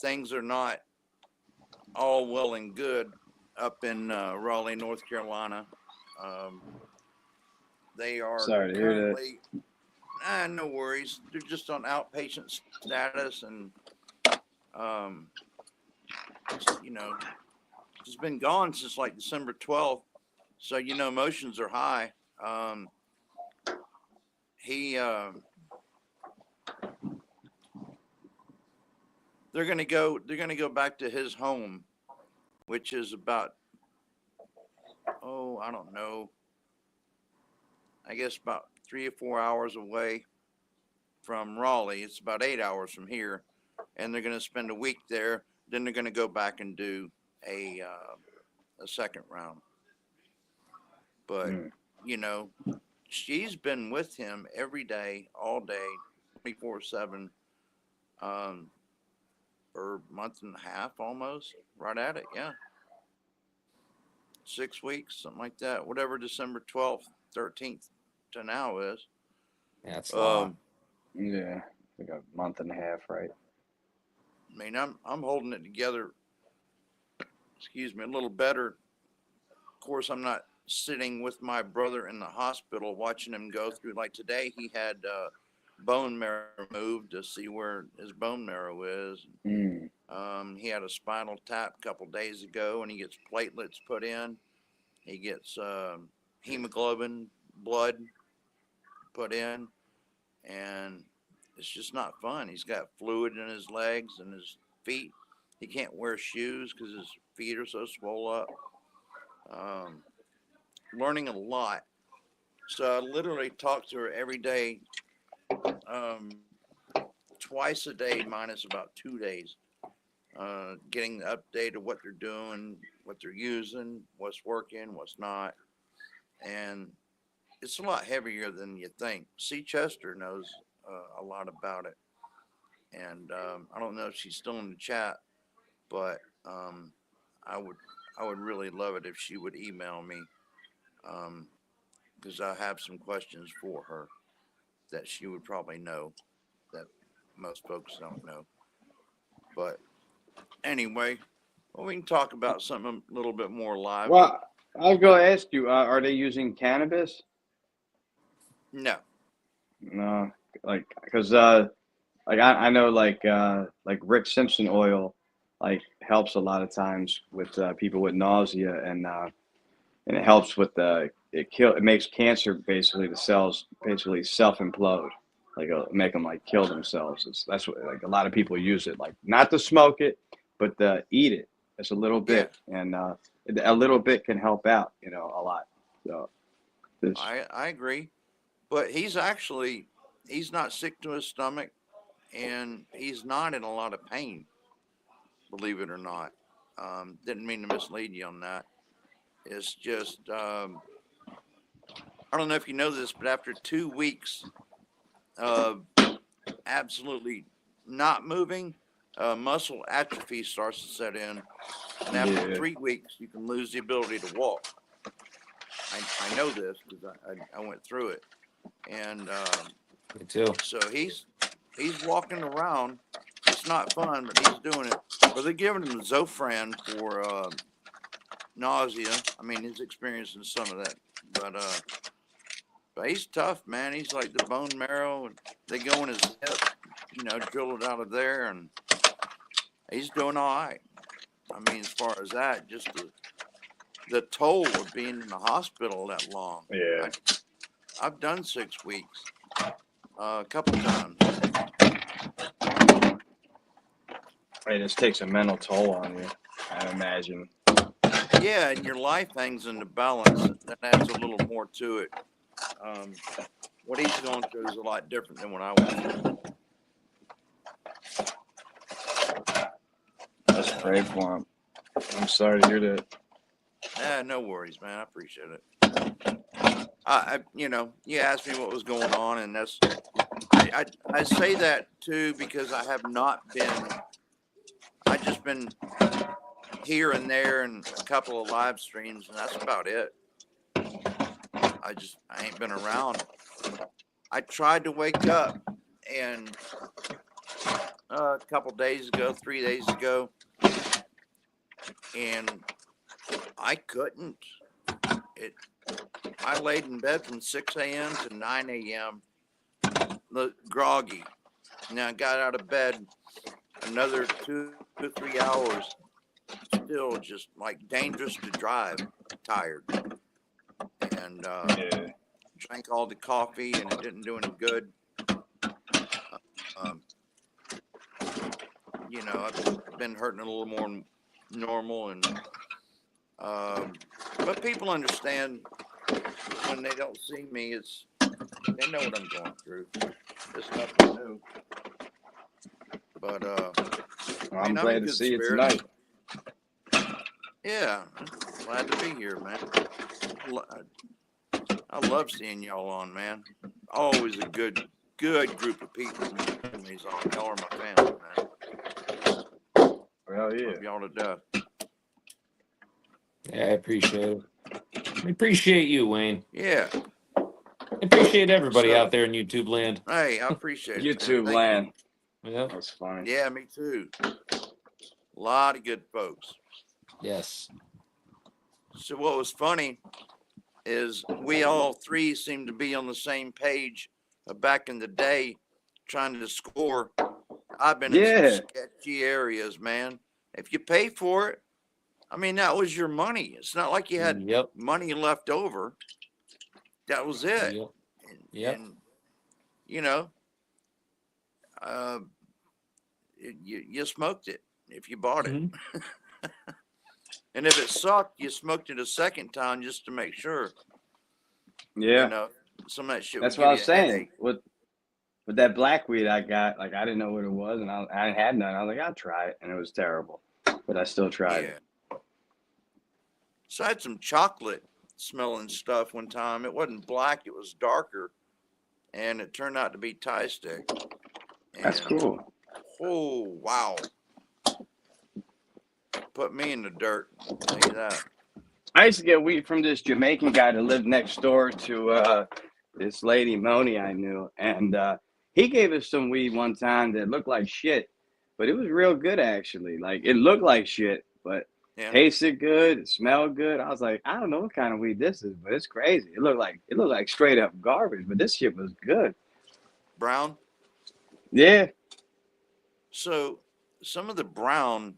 Things are not all well and good up in Raleigh, North Carolina. They are Sorry to hear that. currently, no worries. They're just on outpatient status, and it's been gone since like December 12th. So emotions are high. They're gonna go back to his home, which is about, I don't know, I guess about 3 or 4 hours away from Raleigh. It's about 8 hours from here, and they're gonna spend a week there. Then they're gonna go back and do a second round. But she's been with him every day, all day, 24/7, for a month and a half almost, right at it, yeah. 6 weeks, something like that, whatever December 12th, 13th to now is. Yeah, it's long. Yeah, like a month and a half, right? I mean, I'm holding it together, excuse me, a little better. Of course, I'm not sitting with my brother in the hospital watching him go through, like today he had bone marrow moved to see where his bone marrow is. He had a spinal tap a couple days ago, and he gets platelets put in. He gets hemoglobin blood put in, and it's just not fun. He's got fluid in his legs and his feet. He can't wear shoes because his feet are so swollen up. Learning a lot. So I literally talk to her every day, twice a day minus about 2 days, getting the update of what they're doing, what they're using, what's working, what's not. And it's a lot heavier than you think. C. Chester knows a lot about it. And I don't know if she's still in the chat, but I would really love it if she would email me because I have some questions for her that she would probably know that most folks don't know. But anyway, well, we can talk about something a little bit more live. Well, I was going to ask you, are they using cannabis? No. No, like, because like I know like Rick Simpson oil like helps a lot of times with people with nausea and it helps with it makes cancer, basically the cells basically self implode, like make them like kill themselves. That's what like a lot of people use it, like not to smoke it but to eat it. It's a little bit, and a little bit can help out, a lot. So I agree, but he's not sick to his stomach, and he's not in a lot of pain, believe it or not. Didn't mean to mislead you on that. It's just I don't know if you know this, but after 2 weeks of absolutely not moving, muscle atrophy starts to set in, and after 3 weeks, you can lose the ability to walk. I know this because I went through it, and Me too. so he's walking around. It's not fun, but he's doing it. But they're giving him Zofran for nausea. I mean, he's experiencing some of that, but he's tough, man. He's like the bone marrow, and they go in his hip, drill it out of there, and he's doing all right. I mean, as far as that, just the toll of being in the hospital that long. Yeah. I've done 6 weeks, a couple times. It just takes a mental toll on you, I imagine. Yeah, and your life hangs in the balance. That adds a little more to it. What he's going through is a lot different than what I went through. Let's pray for him. I'm sorry to hear that. No worries, man. I appreciate it. You asked me what was going on, and I say that too because I have not been. I just been here and there and a couple of live streams, and that's about it. I ain't been around. I tried to wake up, and a couple days ago, 3 days ago, and I couldn't. I laid in bed from 6 a.m. to 9 a.m. groggy. Now I got out of bed another 2 to 3 hours, still just like dangerous to drive, tired. And drank all the coffee, and it didn't do any good. I've been hurting a little more than normal, and but people understand when they don't see me. They know what I'm going through. It's nothing new. But I'm glad to see you tonight. Yeah, glad to be here, man. I love seeing y'all on, man. Always a good group of people. Y'all are my family, man. Well, yeah. Love y'all to death. Yeah, I appreciate it. I appreciate you, Wayne. Yeah. I appreciate everybody out there in YouTube land. Hey, I appreciate it. YouTube land. Yeah. That's funny. Yeah, me too. A lot of good folks. Yes. So what was funny is we all three seem to be on the same page back in the day trying to score. I've been in some sketchy areas, man. If you pay for it, I mean, that was your money. It's not like you had money left over. That was it. Yep. And you smoked it if you bought it. And if it sucked, you smoked it a second time just to make sure. Yeah. Some of that shit. That's what I was saying. With that black weed I got, like I didn't know what it was, and I had none. I was like, I'll try it, and it was terrible, but I still tried it. So I had some chocolate smelling stuff one time. It wasn't black; it was darker, and it turned out to be Thai stick. That's cool. Oh wow! Put me in the dirt. I'll tell you that. I used to get weed from this Jamaican guy that lived next door to this lady Moni I knew, and he gave us some weed one time that looked like shit, but it was real good actually. Like it looked like shit, but Yeah. tasted good, it smelled good. I was like, I don't know what kind of weed this is, but it's crazy. It looked like straight up garbage, but this shit was good. Brown. Yeah. So some of the brown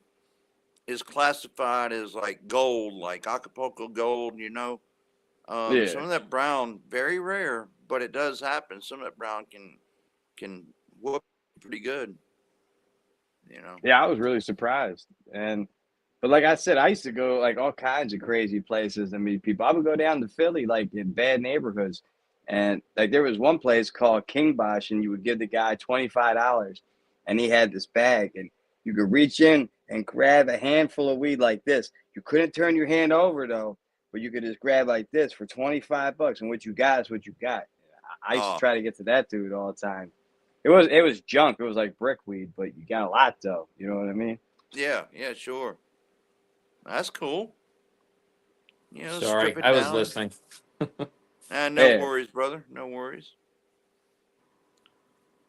is classified as like gold, like Acapulco gold, you know. Yeah. Some of that brown, very rare, but it does happen. Some of that brown can whoop pretty good, you know. Yeah, I was really surprised. But like I said, I used to go like all kinds of crazy places and meet people. I would go down to Philly, like in bad neighborhoods. And like there was one place called King Bosh, and you would give the guy $25 and he had this bag, and you could reach in and grab a handful of weed like this. You couldn't turn your hand over though, but you could just grab like this for $25, and what you got is what you got. I used to try to get to that dude all the time. It was junk. It was like brick weed, but you got a lot though. You know what I mean? Yeah, sure. That's cool. You know, Sorry, strip it I was down. listening. No Yeah. worries, brother. No worries.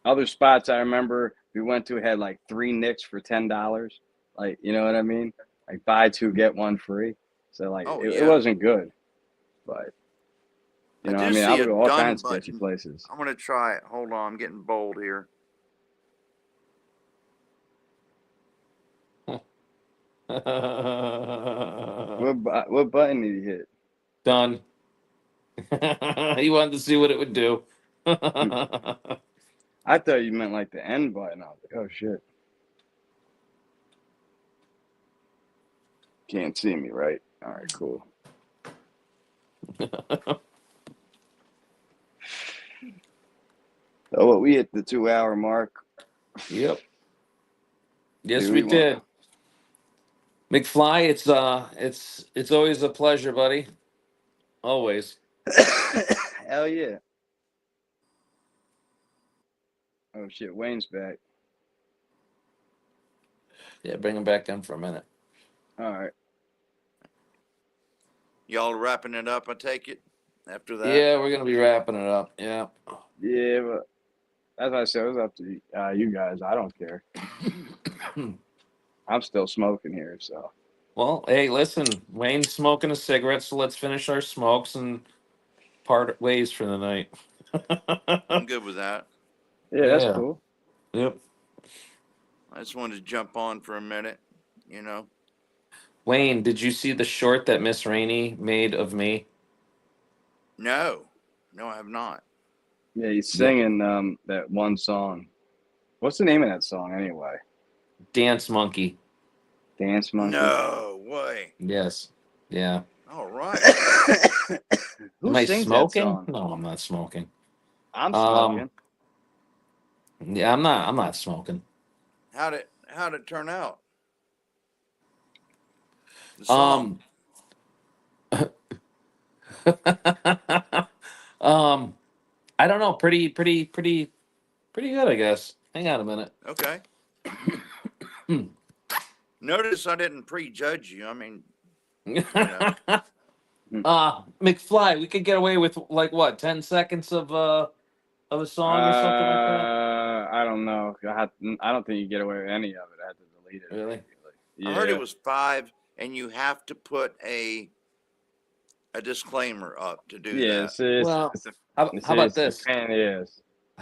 Other spots I remember we went to had like 3 nicks for $10. Like, you know what I mean? Like buy 2, get 1 free. So like Oh, it yeah. wasn't good, but you know, I I do mean, I see would a go all done kinds of sketchy button. places. I'm gonna try it. Hold on, I'm getting bold here. What button did he hit? Done. He wanted to see what it would do. I thought you meant like the end button. I was like, oh shit. Can't see me, right? All right, cool. Oh, well, we hit the 2-hour mark. Yep. Yes, Do we we did. McFly, it's always a pleasure, buddy. Always. Hell yeah. Oh shit, Wayne's back. Yeah, bring him back in for a minute. All right. Y'all wrapping it up, I take it, after that? Yeah, we're gonna be wrapping it up. Yeah. Yeah, but as I said, it was up to you guys. I don't care. I'm still smoking here, so. Well, hey, listen, Wayne's smoking a cigarette, so let's finish our smokes and part ways for the night. I'm good with that. Yeah, that's Yeah. cool. Yep. I just wanted to jump on for a minute, you know. Wayne, did you see the short that Miss Rainey made of me? No, I have not. Yeah, he's singing that one song. What's the name of that song anyway? Dance Monkey. Dance Monkey. No way. Yes. Yeah. All right. Who Am I sings that smoking? song? No, I'm not smoking. I'm smoking. Yeah, I'm not smoking. How'd it turn out? The song. I don't know. Pretty good, I guess. Hang on a minute. Okay. Notice I didn't prejudge you. I mean, McFly, we could get away with like what, 10 seconds of a song or something like that? I don't know. I don't think you get away with any of it. I had to delete it. Really? Yeah. I heard it was 5, and you have to put a disclaimer up to do that. Well, how about this? How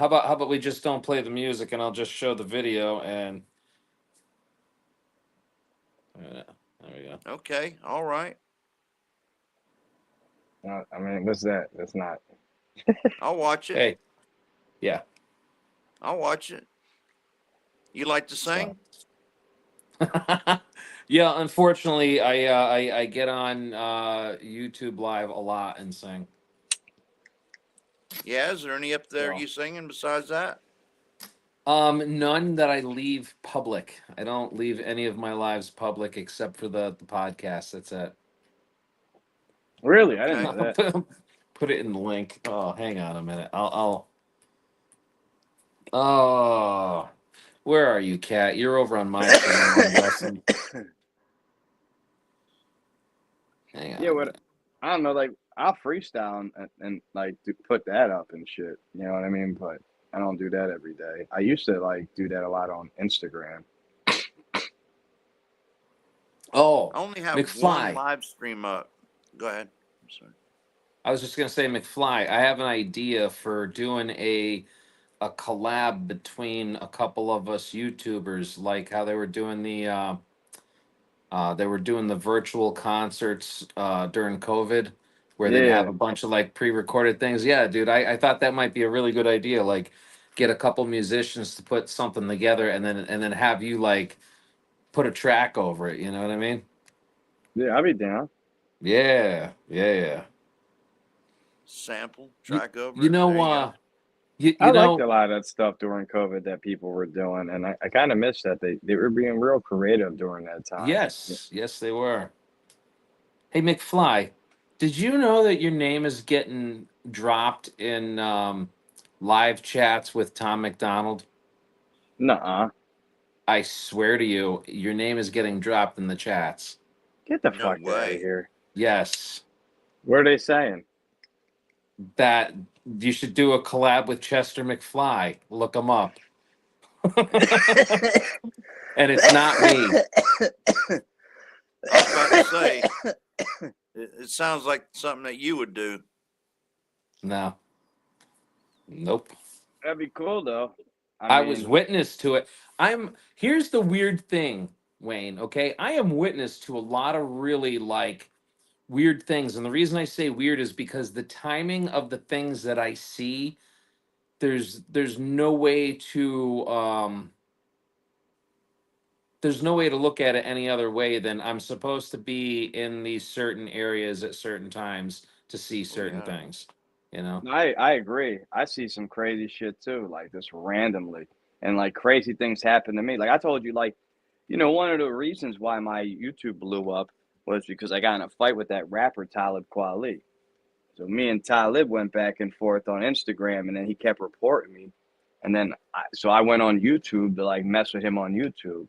about we just don't play the music and I'll just show the video and there we go. Okay, all right. I mean, what's that? That's not. I'll watch it. Hey, yeah. I'll watch it. You like to sing? Yeah, unfortunately, I get on YouTube Live a lot and sing. Yeah, is there any up there Yeah. you singing besides that? None that I leave public. I don't leave any of my lives public except for the podcast. That's it. Really? I didn't know that. Put it in the link. Oh, hang on a minute. I'll. Oh, where are you, Kat? You're over on my channel. I'm guessing. Hang Yeah, on. what I don't know, like I'll freestyle and like put that up and shit. You know what I mean? But I don't do that every day. I used to like do that a lot on Instagram. Oh, I only have one McFly. live stream up. Go ahead. I'm sorry. I was just gonna say, McFly. I have an idea for doing a collab between a couple of us YouTubers, like how they were doing the virtual concerts during COVID, where they'd have Yeah, a bunch of like pre-recorded things. Yeah, dude, I thought that might be a really good idea. Like, get a couple musicians to put something together, and then have you like put a track over it. You know what I mean? yeah, I'll be down. Yeah, yeah, yeah. Sample You, track over you it. There know, you go. you I liked know, a lot of that stuff during COVID that people were doing, and I kind of miss that they were being real creative during that time. Yeah. yes, yes, they were. Hey, McFly, did you know that your name is getting dropped in live chats with Tom McDonald? Nuh-uh. I swear to you, your name is getting dropped in the chats. Get the No fuck out of way. here. Yes, What are they saying? that you should do a collab with Chester McFly. Look him up. And it's not me. I was about to say, it sounds like something that you would do. No. Nope. That'd be cool though. I was mean, witness to it. Here's the weird thing, Wayne, okay? I am witness to a lot of really like weird things. And the reason I say weird is because the timing of the things that I see, there's no way to there's no way to look at it any other way than I'm supposed to be in these certain areas at certain times to see Oh certain yeah. things, you know? I agree. I see some crazy shit too, like just randomly, and like crazy things happen to me. Like I told you, like one of the reasons why my YouTube blew up was because I got in a fight with that rapper Talib Kweli. So me and Talib went back and forth on Instagram, and then he kept reporting me, and then so I went on YouTube to like mess with him on YouTube.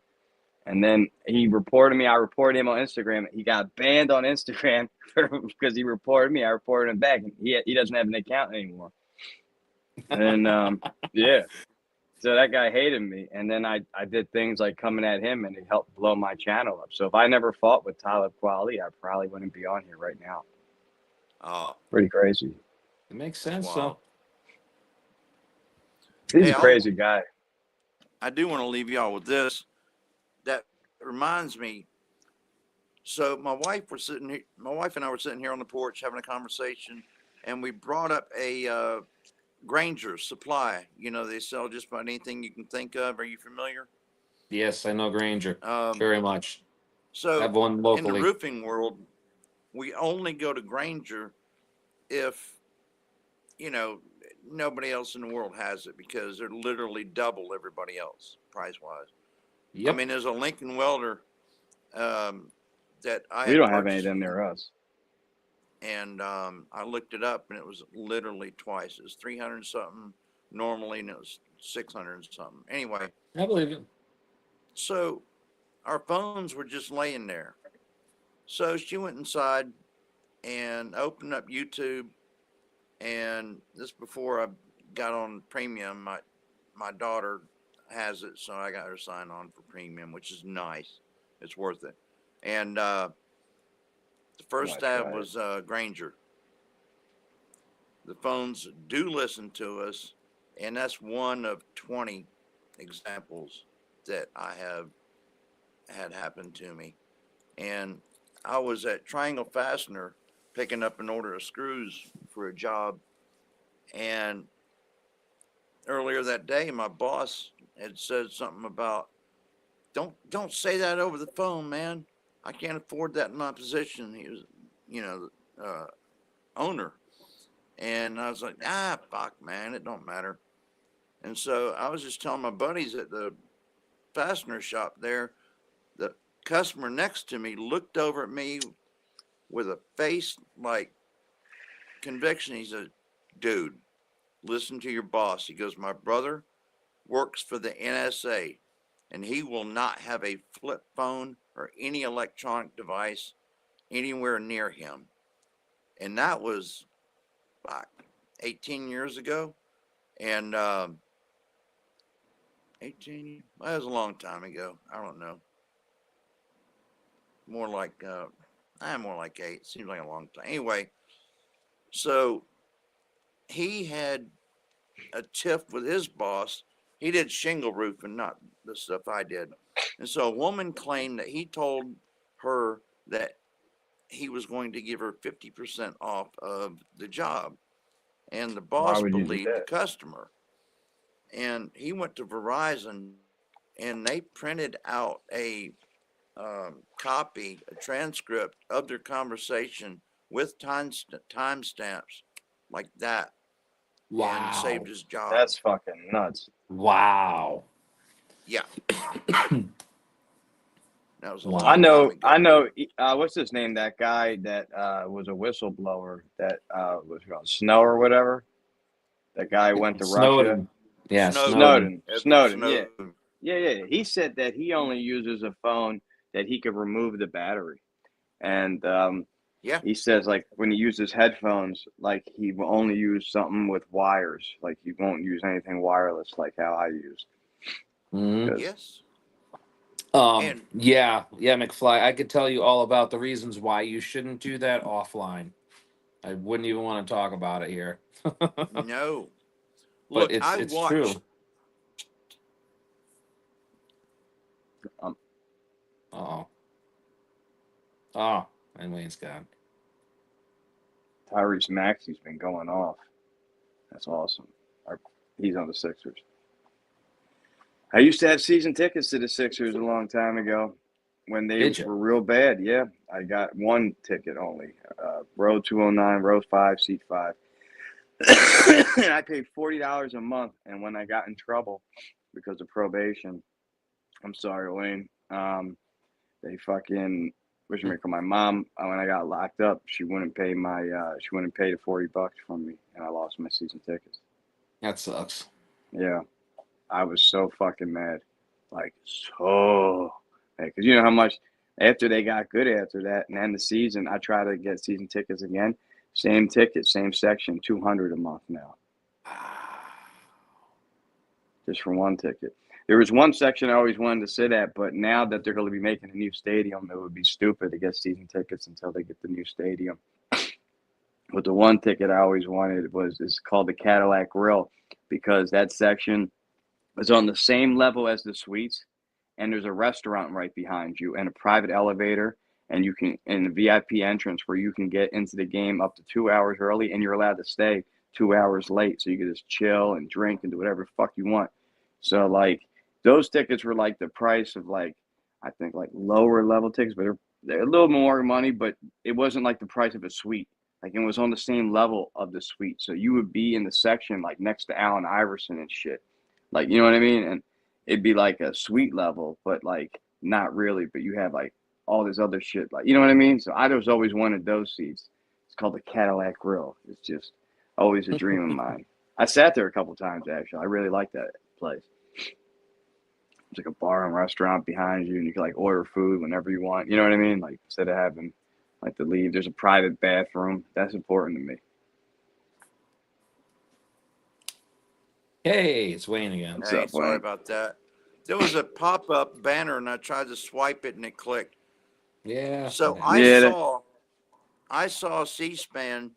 And then he reported me. I reported him on Instagram. He got banned on Instagram because he reported me. I reported him back. He doesn't have an account anymore. And yeah, so that guy hated me. And then I did things like coming at him, and it helped blow my channel up. So if I never fought with Talib Kweli, I probably wouldn't be on here right now. Oh, Pretty crazy. It makes that's sense, wild. so. He's Hey, a crazy guy. I do want to leave y'all with this. That reminds me. So my wife and I were sitting here on the porch having a conversation, and we brought up a Granger Supply. You know, they sell just about anything you can think of. Are you familiar? Yes, I know Granger Um, very much. I so have one in the locally. roofing world, we only go to Granger if, nobody else in the world has it because they're literally double everybody else price wise. I Yep. mean, there's a Lincoln Welder that I We had don't have purchased, anything near us. and I looked it up, and it was literally twice. It was 300 something normally, and it was 600 something. Anyway, I believe it. so our phones were just laying there. So she went inside and opened up YouTube, and this before I got on premium. My daughter has it, so I got her signed on for premium, which is nice. It's worth it. And the first tab was Granger. The phones do listen to us, and that's one of 20 examples that I have had happen to me. And I was at Triangle Fastener picking up an order of screws for a job, and earlier that day my boss had said something about don't say that over the phone, man. I can't afford that in my position. He was, owner. And I was like, fuck, man, it don't matter. And so I was just telling my buddies at the fastener shop there, the customer next to me looked over at me with a face like conviction. He said, dude, listen to your boss. He goes, my brother works for the NSA, and he will not have a flip phone or any electronic device anywhere near him. And that was like 18 years ago. And 18, well, that was a long time ago. I don't know. More like, more like 8. Seems like a long time. Anyway, so he had a tiff with his boss. He did shingle roofing, not the stuff I did. And so a woman claimed that he told her that he was going to give her 50% off of the job. And the boss would you do believed the that? customer. And he went to Verizon and they printed out a copy, a transcript of their conversation with timestamps like that. Wow. And saved his job. That's fucking nuts. Wow. Yeah. That was a Wow. long I know. time ago. I know. What's his name? That guy that was a whistleblower that was called Snow or whatever. That guy went to Russia. Snowden. Yeah, Snowden. Edward Snowden. Yeah. He said that he only uses a phone that he could remove the battery, and Yeah. he says like when he uses headphones, like he will only use something with wires. Like he won't use anything wireless, like how I use. Mhm. Yes. Yeah, McFly. I could tell you all about the reasons why you shouldn't do that offline. I wouldn't even want to talk about it here. No. But Look, it's true. Oh, and Wayne's gone. Tyrese Maxey's been going off. That's awesome. He's on the Sixers. I used to have season tickets to the Sixers a long time ago when they Did you? were real bad. Yeah, I got one ticket only. Row 209, row 5, seat 5. And I paid $40 a month. And when I got in trouble because of probation, I'm sorry, Wayne, they fucking, my mom, when I got locked up, she wouldn't pay the $40 from me, and I lost my season tickets. That sucks. Yeah. I was so fucking mad. Like, so mad. Because you know how much, after they got good after that, and then the season, I tried to get season tickets again. Same ticket, same section, $200 a month now. Just for one ticket. There was one section I always wanted to sit at, but now that they're going to be making a new stadium, it would be stupid to get season tickets until they get the new stadium. But the one ticket I always wanted is called the Cadillac Grill, because that section is on the same level as the suites, and there's a restaurant right behind you and a private elevator, and you can in the VIP entrance where you can get into the game up to 2 hours early, and you're allowed to stay 2 hours late, so you can just chill and drink and do whatever the fuck you want. So like those tickets were like the price of like I think like lower level tickets, but they're a little more money, but it wasn't like the price of a suite. Like it was on the same level of the suite, so you would be in the section like next to Allen Iverson and shit. Like, you know what I mean? And it'd be like a suite level, but like not really. But you have like all this other shit. Like, you know what I mean? So I just always wanted those seats. It's called the Cadillac Grill. It's just always a dream of mine. I sat there a couple times, actually. I really like that place. It's like a bar and restaurant behind you, and you can like order food whenever you want. You know what I mean? Like instead of having like to leave, there's a private bathroom. That's important to me. Hey, it's Wayne again. What's Hey, up, sorry Wayne? about that. There was a pop-up banner and I tried to swipe it and it clicked. Yeah. So yeah. I saw C-SPAN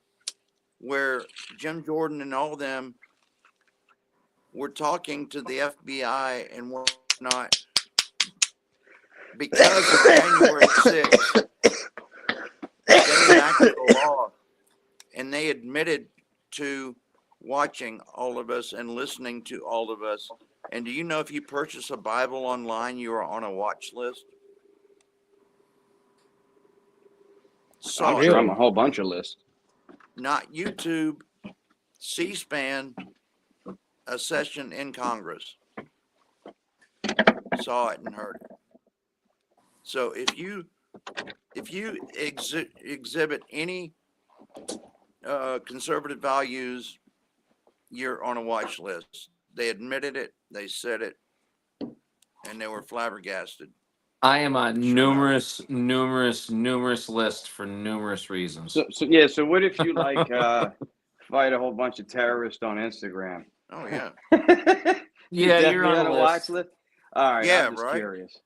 where Jim Jordan and all them were talking to the FBI and whatnot because of January 6th. They enacted a law and they admitted to watching all of us and listening to all of us. And do you know if you purchase a Bible online, you are on a watch list? I'm sure I'm a whole bunch of lists. Not YouTube, C-SPAN, a session in Congress. Saw it and heard it. So if you exhibit any conservative values, you're on a watch list. They admitted it, they said it, and they were flabbergasted. I am on numerous lists for numerous reasons. So yeah. So what if you like fight a whole bunch of terrorists on Instagram? Oh yeah. You Yeah, you're definitely on on a a watch list. list. All right, Yeah, I'm just right. curious.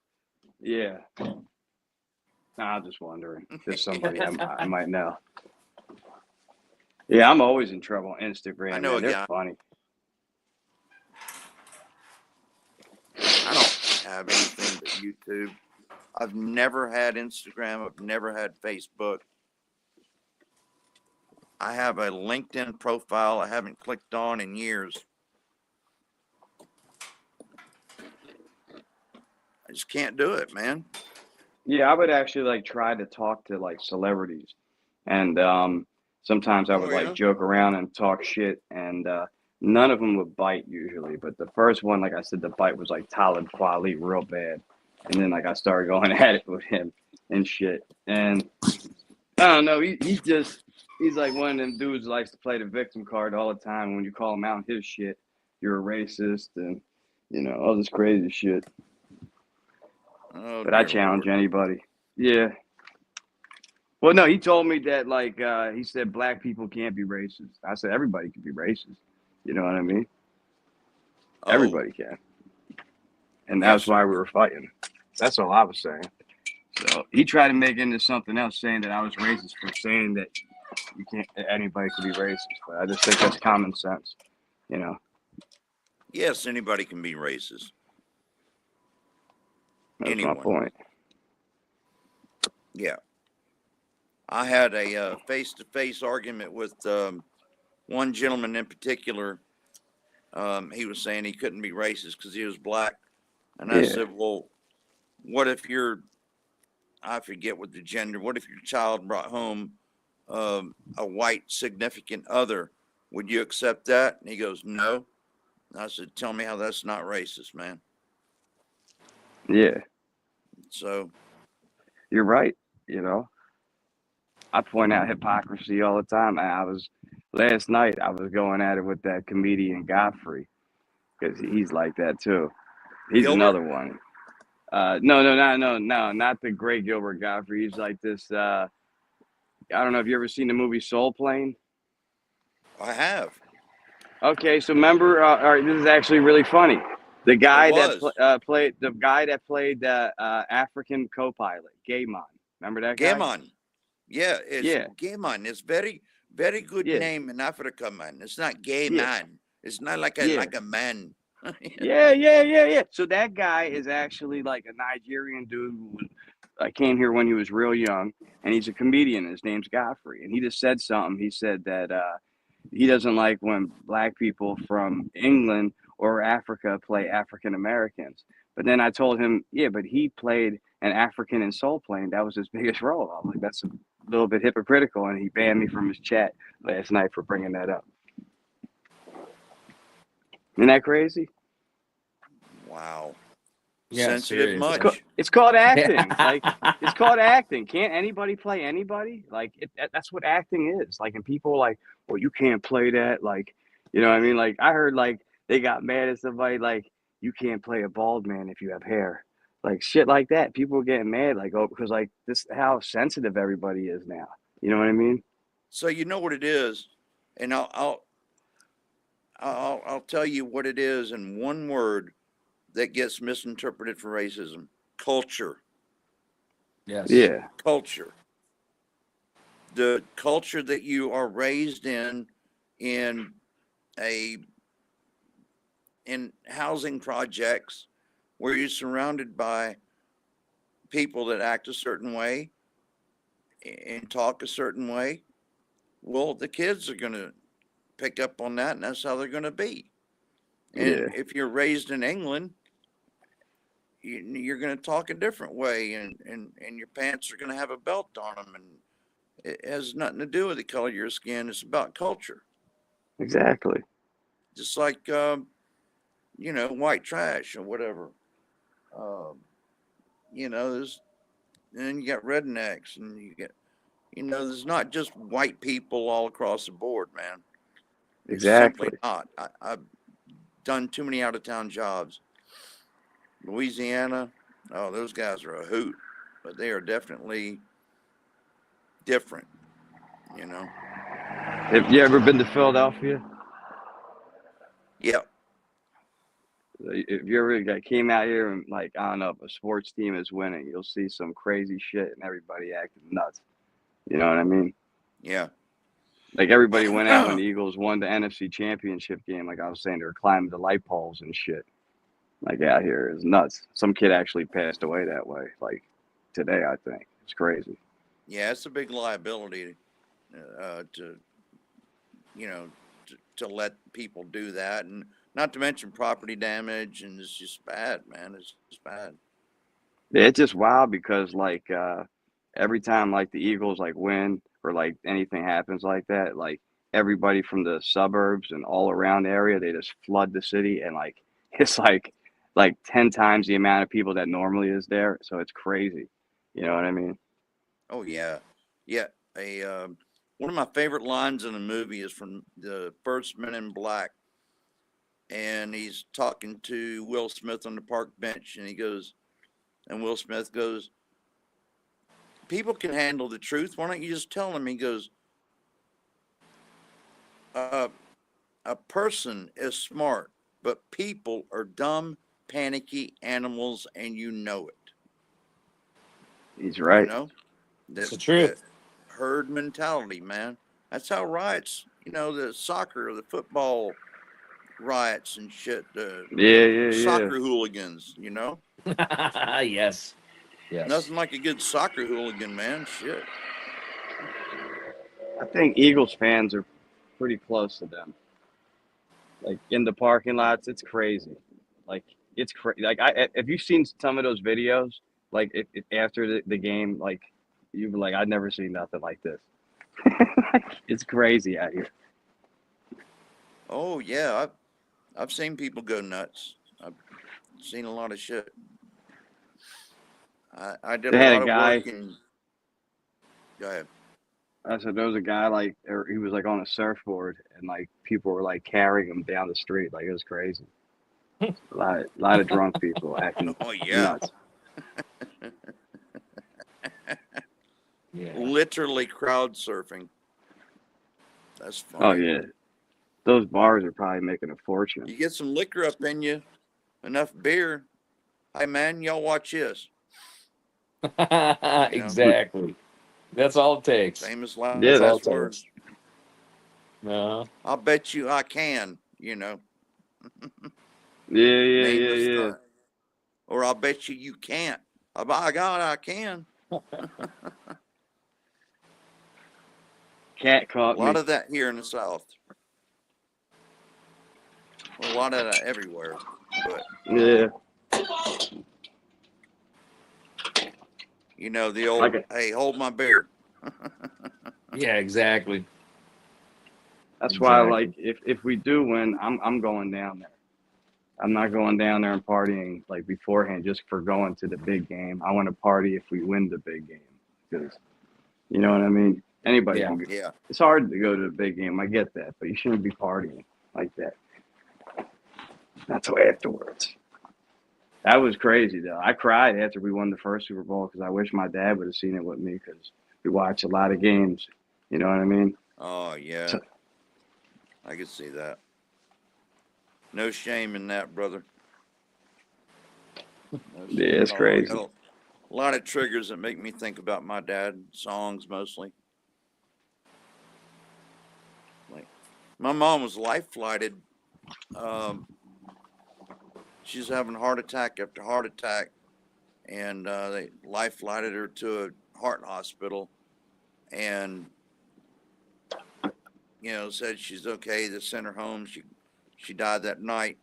Yeah, nah, I'm just wondering. There's somebody I might know. Yeah, I'm always in trouble on I Instagram, know man. a They're guy. funny. I don't have anything but YouTube. I've never had Instagram. I've never had Facebook. I have a LinkedIn profile I haven't clicked on in years. I just can't do it, man. Yeah, I would actually like try to talk to like celebrities, and sometimes I Oh would yeah. like joke around and talk shit, and none of them would bite usually. But the first one, like I said, the bite was like Talib Kweli, real bad, and then like I started going at it with him and shit, and I don't know, he's like one of them dudes that likes to play the victim card all the time. When you call him out on his shit, you're a racist, and all this crazy shit. Oh But I dear challenge Lord. anybody. Yeah. Well, no, he told me that like he said black people can't be racist. I said everybody can be racist. You know what I mean? Oh Everybody can, and yes, that's why sir. we were fighting. That's all I was saying. So he tried to make it into something else, saying that I was racist for saying that you can't anybody can be racist. But I just think that's common sense. You know, Yes, anybody can be racist. that's my Anyone. point. Yeah. I had a face-to-face argument with one gentleman in particular. He was saying he couldn't be racist because he was black. And I Yeah. said, well, what if I forget what the gender, what if your child brought home a white significant other? Would you accept that? And he goes, no. And I said, tell me how that's not racist, man. Yeah. So, You're right. I point out hypocrisy all the time. Last night I was going at it with that comedian Godfrey because he's like that too. He's Gilbert? another one. No, not the great Gilbert Godfrey. He's like this. I don't know if you ever seen the movie Soul Plane. I have. Okay, so remember, all right, this is actually really funny. The guy It that was. played the African co-pilot, Gaimon. Remember that guy? Gaimon. Yeah, it's Yeah, Gaimon. It's very, very good yeah, name in Africa, man. It's not gay yeah, man. It's not like a yeah. man. Yeah. So that guy is actually like a Nigerian dude who came here when he was real young, and he's a comedian. His name's Godfrey, and he just said something. He said that he doesn't like when black people from England or Africa play African Americans. But then I told him, yeah, but he played an African in Soul Plane. That was his biggest role. I'm like, that's a little bit hypocritical, and he banned me from his chat last night for bringing that up. Isn't that crazy? Wow. Yeah, Sensitive seriously. much. It's called acting. Like it's called acting. Can't anybody play anybody? Like that's what acting is. Like, and people are like, well, you can't play that. Like, you know what I mean? Like I heard like they got mad at somebody like you can't play a bald man if you have hair. Like shit like that. People are getting mad like, oh, because like this how sensitive everybody is now. You know what I mean? So you know what it is, and I'll tell you what it is in one word that gets misinterpreted for racism: culture. Yes. Yeah. Culture. The culture that you are raised in housing projects where you're surrounded by people that act a certain way and talk a certain way. Well, the kids are going to pick up on that, and that's how they're going to be. And Yeah. if you're raised in England, you're going to talk a different way, and your pants are going to have a belt on them, and it has nothing to do with the color of your skin. It's about culture. Exactly. Just like white trash or whatever. There's and then you got rednecks, and you get there's not just white people all across the board, man. It's Exactly. simply not. I've done too many out of town jobs. Louisiana, Oh, those guys are a hoot, but they are definitely different, you know? Have you ever been to Philadelphia? Yep. If you ever came out here and like, I don't know, if a sports team is winning, you'll see some crazy shit and everybody acting nuts. You know what I mean? Yeah. Like everybody went out when the Eagles won the NFC Championship game. Like I was saying, they were climbing the light poles and shit. Like out here is nuts. Some kid actually passed away that way. Like today, I think it's crazy. Yeah, it's a big liability to, you know, to let people do that, and not to mention property damage, and it's just bad, man. It's just bad. Yeah, it's just wild because like every time like the Eagles like win or like anything happens like that, like everybody from the suburbs and all around the area, they just flood the city and like it's like 10 times the amount of people that normally is there. So it's crazy. You know what I mean? Oh yeah, yeah. One of my favorite lines in the movie is from the first Men in Black, and he's talking to Will Smith on the park bench, and he goes, and Will Smith goes, "People can handle the truth. Why don't you just tell them?" He goes, "A person is smart, but people are dumb, panicky animals, and you know it." He's right. You know, It's the truth. that herd mentality, man. That's how riots, you know, the soccer, the football riots and shit, the Yeah. soccer hooligans, you know? Yes. Yes. Nothing like a good soccer hooligan, man. Shit. I think Eagles fans are pretty close to them. Like in the parking lots, it's crazy. Like it's crazy. Like if you've seen some of those videos, like if after the game, like you'd be like, I've never seen nothing like this. It's crazy out here. Oh yeah, I've seen people go nuts. I've seen a lot of shit. I did They a had lot a of guy. work in. Go ahead. I said there was a guy like, or he was like on a surfboard, and like people were like carrying him down the street. Like it was crazy. A lot of drunk people acting Oh yeah. nuts. Yeah. Literally crowd surfing. That's funny. Oh yeah, those bars are probably making a fortune. You get some liquor up in you, enough beer. Hey man, y'all watch this. Exactly. That's all it takes. Famous last, Yeah, last that's words. No. I'll bet you I can, you know. Yeah. Name the stunt. Or I'll bet you you can't. Oh, by God, I can. Cat A caught lot me. of that here in the South. Well, a lot of that everywhere. But, Yeah. you know, the old, Like hey, hold my beer. Yeah, exactly. that's why, Exactly. like, if we do win, I'm going down there. I'm not going down there and partying like beforehand just for going to the big game. I want to party if we win the big game because you know what I mean. Anybody Yeah. can go. Yeah. It's hard to go to the big game. I get that, but you shouldn't be partying like that. Not till afterwards. That was crazy though. I cried after we won the first Super Bowl because I wish my dad would have seen it with me because we watch a lot of games. You know what I mean? Oh, yeah. So, I could see that. No shame in that, brother. No yeah, shame it's at all. I crazy. got a lot of triggers that make me think about my dad. Songs mostly. Like, my mom was life flighted. She's having heart attack after heart attack, and they life flighted her to a heart hospital, and you know said she's okay. They sent her home. She died that night,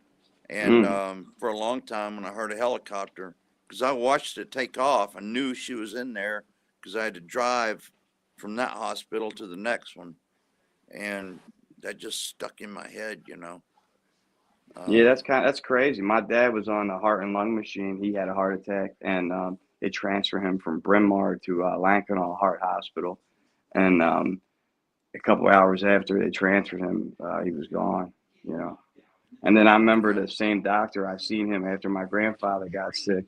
and for a long time when I heard a helicopter, because I watched it take off, I knew she was in there because I had to drive from that hospital to the next one, and that just stuck in my head, you know. Yeah, that's crazy. My dad was on a heart and lung machine. He had a heart attack, and they transferred him from Bryn Mawr to Lankenau Heart Hospital. And a couple hours after they transferred him, he was gone. You know. And then I remember Yeah. the same doctor. I seen him after my grandfather got sick,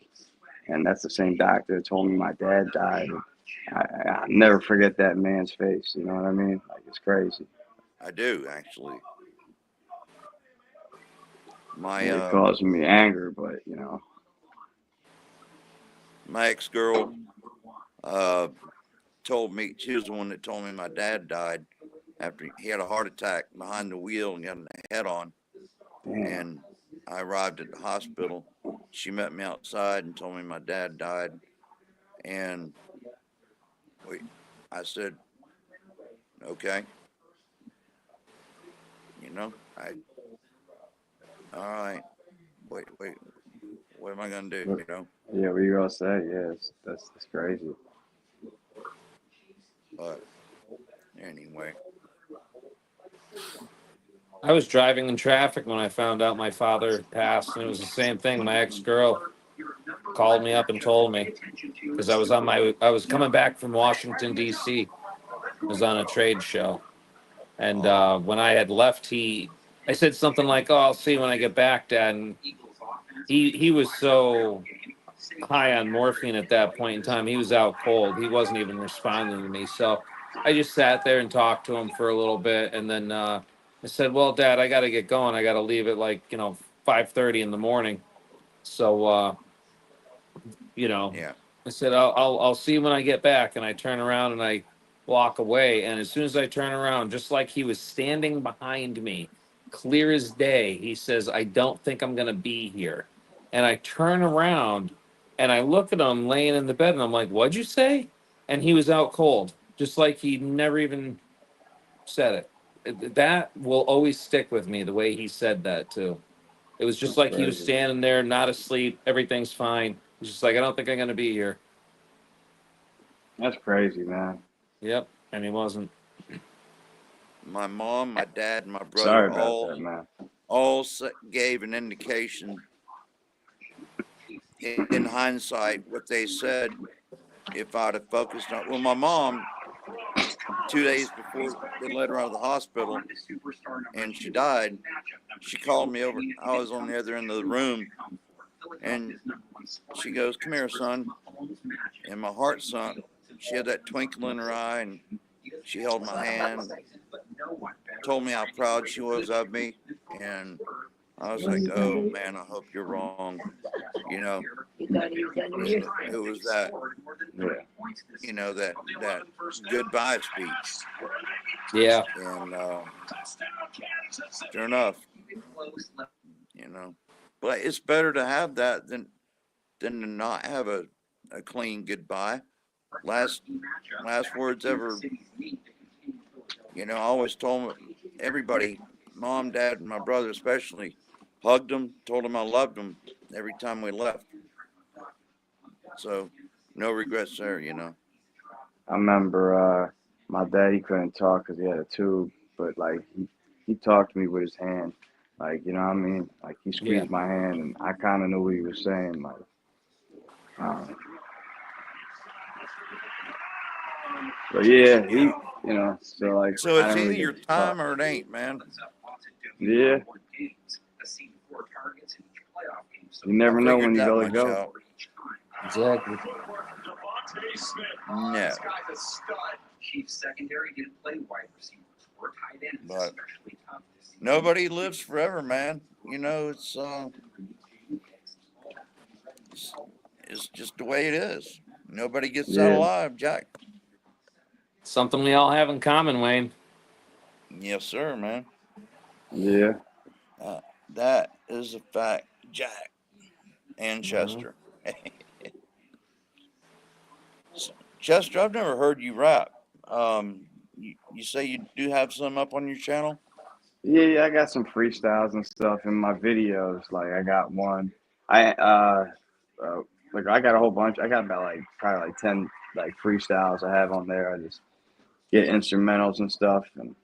And that's the same doctor that told me my dad died. I'll never forget that man's face. You know what I mean? Like, it's crazy. I do actually. My It caused me anger, but you know. my ex-girl told me, she was the one that told me my dad died after he had a heart attack behind the wheel and got a head on. Damn. And I arrived at the hospital. She met me outside and told me my dad died. And I said, okay. You know, all right. Wait, what am I gonna do? You know? Yeah, what you gonna say? Yeah, that's crazy. But anyway. I was driving in traffic when I found out my father passed, and it was the same thing. My ex-girl called me up and told me, because I was coming back from Washington D.C. I was on a trade show, and when I had left, I said something like, "Oh, I'll see you when I get back, Dad." And he was so high on morphine at that point in time. He was out cold. He wasn't even responding to me. So I just sat there and talked to him for a little bit, and then I said, "Well, Dad, I got to get going. I got to leave at 5:30 in the morning." So Yeah. I said, I'll see you when I get back. And I turn around and I walk away. And as soon as I turn around, just like he was standing behind me, clear as day, he says, "I don't think I'm going to be here." And I turn around and I look at him laying in the bed and I'm like, "What'd you say?" And he was out cold, just like he never even said it. That will always stick with me, the way he said that, too. It was just That's like he was crazy. standing there, not asleep. Everything's fine. He's just like, "I don't think I'm going to be here." That's crazy, man. Yep. And he wasn't. My mom, my dad, and my brother Sorry about that, man. all gave an indication in hindsight what they said if I'd have focused on. Well, my mom, 2 days before they let her out of the hospital and she died, she called me over. I was on the other end of the room, and she goes, "Come here, son." And my heart sunk. She had that twinkle in her eye, and she held my hand, told me how proud she was of me, and I was like, "Oh man, I hope you're wrong." You know, it was that, you know, that goodbye speech. Yeah. And sure enough, you know, but it's better to have that than to not have a clean goodbye. Last words ever. You know, I always told everybody, mom, dad, and my brother especially, hugged them, told them I loved them every time we left. So no regrets there, you know. I remember my dad, he couldn't talk because he had a tube, but like he talked to me with his hand, like, you know what I mean? Like, he squeezed my hand, and I kind of knew what he was saying. Like, but yeah, he, you know, so like. So I it's didn't either really your get to talk. time or it ain't, man. Yeah. You never know when you gotta go. Exactly. No. But nobody lives forever, man. You know, it's just the way it is. Nobody gets out alive, Jack. Something we all have in common, Wayne. Yes, sir, man. Yeah. That is a fact, Jack and Chester. Chester, I've never heard you rap. You say you do have some up on your channel? Yeah, I got some freestyles and stuff in my videos. Like, I got one. I got a whole bunch. I got about probably 10 freestyles I have on there. I just get instrumentals and stuff, and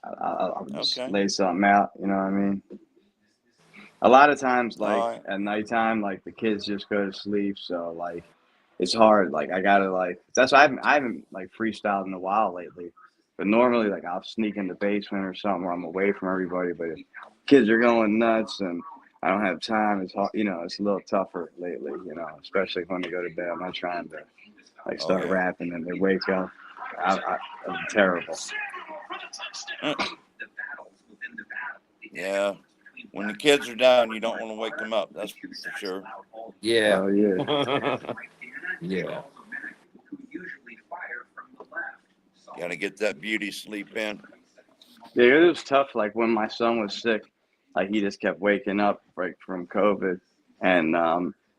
I'll just lay something out. You know what I mean? A lot of times, at nighttime, the kids just go to sleep, so it's hard. I gotta that's why I haven't freestyled in a while lately. But normally, I'll sneak in the basement or something where I'm away from everybody. But if kids are going nuts and I don't have time. It's hard, it's a little tougher lately, especially when they go to bed. I'm not trying to like Oh, start yeah. rapping and they wake up. I'm terrible. Yeah. When the kids are down, you don't want to wake them up. That's for sure. Yeah. Oh yeah. Yeah. Got to get that beauty sleep in. Yeah, it was tough. Like when my son was sick, like he just kept waking up like from COVID, and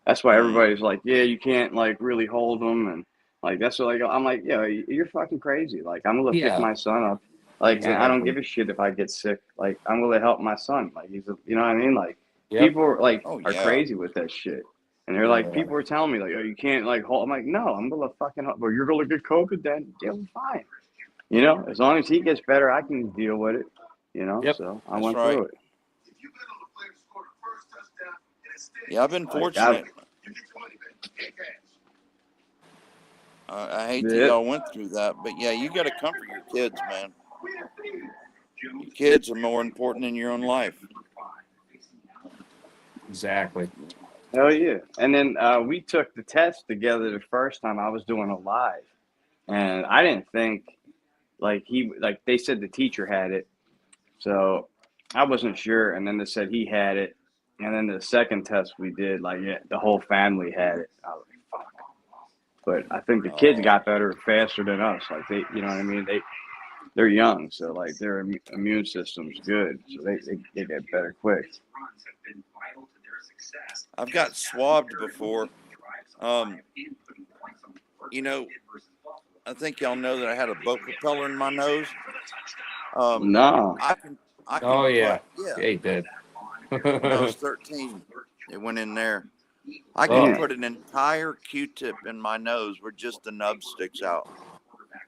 that's why everybody's like, yeah, you can't like really hold him, and like that's what I'm like, yeah, you're fucking crazy. Like I'm gonna pick Yeah. my son up, like, and I don't Exactly. give a shit if I get sick. Like I'm gonna help my son. Like you know what I mean? Like Yep. people are like Oh, are yeah. crazy with that shit. And they're like, Yeah. people are telling me like, oh, you can't like hold. I'm like, no, I'm gonna fucking. Well, you're gonna get COVID, then yeah, fine. As long as he gets better, I can deal with it. Yep. So I That's went right. through it. Yeah, I've been I got fortunate. it. I hate that Yeah. y'all went through that, but yeah, you got to comfort your kids, man. Your kids are more important than your own life. Exactly. Hell yeah. And then we took the test together the first time. I was doing a live, and I didn't think like they said the teacher had it, so I wasn't sure. And then they said he had it, and then the second test we did, like yeah, the whole family had it. I was like, fuck. But I think the kids got better faster than us. Like they, you know what I mean? They're young, so like their immune system's good, so they get better quick. I've got swabbed before. I think y'all know that I had a boat propeller in my nose. No. I can Oh yeah. yeah. Yeah, he did. When I was 13, it went in there. I can Damn. put an entire Q-tip in my nose where just the nub sticks out.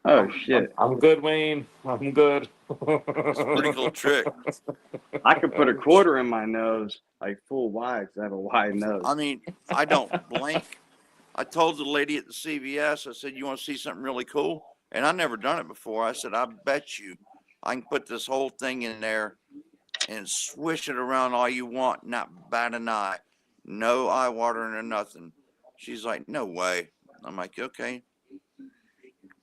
Oh shit. I'm good, Wayne. I'm good. It's a pretty cool trick. I could put a quarter in my nose, like full wide, 'cause I have a wide nose. I mean, I don't blink. I told the lady at the CVS, I said, you want to see something really cool? And I never done it before. I said, I bet you I can put this whole thing in there and swish it around all you want, not bat an eye. No eye watering or nothing. She's like, no way. I'm like, okay.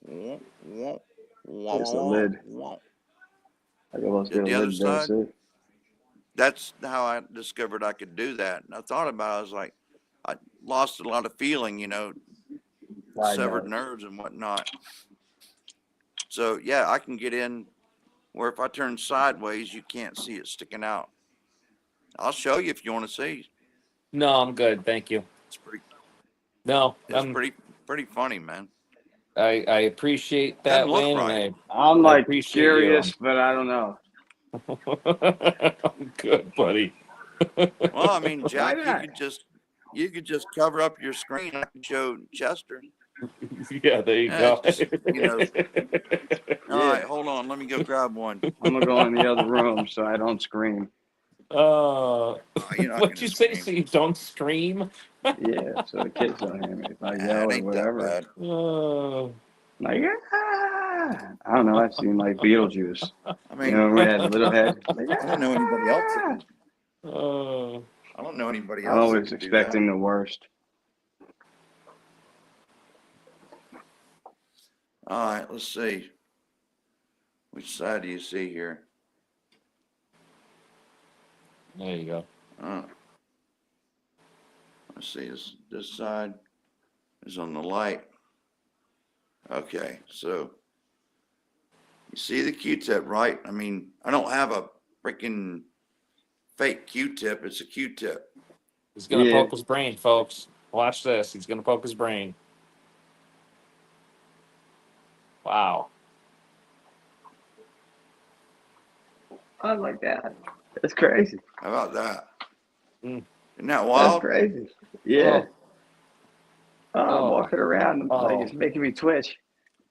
There's the lid. I could almost Did get the a other lid there, side? see? That's how I discovered I could do that. And I thought about it. I was like, I lost a lot of feeling, Wide severed nose. nerves and whatnot. So yeah, I can get in where if I turn sideways, you can't see it sticking out. I'll show you if you want to see. No, I'm good. Thank you. It's pretty. No, It's pretty funny, man. I appreciate that, Doesn't look Wayne. right. I'm I like appreciate curious, but I don't know. I'm good, buddy. Well, I mean, Why Jack, not? you could just cover up your screen. I can show Chester. Yeah, there you Yeah, go. it's just, All Yeah. right, hold on. Let me go grab one. I'm gonna go in the other room so I don't scream. You're not What'd you gonna say? scream. So you don't scream? Yeah, so the kids don't hear me if I Nah, yell it or ain't whatever. that bad. Like, ah! I don't know. I've seen like Beetlejuice. I mean, We had a little head. Like, I don't know anybody else. ah! I don't know anybody I'm else. that always could do expecting the worst. that. All right, let's see. Which side do you see here? There you go. Let's see. This side is on the light. Okay, so you see the Q-tip, right? I mean, I don't have a freaking fake Q-tip. It's a Q-tip. He's gonna Yeah. poke his brain, folks. Watch this. He's gonna poke his brain. Wow. I like that. That's crazy. How about that? Mm. Isn't that That's wild? crazy. Yeah. I'm Oh. walking around. Like Oh. it's making me twitch.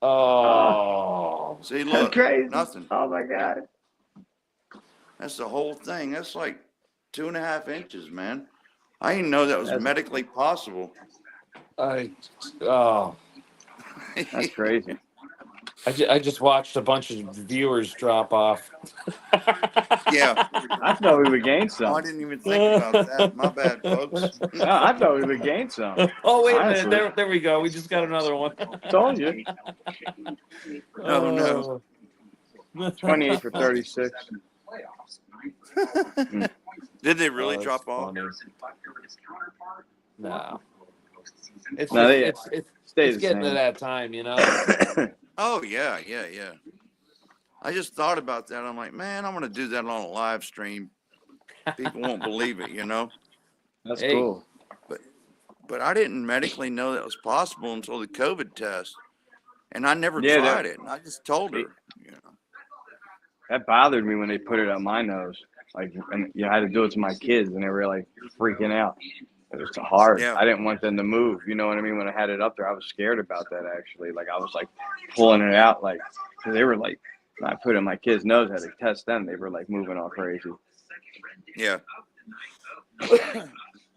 Oh. See, That's look, crazy. nothing. Oh my god. That's the whole thing. That's like 2.5 inches, man. I didn't know that was That's- medically possible. Oh. That's crazy. I just watched a bunch of viewers drop off. Yeah. I thought we would gain Oh, I some. didn't even think about that. My bad, folks. No, I thought we would gain some. Oh, wait a Honestly. minute. There we go. We just got another one. Told you. Oh, no. 28 for 36. Did they really Oh, drop that's off? funny. No. It's No, they just, stay it's the getting to same. that time, you know? Oh, yeah. I just thought about that. I'm like, man, I'm going to do that on a live stream. People won't believe it, you know? That's Hey. cool. But I didn't medically know that was possible until the COVID test. And I never Yeah, tried it. And I just told her, you know. That bothered me when they put it on my nose. Like, and I had to do it to my kids, and they were like freaking out. It was hard. Yeah. I didn't want them to move. You know what I mean? When I had it up there, I was scared about that actually. Like I was like pulling it out, like because they were like, when I put it in my kids' nose, I had to test them. They were like moving all crazy. Yeah.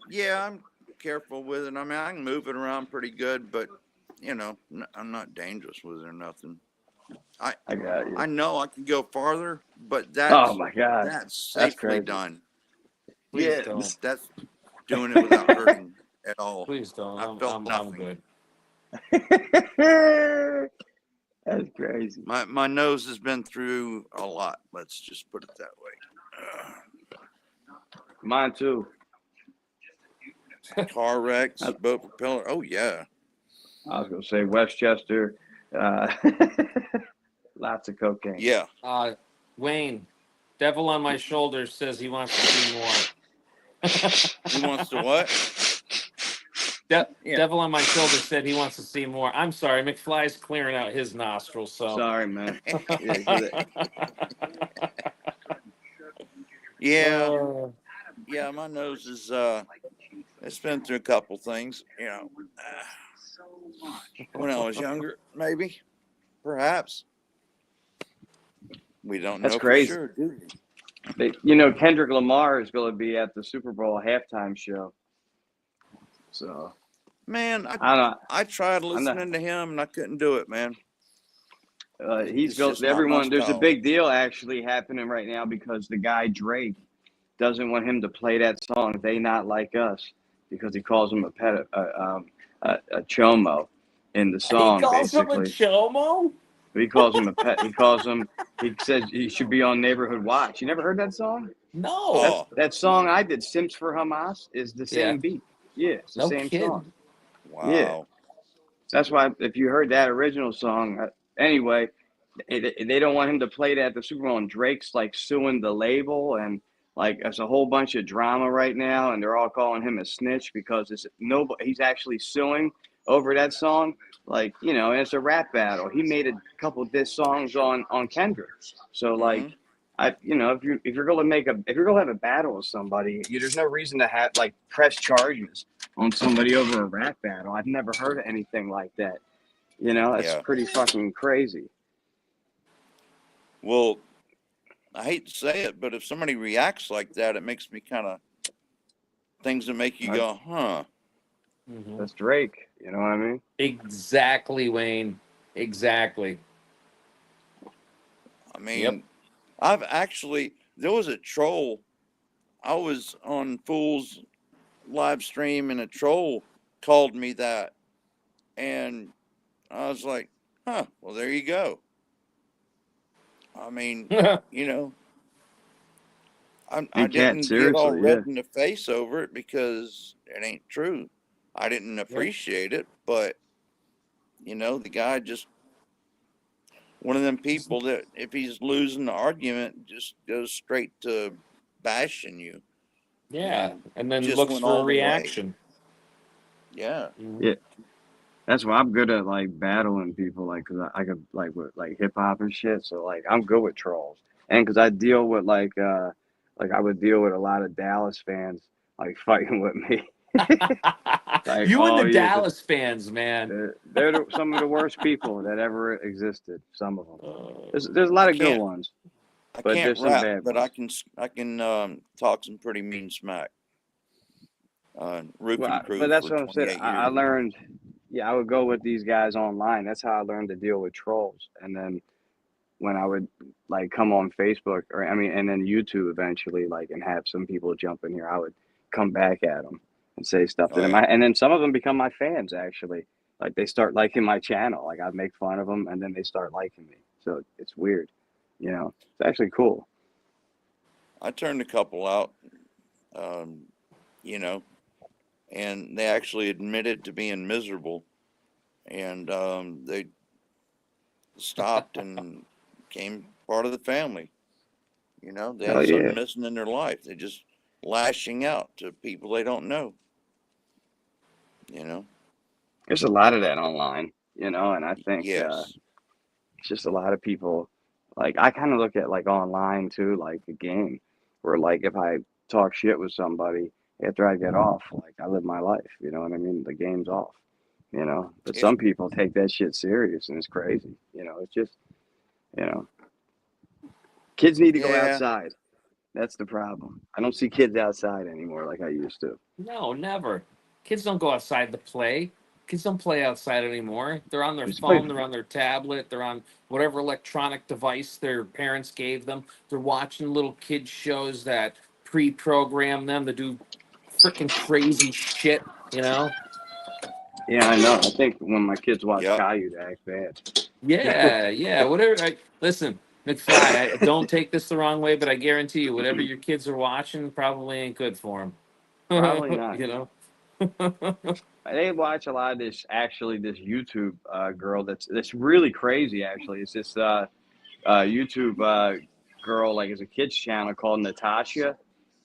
Yeah, I'm careful with it. I mean, I can move it around pretty good, but, you know, I'm not dangerous with it or nothing. I got you. I know I can go farther, but that's, Oh my God, that's that's safely crazy. done. Please Yeah, don't. that's doing it without hurting at all. Please don't. I felt I'm nothing. good. That's crazy. My nose has been through a lot. Let's just put it that way. Mine too. Car wrecks, boat propeller. Oh yeah. I was gonna say Westchester. Lots of cocaine. Yeah. Wayne, Devil on My Shoulder says he wants to see more. He wants to what? Yeah. Devil on My Shoulder said he wants to see more. I'm sorry, McFly's clearing out his nostrils. So Sorry, man. Yeah. Yeah, my nose is it's been through a couple things, you know. When I was younger, maybe, perhaps. We don't That's know crazy. for sure, do we? You know, Kendrick Lamar is going to be at the Super Bowl halftime show. So, Man, I don't. I tried I'm not- listening to him and I couldn't do it, man. He's It's going. just not my Everyone. There's a style. big deal actually happening right now because the guy Drake doesn't want him to play that song "They Not Like Us" because he calls him a chomo in the song. he calls him a basically. chomo? He calls him a pet. He calls him. He says he should be on Neighborhood Watch. You never heard that song? No. Oh, That song I did, "Simps for Hamas," is the same Yeah. beat. Yeah, it's the No same kidding. song. wow. Yeah. That's why if you heard that original song, anyway, they don't want him to play that at the Super Bowl. And Drake's like suing the label, and like there's a whole bunch of drama right now, and they're all calling him a snitch because he's actually suing over that song. Like, you know, and it's a rap battle. He made a couple of diss songs on Kendrick. So like, Mhm. if you're gonna have a battle with somebody, there's no reason to have like press charges on somebody over a rap battle. I've never heard of anything like that. You know, it's Yeah. pretty fucking crazy. Well, I hate to say it, but if somebody reacts like that, it makes me kind of things that make you go, huh? Mhm. That's Drake. You know what I mean? Exactly, Wayne. Exactly. I mean, Yep. there was a troll. I was on Fool's live stream and a troll called me that. And I was like, huh, well, there you go. I mean, you know, I can't, didn't get all seriously, red in the face over it because it ain't true. I didn't appreciate it, but, you know, the guy just, one of them people that if he's losing the argument, just goes straight to bashing you. Yeah. And then Just looks went for a all the way. reaction. Yeah. Mhm. Yeah. That's why I'm good at like battling people, like, cause I could like with like hip hop and shit. So like I'm good with trolls, and cause I deal with like I would deal with a lot of Dallas fans like fighting with me. Like, You and oh, the yeah, Dallas fans, man. they're some of the worst people that ever existed. Some of them. Uh, There's a lot I of good can't- ones. I But can't there's some rap, bad but ones. I can talk some pretty mean smack. Roofing Well, crew but that's for what I'm saying. 28 I years. learned. Yeah, I would go with these guys online. That's how I learned to deal with trolls. And then when I would like come on Facebook or I mean, and then YouTube eventually, like, and have some people jump in here, I would come back at them and say stuff to Oh them. yeah. And then some of them become my fans actually. Like they start liking my channel. Like I'd make fun of them, and then they start liking me. So it's weird, you know. It's actually cool. I turned a couple out, um, you know, and they actually admitted to being miserable, and they stopped and became part of the family. You know, they Oh have yeah. something missing in their life. They're just lashing out to people they don't know. You know. There's a lot of that online, you know, and I think Yes. it's just a lot of people. Like I kind of look at like online too, like a game, where like if I talk shit with somebody after I get off, like I live my life. You know what I mean? The game's off. You know, but Yeah. some people take that shit serious, and it's crazy. You know, it's just you know, kids need to go Yeah. outside. That's the problem. I don't see kids outside anymore like I used to. No, never. Kids don't go outside to play. Kids don't play outside anymore. They're on their Just play. phone, they're on their tablet, they're on whatever electronic device their parents gave them. They're watching little kid shows that pre-program them to do freaking crazy shit, you know? Yeah, I know. I think when my kids watch Yep. Caillou, they act bad. Yeah, whatever. Listen, McFly, I don't take this the wrong way, but I guarantee you, whatever your kids are watching probably ain't good for them. Probably not. You know? They watch a lot of this this YouTube girl that's really crazy actually. It's this YouTube girl like it's a kids channel called Natasha,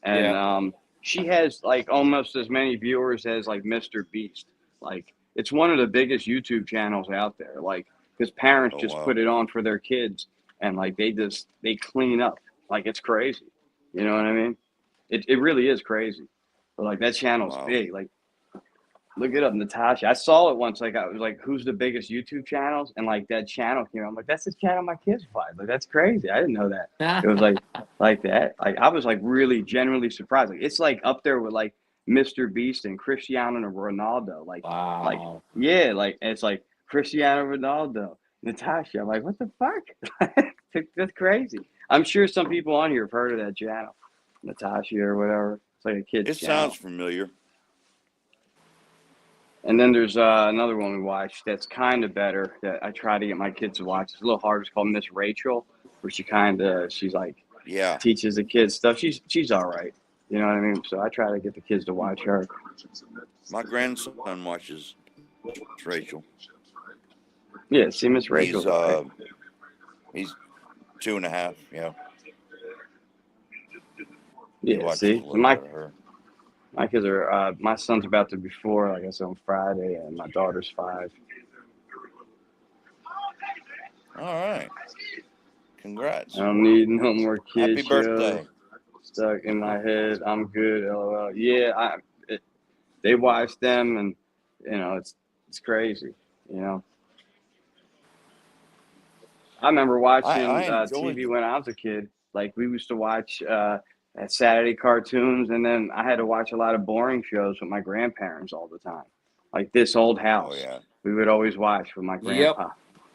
and Yeah. she has like almost as many viewers as like Mr. Beast. Like it's one of the biggest YouTube channels out there. Like because parents Oh just wow. put it on for their kids, and like they clean up. Like it's crazy. You know what I mean? It really is crazy. But like that channel's Wow. big. Like look it up, Natasha. I saw it once. Like I was like, "Who's the biggest YouTube channels?" And like that channel came. I'm like, "That's the channel my kids watch." Like that's crazy. I didn't know that. It was like that. Like I was like really genuinely surprised. Like it's like up there with like Mr. Beast and Cristiano Ronaldo. Like Wow. yeah, like and it's like Cristiano Ronaldo, Natasha. I'm like, what the fuck? That's crazy. I'm sure some people on here have heard of that channel, Natasha or whatever. It's like a kids It channel. sounds familiar. And then there's another one we watched that's kind of better that I try to get my kids to watch. It's a little hard. It's called Miss Rachel, where she's like Yeah. teaches the kids stuff. She's all right. You know what I mean? So I try to get the kids to watch her. My grandson watches Rachel. Yeah, see Miss Rachel's He's all right. he's 2.5. Yeah. He Yeah, watches see, a so little my bit of her. my kids are my son's about to be 4, like I said on Friday, and my daughter's 5. All right. Congrats. I don't need no more kid Happy shows birthday. stuck in my head. I'm good. LOL. Yeah, they watch them, and you know it's crazy. You know, I remember watching I enjoy TV when I was a kid. Like we used to watch at Saturday cartoons, and then I had to watch a lot of boring shows with my grandparents all the time. Like This Old Oh House, yeah. we would always watch with my Yep. grandpa.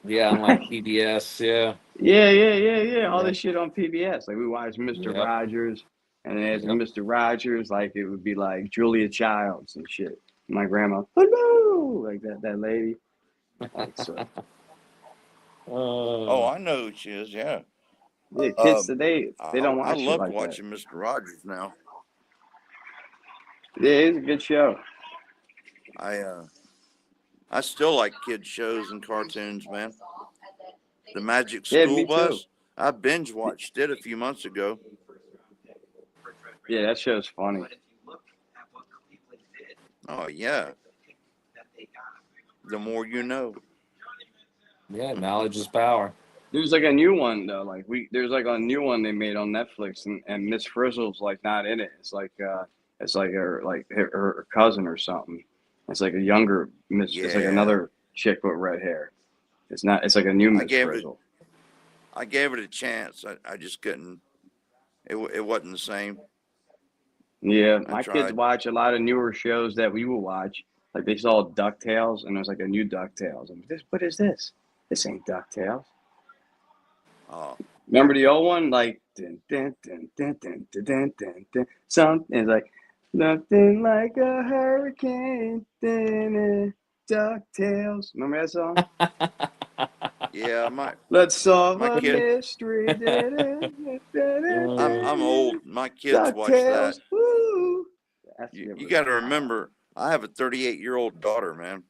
Yeah, on like PBS. Yeah. Yeah. All Yeah. this shit on PBS. Like we watched Mr. Yep. Rogers, and then after Yep. Mr. Rogers, like it would be like Julia Childs and shit. My grandma, hello, like that lady. Like, so, Oh, I know who she is. Yeah. yeah, kids today they don't I watch shit love like that. watching Mr. Rogers now. Yeah, it's a good show. I still like kids shows and cartoons, man. The Magic Yeah, School me too. Bus. I binge watched it a few months ago. Yeah, that show's funny. Oh yeah. The more you know. Yeah, knowledge is power. There's like a new one though. Like there's like a new one they made on Netflix, and Miss Frizzle's like not in it. It's like her cousin or something. It's like a younger Miss. It's like Yeah. another chick with red hair. It's not. It's like a new Miss gave it- Frizzle. I gave it a chance. I just couldn't. It wasn't the same. Yeah, I my kids tried. watch a lot of newer shows that we will watch. Like they saw DuckTales, and there's like a new DuckTales. And what is this? This ain't DuckTales. Oh, Remember the old one? Like, dun, dun, dun, dun, dun, dun, dun, dun, dun. Something it's like, nothing like a hurricane. Dun, dun, DuckTales. Remember that song? yeah. Let's solve My a kid. mystery. Dun, dun, dun, dun, I'm dun, old. dun. My kids watch that. DuckTales. Woo! You got to remember, I have a 38-year-old daughter, man.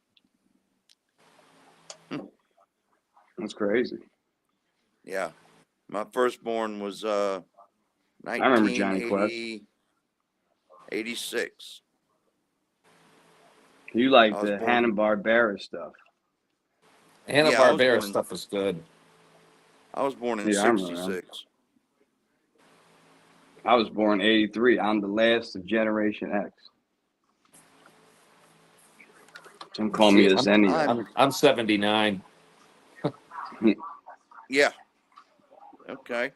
That's crazy. Yeah, my firstborn was I remember Johnny Quest. 1986. You like I was the born- Hanna-Barbera stuff. Hanna-Barbera stuff is good. I was born in Yeah, I remember that. 66. I was born 83. I'm the last of Generation X. Don't call me a Zennial. I'm 79. Yeah. Okay.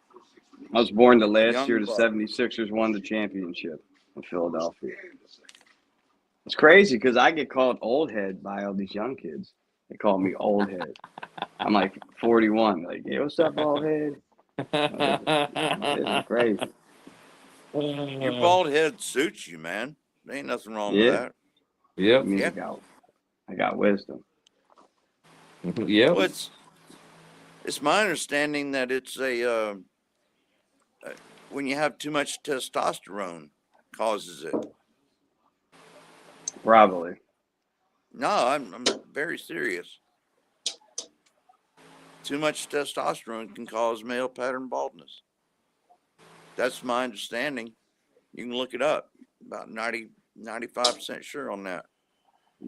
I was born the last Young year the buck. 76ers won the championship in Philadelphia. It's crazy because I get called old head by all these young kids. They call me old head. I'm like 41. Like, hey, what's up, old head? This is crazy. Your bald head suits you, man. There ain't nothing wrong with Yeah. that. Yep. It means Yeah. I got wisdom. Yep. Well, it's my understanding that it's when you have too much testosterone causes it. Probably. No, I'm very serious. Too much testosterone can cause male pattern baldness. That's my understanding. You can look it up. About 95% sure on that.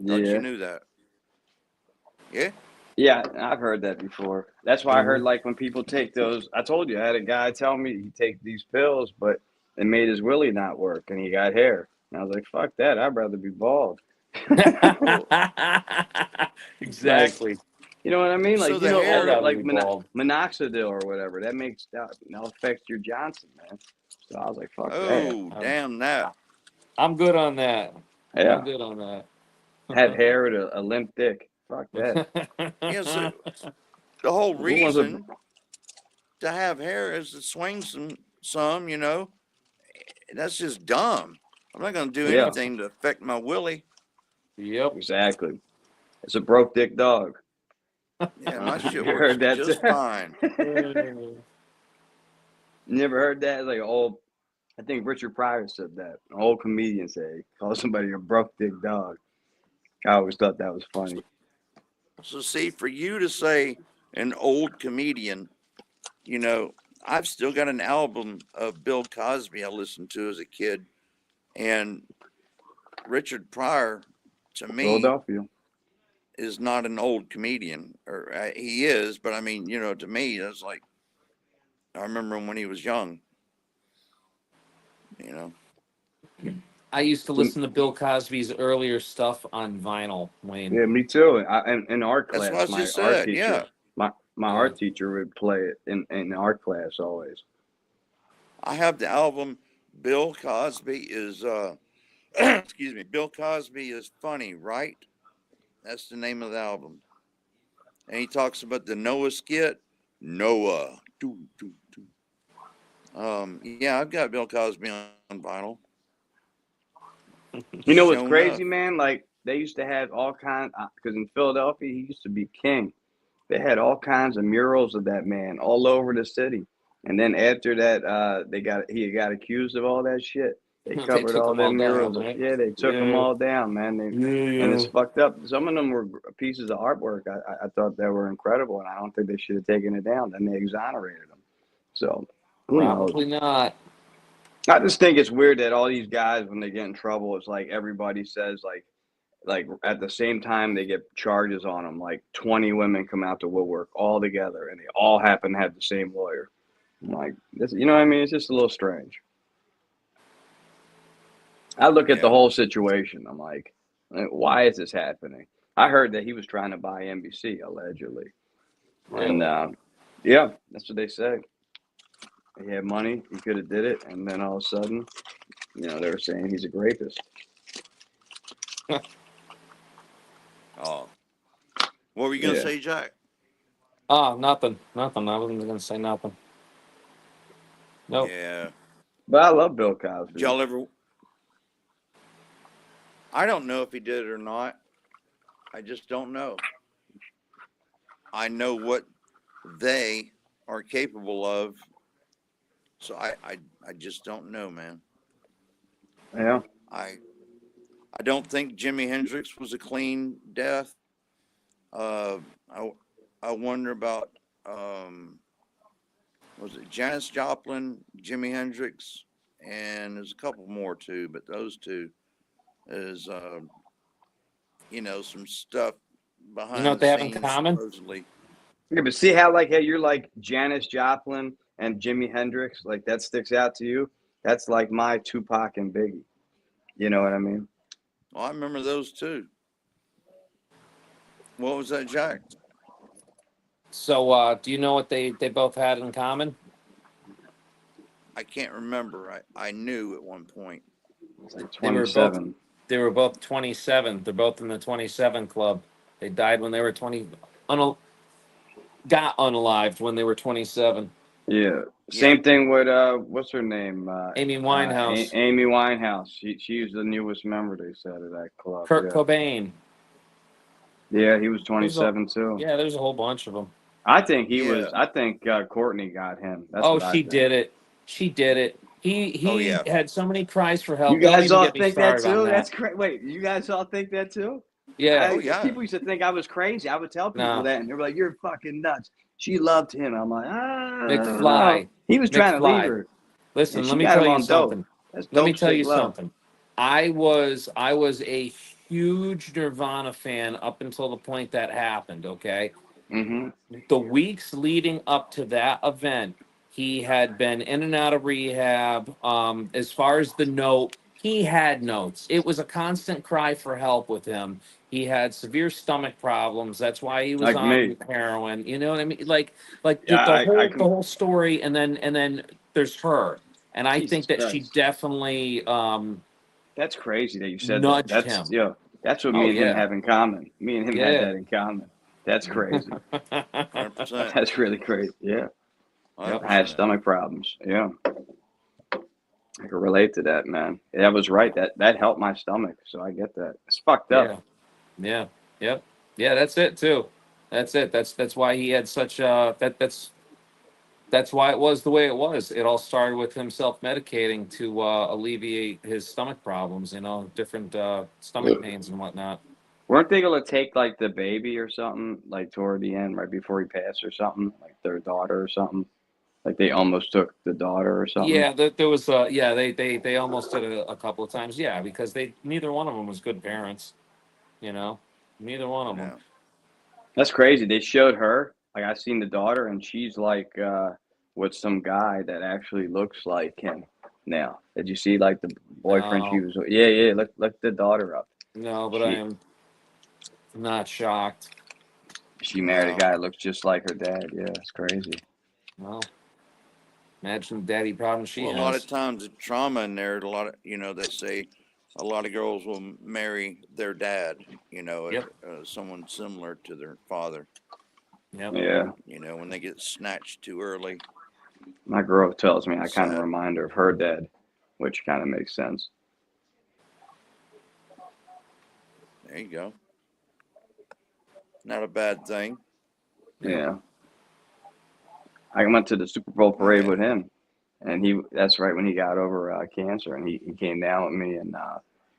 Thought Yeah. you knew that. Yeah? Yeah, I've heard that before. That's why I heard like when people take those. I told you I had a guy tell me he take these pills, but it made his willy not work, and he got hair. And I was like, "Fuck that! I'd rather be bald." Exactly. Like, you know what I mean? Like So you the know hair- all that like I'd rather be bald. minoxidil or whatever that makes that'll affect your Johnson, man. So I was like, "Fuck Oh, damn that. I'm good on that. that!" Yeah, I'm good on that. have hair with a limp dick. Fuck that. Yeah, so the whole Who wants a- reason to have hair is to swing some, you know. That's just dumb. I'm not going to do Yeah. anything to affect my willy. Yep. Exactly. It's a broke dick dog. Yeah, my shit You works heard that just too? fine. You never heard that? It's like an old, I think Richard Pryor said that. An old comedian said, call somebody a broke dick dog. I always thought that was funny. So see, for you to say an old comedian, you know, I've still got an album of Bill Cosby I listened to as a kid, and Richard Pryor, to me, Philadelphia. is not an old comedian, or he is, but I mean, you know, to me, it's like I remember him when he was young. You know, I used to listen to Bill Cosby's earlier stuff on vinyl, Wayne. Yeah, me too. In art That's class, what I my just art said, teacher, yeah. my art teacher would play it in art class always. I have the album. Bill Cosby is, excuse me, Bill Cosby is funny, right? That's the name of the album. And he talks about the Noah skit. Noah. Yeah, I've got Bill Cosby on vinyl. You know what's Shown crazy, up. man? Like they used to have all kinds, because in Philadelphia he used to be king. They had all kinds of murals of that man all over the city. And then after that, he got accused of all that shit. They They covered took all them all them down, murals. right? Yeah, they took them Yeah. all down, man. And it's fucked up. Some of them were pieces of artwork. I thought they were incredible, and I don't think they should have taken it down. Then they exonerated them. So who knows? Probably not. I just think it's weird that all these guys, when they get in trouble, it's like everybody says like at the same time they get charges on them. Like 20 women come out to woodwork all together, and they all happen to have the same lawyer. I'm like, this, you know what I mean? It's just a little strange. I look at the whole situation. I'm like, why is this happening? I heard that he was trying to buy NBC allegedly, and yeah, that's what they say. He had money, he could have did it, and then all of a sudden, you know, they were saying he's a rapist. Oh, what were you gonna Yeah. say, Jack? Oh, nothing. I wasn't gonna say nothing. Nope. Yeah. But I love Bill Cosby. Did y'all ever? I don't know if he did it or not. I just don't know. I know what they are capable of. So I just don't know, man. Yeah. I don't think Jimi Hendrix was a clean death. I wonder about was it Janis Joplin, Jimi Hendrix, and there's a couple more too, but those two is some stuff behind You know what the they have in scenes common? supposedly. Yeah, but see how how you're like Janis Joplin and Jimi Hendrix, like that sticks out to you. That's like my Tupac and Biggie. You know what I mean? Well, I remember those too. What was that, Jack? So, do you know what they both had in common? I can't remember. I knew at one point. It's like They were both 27. they were both 27. They're both in the 27 club. They died when they were 20. Got unalived when they were 27. Yeah. Same thing with what's her name? Amy Winehouse, Amy Winehouse. She's the newest member, they said, of that club. Kurt Yeah. Cobain. Yeah, he was There's a- 27 too. Yeah, there's a whole bunch of them. I think he Yeah. was. I think Courtney got him. That's Oh, what I she think. did it. She did it. He Oh, yeah. had so many cries for help. You Don't guys even all get me think that started on too? that. That's crazy. Wait, you guys all think that too? Yeah. Oh, yeah. People used to think I was crazy. I would tell people No. that, and they were like, "You're fucking nuts." She loved him. I'm like, McFly. He was trying to McFly. leave her. Listen, And let she me got tell him you on something. dope. That's Let me dope tell shit you love. something. I was a huge Nirvana fan up until the point that happened, okay? Mm-hmm. The weeks leading up to that event, he had been in and out of rehab. As far as the note, he had notes. It was a constant cry for help with him. He had severe stomach problems. That's why he was Like me. on heroin. You know what I mean? Like Yeah, the whole story, and then there's her. And I Jesus think that she Christ. definitely That's crazy that you said that. nudged That's him. that's what Oh me and him yeah, have in common. Me and him had yeah. that in common. That's crazy. 100%. That's really crazy. Yeah. Yep. I had 100%. stomach problems. Yeah. I can relate to that, man. That was right. That helped my stomach. So I get that. It's fucked up. Yeah. Yep. Yeah, that's it too. That's it. That's why he had such that's why it was the way it was. It all started with him self-medicating to alleviate his stomach problems, different stomach pains and whatnot. Weren't they gonna take like the baby or something, like toward the end, right before he passed or something, like their daughter or something? Like they almost took the daughter or something. Yeah, there was they almost did it a couple of times. Yeah, because neither one of them was good parents, neither one of them. Yeah. That's crazy. They showed her. Like I seen the daughter, and she's like with some guy that actually looks like him now. Did you see like the boyfriend she No. was? Yeah. Look the daughter up. No, but I She am not shocked. she married a No. guy that looks just like her dad. Yeah, it's crazy. Well, imagine the daddy problems she Well, a lot has. of times the trauma in there, a lot of, they say a lot of girls will marry their dad, Yep. someone similar to their father, Yep. Yeah. when they get snatched too early. My girl tells me I kind of Sad. remind her of her dad, which kind of makes sense. There you go. Not a bad thing. Yeah. I went to the Super Bowl parade Okay. with him, and that's right when he got over cancer, and he came down with me, and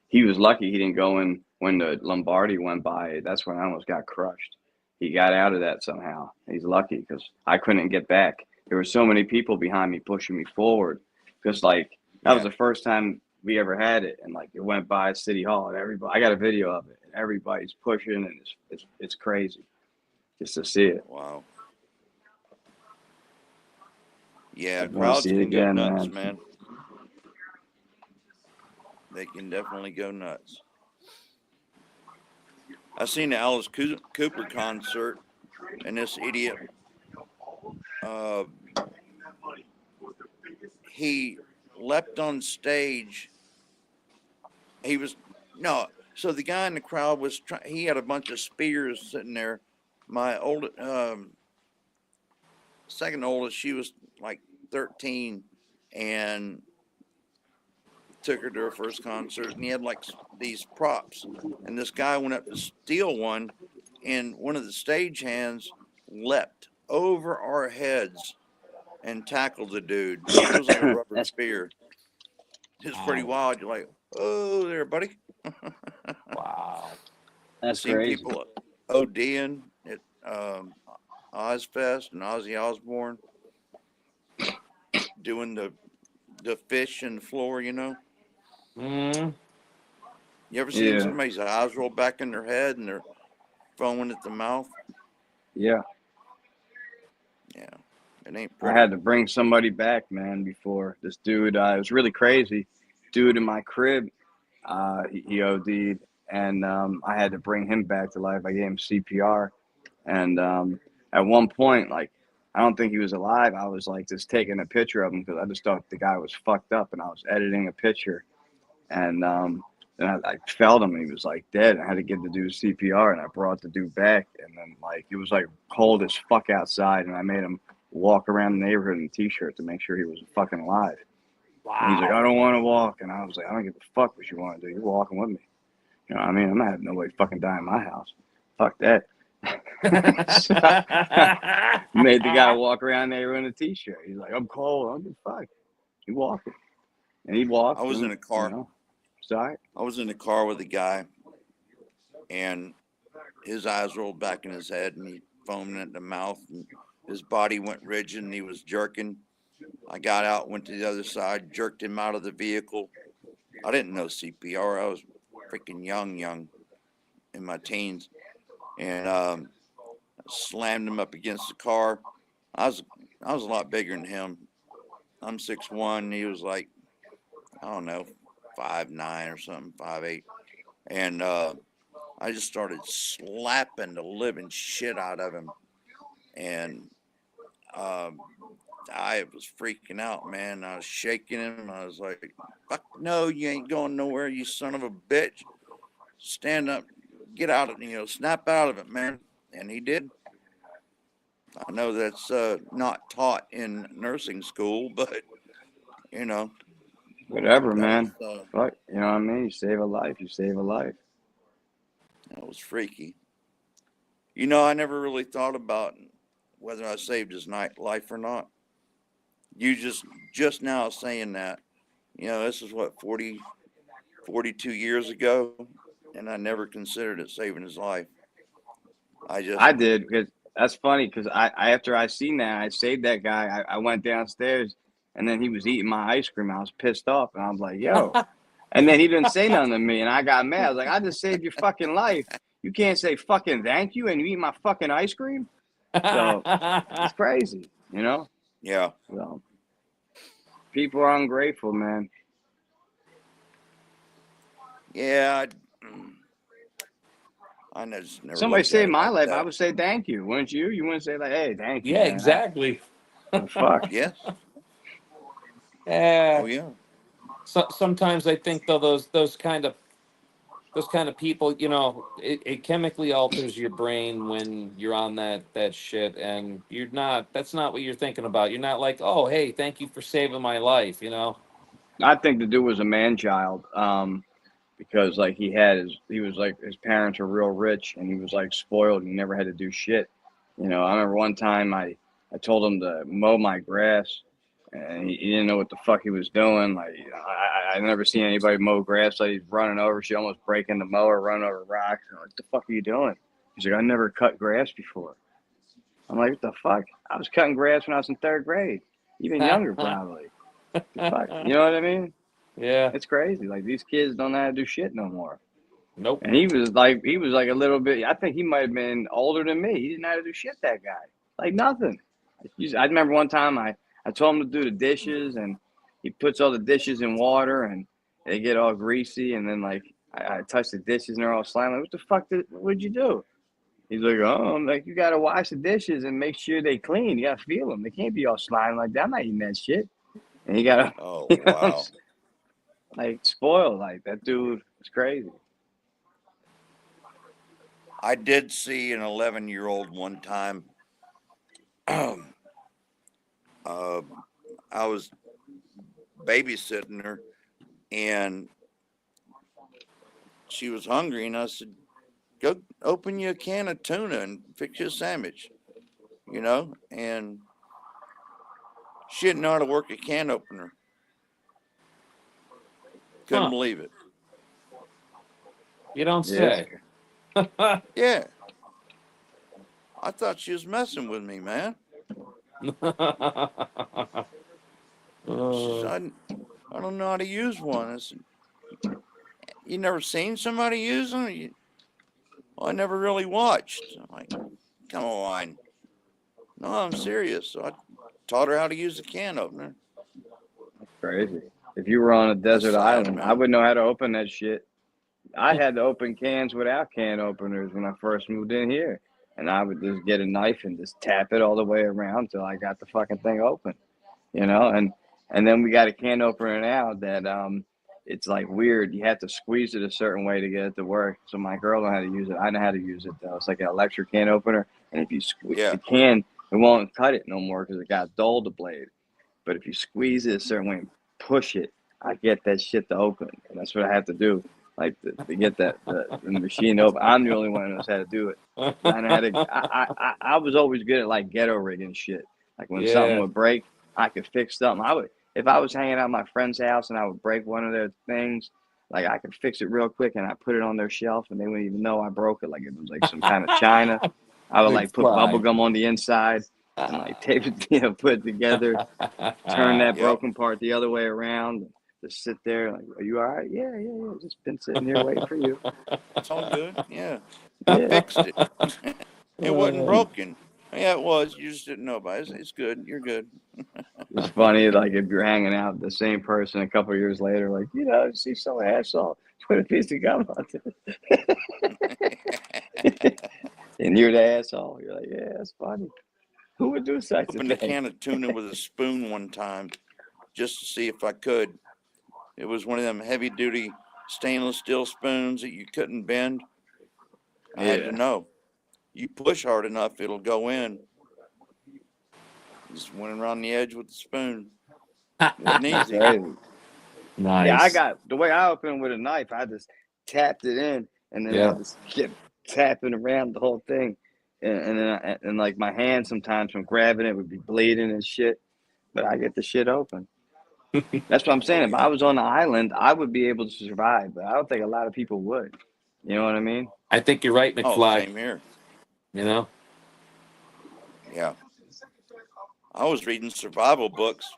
he was lucky he didn't go in when the Lombardi went by. That's when I almost got crushed. He got out of that somehow. He's lucky because I couldn't get back. There were so many people behind me pushing me forward, because like that was Yeah. the first time we ever had it, and like it went by City Hall, and everybody. I got a video of it, and everybody's pushing, and it's crazy just to see it. Wow. Yeah, I'd want to crowds see it can go again, nuts, man. man. They can definitely go nuts. I seen the Alice Cooper concert, and this idiot, he leapt on stage. So the guy in the crowd he had a bunch of spears sitting there. My second oldest, she was like 13, and took her to her first concert, and he had like these props, and this guy went up to steal one, and one of the stage hands leapt over our heads and tackled the dude. It was like a rubber That's spear. It's pretty wild. You're like, oh, there, buddy. Wow. that's Seen crazy. people ODing at Ozfest and Ozzy Osbourne doing the fish in the floor, you know. Mm. You ever seen Yeah. somebody's eyes roll back in their head and they're foaming at the mouth? Yeah. Yeah, it ain't I pretty. had to bring somebody back, man, before this dude. It was really crazy. Dude in my crib, he OD'd, and I had to bring him back to life. I gave him CPR, and at one point, like, I don't think he was alive. I was like just taking a picture of him because I just thought the guy was fucked up, and I was editing a picture, and then I felt him, and he was like dead. I had to get the dude CPR, and I brought the dude back, and then like it was like cold as fuck outside, and I made him walk around the neighborhood in a t-shirt to make sure he was fucking alive. And he's like, I don't want to walk, and I was like, I don't give a fuck what you want to do. You're walking with me. You know what I mean? I'm not having nobody fucking die in my house. Fuck that. So I made the guy walk around there in a t-shirt. He's like, I'm cold. I don't give a fuck. He walking, and he walked. I was and, in a car. You know, sorry. I was in a car with a guy, and his eyes rolled back in his head, and he foaming at the mouth, and his body went rigid, and he was jerking. I got out, went to the other side, jerked him out of the vehicle. I didn't know CPR. I was freaking young in my teens, and slammed him up against the car. I was a lot bigger than him. I'm 6'1". He was like, I don't know, 5'9" or something, 5'8". And I just started slapping the living shit out of him. And I was freaking out, man. I was shaking him. I was like, fuck no, you ain't going nowhere, you son of a bitch. Stand up, get out of it, snap out of it, man. And he did. I know that's not taught in nursing school, but, Whatever, that man. was, Fuck. You know what I mean? You save a life. You save a life. that was freaky. I never really thought about whether I saved his life or not. You just now saying that, this is what, 42 years ago, and I never considered it saving his life. I did, because that's funny, because I after I seen that, I saved that guy. I went downstairs, and then he was eating my ice cream. I was pissed off, and I was like, yo. And then he didn't say nothing to me, and I got mad. I was like, I just saved your fucking life. You can't say fucking thank you, and you eat my fucking ice cream? So it's crazy, Yeah. So people are ungrateful, man. Yeah. I just never. Somebody looked at saved it my like life, that. I would say thank you, wouldn't you? You wouldn't say like, hey, thank you. Yeah, man. exactly. Oh, fuck. Yes. Yeah. Oh yeah. So, sometimes I think though those kind of people, it chemically alters your brain when you're on that shit, and that's not what you're thinking about. You're not like, oh, hey, thank you for saving my life, I think the dude was a man child, because like he was like, his parents were real rich, and he was like spoiled and never had to do shit. I remember one time I told him to mow my grass, and he didn't know what the fuck he was doing. Like, I never seen anybody mow grass. Like, he's running over shit, almost breaking the mower, running over rocks. I'm like, what the fuck are you doing? He's like, I never cut grass before. I'm like, what the fuck? I was cutting grass when I was in 3rd grade, even younger probably. The fuck? You know what I mean? Yeah. It's crazy. Like, these kids don't know how to do shit no more. Nope. And he was like a little bit, I think he might have been older than me. He didn't know how to do shit, that guy. Like, nothing. I remember one time I told him to do the dishes, and he puts all the dishes in water, and they get all greasy, and then like I touch the dishes and they're all slimy. Like, what the fuck what'd you do? He's like, oh, I'm like, you gotta wash the dishes and make sure they clean. You gotta feel them. They can't be all slimy like that. I'm not eating that shit. And he gotta, Oh you know what I'm wow. saying? Like, spoiled. Like, that dude was crazy. I did see an 11-year-old one time I was babysitting her, and she was hungry, and I said, "Go open you a can of tuna and fix you a sandwich," you know. And she didn't know how to work a can opener. Couldn't Huh. believe it. You don't Yeah. say. Yeah, I thought she was messing with me, man. She said, I don't know how to use one. I said, "You never seen somebody use them?" Well, I never really watched. I'm like, "Come on." No, I'm serious. So I taught her how to use a can opener. Crazy. If you were on a That's desert sad, island, I man. would know how to open that shit. I had to open cans without can openers when I first moved in here. And I would just get a knife and just tap it all the way around till I got the fucking thing open. You know, and then we got a can opener now that it's like weird. You have to squeeze it a certain way to get it to work. So my girl know how to use it. I know how to use it though. It's like an electric can opener, and if you squeeze Yeah. the can, it won't cut it no more because it got dull, the blade. But if you squeeze it a certain way and push it, I get that shit to open, and that's what I have to do, like to get the machine open. I'm the only one who knows how to do it. 'Cause I know how to. I was always good at like ghetto rigging shit. Like when something Yeah. would break, I could fix something. I would if I was hanging out at my friend's house and I would break one of their things, like I could fix it real quick and I put it on their shelf and they wouldn't even know I broke it. Like it was like some kind of china. I would like put bubble McFly. gum on the inside and like tape it, put it together, turn that Yep. broken part the other way around, just sit there like, "Are you all right?" Yeah, yeah, yeah. Just been sitting here waiting for you. It's all good. Yeah. I Yeah. fixed it. It wasn't broken. Yeah, it was. You just didn't know about it. It's good. You're good. It's funny, like if you're hanging out with the same person a couple of years later, like, see some asshole put a piece of gum on it. And you're the asshole. You're like, yeah, that's funny. Who would do such a Opened a thing? can of tuna with a spoon one time just to see if I could. It was one of them heavy duty stainless steel spoons that you couldn't bend. I had Yeah. to know. You push hard enough, it'll go in. Just went around the edge with the spoon. Wasn't That's easy. crazy. Nice. Yeah, I got the way I opened with a knife. I just tapped it in, and then I Yeah. just kept tapping around the whole thing, and then and like my hand sometimes from grabbing it would be bleeding and shit. But I get the shit open. That's what I'm saying. Oh, If I yeah. was on the island, I would be able to survive, but I don't think a lot of people would. You know what I mean? I think you're right, Oh, McFly. same here. You know? Yeah. I was reading survival books,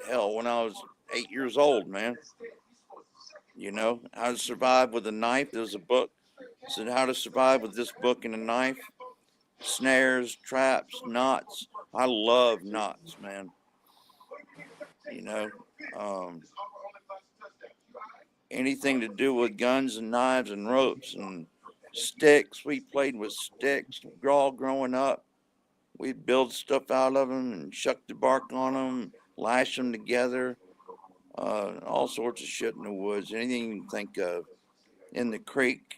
hell, when I was 8 years old, man. You know, how to survive with a knife. There's a book. It said how to survive with this book and a knife. Snares, traps, knots. I love knots, man. You know, anything to do with guns and knives and ropes and sticks. We played with sticks all growing up. We'd build stuff out of them and shuck the bark on them, lash them together, all sorts of shit in the woods. Anything you can think of. In the creek,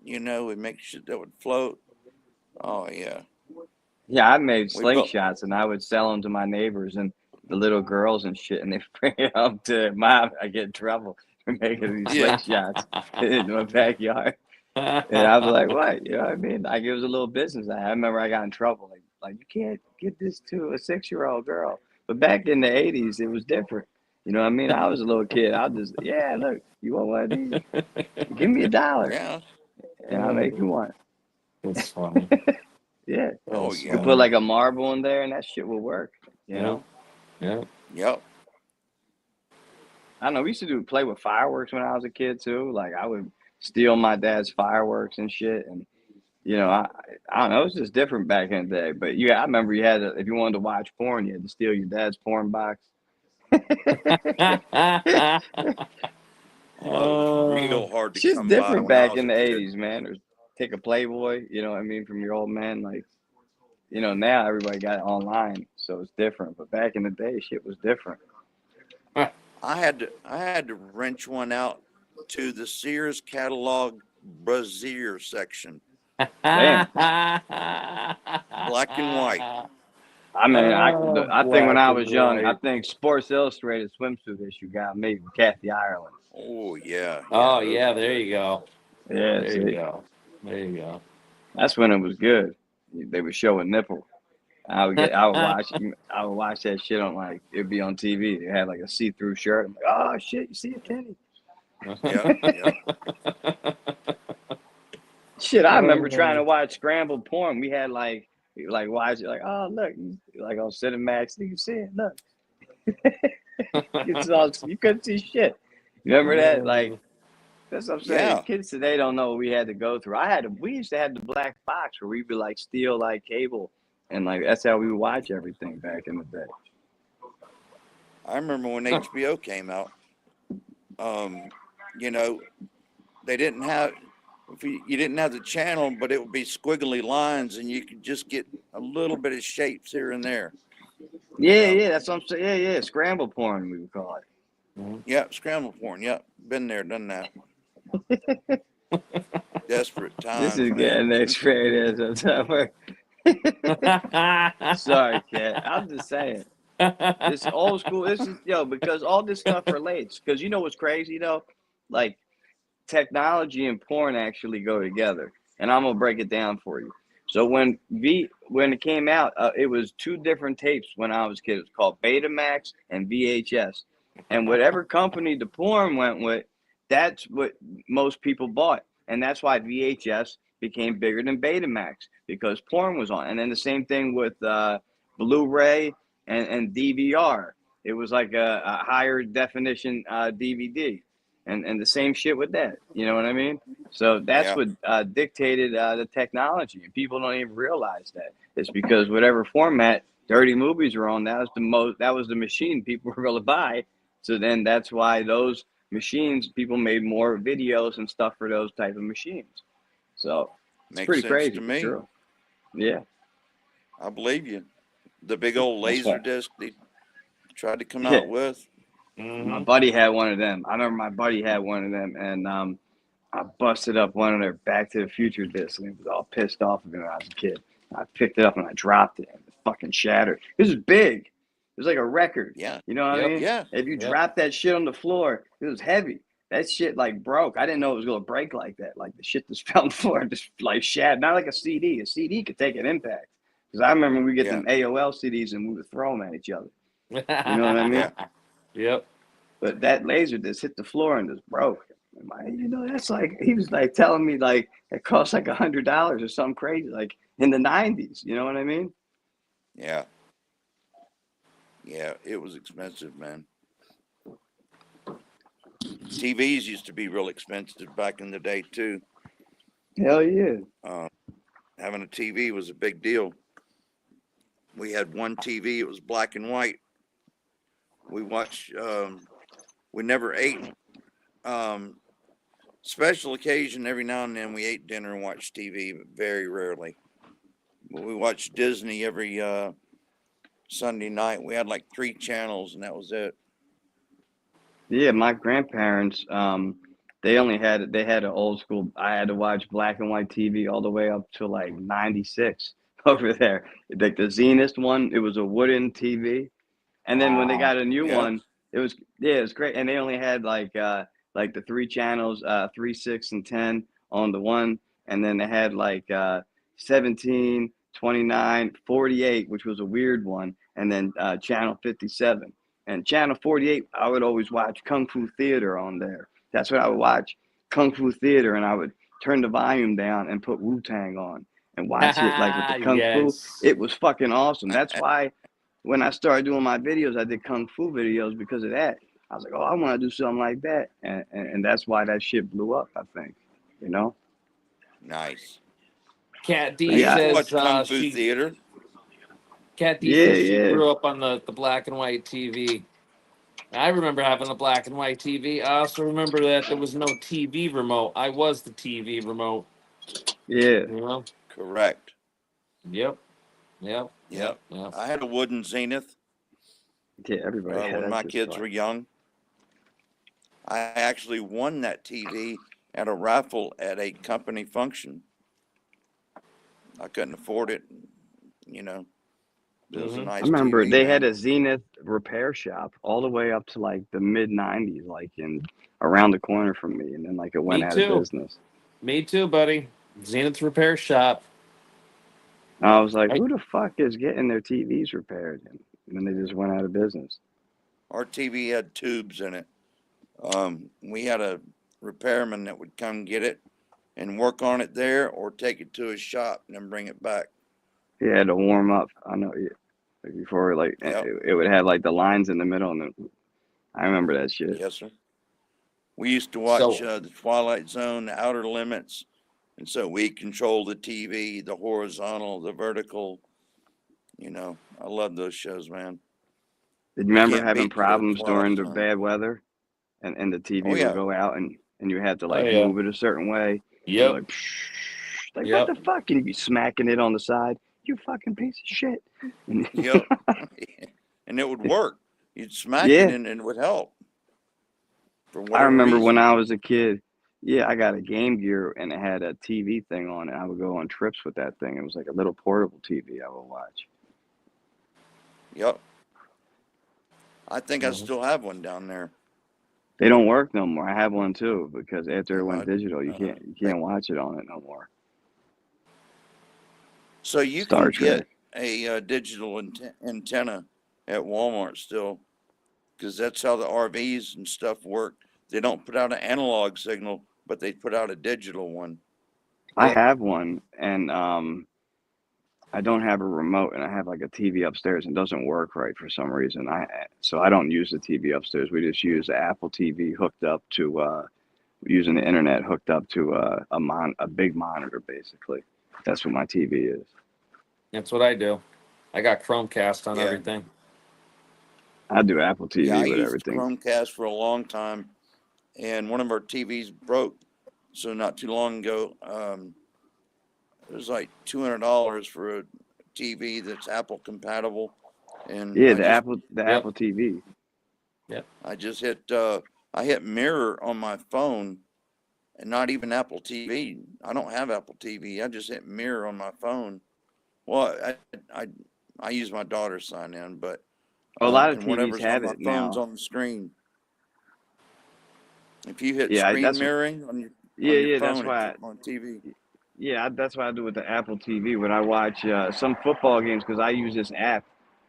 you know, we'd make shit that would float. Oh, yeah. Yeah, I made We built, slingshots, and I would sell them to my neighbors and the little girls and shit, and they bring it up to mom. I get in trouble for making these yeah. slingshots in my backyard. And I was like, what? You know what I mean? Like, it was a little business. I remember I got in trouble. Like you can't get this to a 6-year-old girl. But back in the 80s, it was different. You know what I mean? I was a little kid. I was just, yeah, look, you want one of these? Give me $1, Yeah. and I'll make you one. It's funny. Yeah. Oh, That's You could yeah. put like a marble in there, and that shit will work. You Yeah. know? Yeah. Yep. I don't know. We used to play with fireworks when I was a kid, too. Like, I would steal my dad's fireworks and shit. And, I don't know. It was just different back in the day. But yeah, I remember you had to, if you wanted to watch porn, you had to steal your dad's porn box. Oh, it was real hard to Shit's come by different when I back was in a the kid. 80s, man. Or take a Playboy, you know what I mean, from your old man. Like, now everybody got it online, so it's different. But back in the day, shit was different. I had to wrench one out to the Sears catalog brassiere section. Damn. Black and white. I mean, Oh, I think when black I and was young, I white. think Sports Illustrated swimsuit issue got me with Kathy Ireland. Oh yeah, Oh those yeah, are there good. you go. Yeah, There you see, go. There you go. that's when it was good. They would show a nipple. I would watch that shit on like it'd be on TV. They had like a see-through shirt. I'm like, oh shit, you see a titty? Yep, yep. Shit, I remember trying to watch scrambled porn. We had like watch it like, oh look, like on Cinemax, you can see it. Look, it's all you couldn't see shit. Remember that? Like that's what I'm saying. Yeah. Kids today don't know what we had to go through. We used to have the black box where we would like steal like cable, and like that's how we would watch everything back in the day. I remember when HBO came out. You know, they didn't have you didn't have the channel, but it would be squiggly lines, and you could just get a little bit of shapes here and there. Yeah, know? yeah, that's what I'm saying. Yeah, yeah, scramble porn we would call it. Yep, scramble porn. Yep, been there, done that. Desperate times, This is man. getting X-rated as a Sorry, Kat. I'm just saying. This old school. This is because all this stuff relates. Because you know what's crazy though, like technology and porn actually go together, and I'm gonna break it down for you. So when it came out, it was two different tapes when I was a kid. It was called Betamax and VHS, and whatever company the porn went with, that's what most people bought, and that's why VHS became bigger than Betamax because porn was on. And then the same thing with Blu-ray and DVR. It was like a higher definition DVD. And the same shit with that. You know what I mean? So that's Yeah. what dictated the technology. And people don't even realize that. It's because whatever format dirty movies are on, that was the machine people were going to buy. So then that's why those machines, people made more videos and stuff for those type of machines. So it's Makes pretty sense crazy to for me. sure. Yeah. I believe you. The big old That's laser why. disc they tried to come Yeah. out with. My buddy had one of them. I remember my buddy had one of them, and I busted up one of their Back to the Future discs, and he was all pissed off of it when I was a kid. I picked it up and I dropped it, and it fucking shattered. This is big. It was like a record. Yeah. You know what I Yep. mean? Yeah. If you Yep. drop that shit on the floor, it was heavy. That shit like broke. I didn't know it was gonna break like that. Like the shit that's fell on the floor just like shattered. Not like a CD. A CD could take an impact. Because I remember we get Yeah. them AOL CDs and we would throw them at each other. You know what I mean? Yeah. Yep. But that laser just hit the floor and just broke. And that's like he was like telling me like it cost like $100 or something crazy, like in the 90s. You know what I mean? Yeah. Yeah. It was expensive, man. TVs used to be real expensive back in the day too. Hell yeah. Having a TV was a big deal. We had one TV. It was black and white. We watched. We never ate. Special occasion, every now and then we ate dinner and watched TV, but very rarely. But we watched Disney every Sunday night. We had like 3 channels, and that was it. Yeah, my grandparents, they had an old school. I had to watch black and white TV all the way up to like 96 over there. Like the Zenith one, it was a wooden TV. And then when they got a new Yeah. one, it was great. And they only had like the 3 channels, 3, 6, and 10 on the one, and then they had like 17, 29, 48, which was a weird one, and then channel 57. And channel 48, I would always watch Kung Fu Theater on there. That's what I would watch, Kung Fu Theater, and I would turn the volume down and put Wu-Tang on and watch it like with the Kung Fu. Yes. It was fucking awesome. That's why when I started doing my videos, I did Kung Fu videos because of that. I was like, oh, I want to do something like that. And that's why that shit blew up, I think. You know? Nice. Cat D I used to says watch Kung Fu she Theater. Cat D Yeah, says she yeah. grew up on the black and white TV. I remember having the black and white TV. I also remember that there was no TV remote. I was the TV remote. Yeah. You know? Correct. Yep. Yep. Yep. Yep. I had a wooden Zenith Yeah, everybody had when that my shit kids started. were young. I actually won that TV at a raffle at a company function. I couldn't afford it, you know. It was a Mhm. nice I remember TV, they had man. a Zenith repair shop all the way up to like the mid '90s, like in around the corner from me, and then like it went Me out of too. business. Me too, buddy. Zenith Repair Shop. And I was like, Right. who the fuck is getting their TVs repaired? And then they just went out of business. Our TV had tubes in it. We had a repairman that would come get it and work on it there, or take it to his shop and then bring it back. He had to warm up. I know like before, like Yep. it would have like the lines in the middle, and I remember that shit. Yes, sir. We used to watch So the Twilight Zone, the Outer Limits, and so we controlled the TV, the horizontal, the vertical. You know, I love those shows, man. Did you You remember can't having beat the problems during Twilight the Zone. bad weather, and the TV Oh would yeah, go out, and you had to oh like yeah. move it a certain way? You're Yep. like, like what Yep. the fuck? And you'd be smacking it on the side. You fucking piece of shit. And yep. And it would work. You'd smack yeah, it and it would help for I whatever remember when reason. I was a kid. Yeah, I got a Game Gear and it had a TV thing on it. I would go on trips with that thing. It was like a little portable TV I would watch. Yep. I think I Mhm. still have one down there. They don't work no more. I have one too because after it And went digital, you they, can't watch it on it no more. so you Star can get Trek. a digital antenna at Walmart still, because that's how the RVs and stuff work. They don't put out an analog signal, but they put out a digital one. I Yep. have one, and I don't have a remote, and I have like a TV upstairs, and it doesn't work right for some reason. So I don't use the TV upstairs. We just use the Apple TV hooked up to using the internet hooked up to a big monitor basically. That's what my TV is. That's what I do. I got Chromecast on Yeah. everything. I do Apple Yeah, I TV with used everything. Chromecast for a long time, and one of our TVs broke. So not too long ago, it was like $200 for a TV that's Apple compatible, and Yeah, I the just Yep. Apple TV. Yep. I just hit I hit mirror on my phone, and not even Apple TV. I don't have Apple TV. I just hit mirror on my phone. Well, I use my daughter's sign in, but A lot of and TVs whatever's on have my it phone's now. on the screen. If you hit Yeah, screen mirroring on your that's phone, it's why. on TV. Yeah, that's what I do with the Apple TV when I watch some football games because I use this app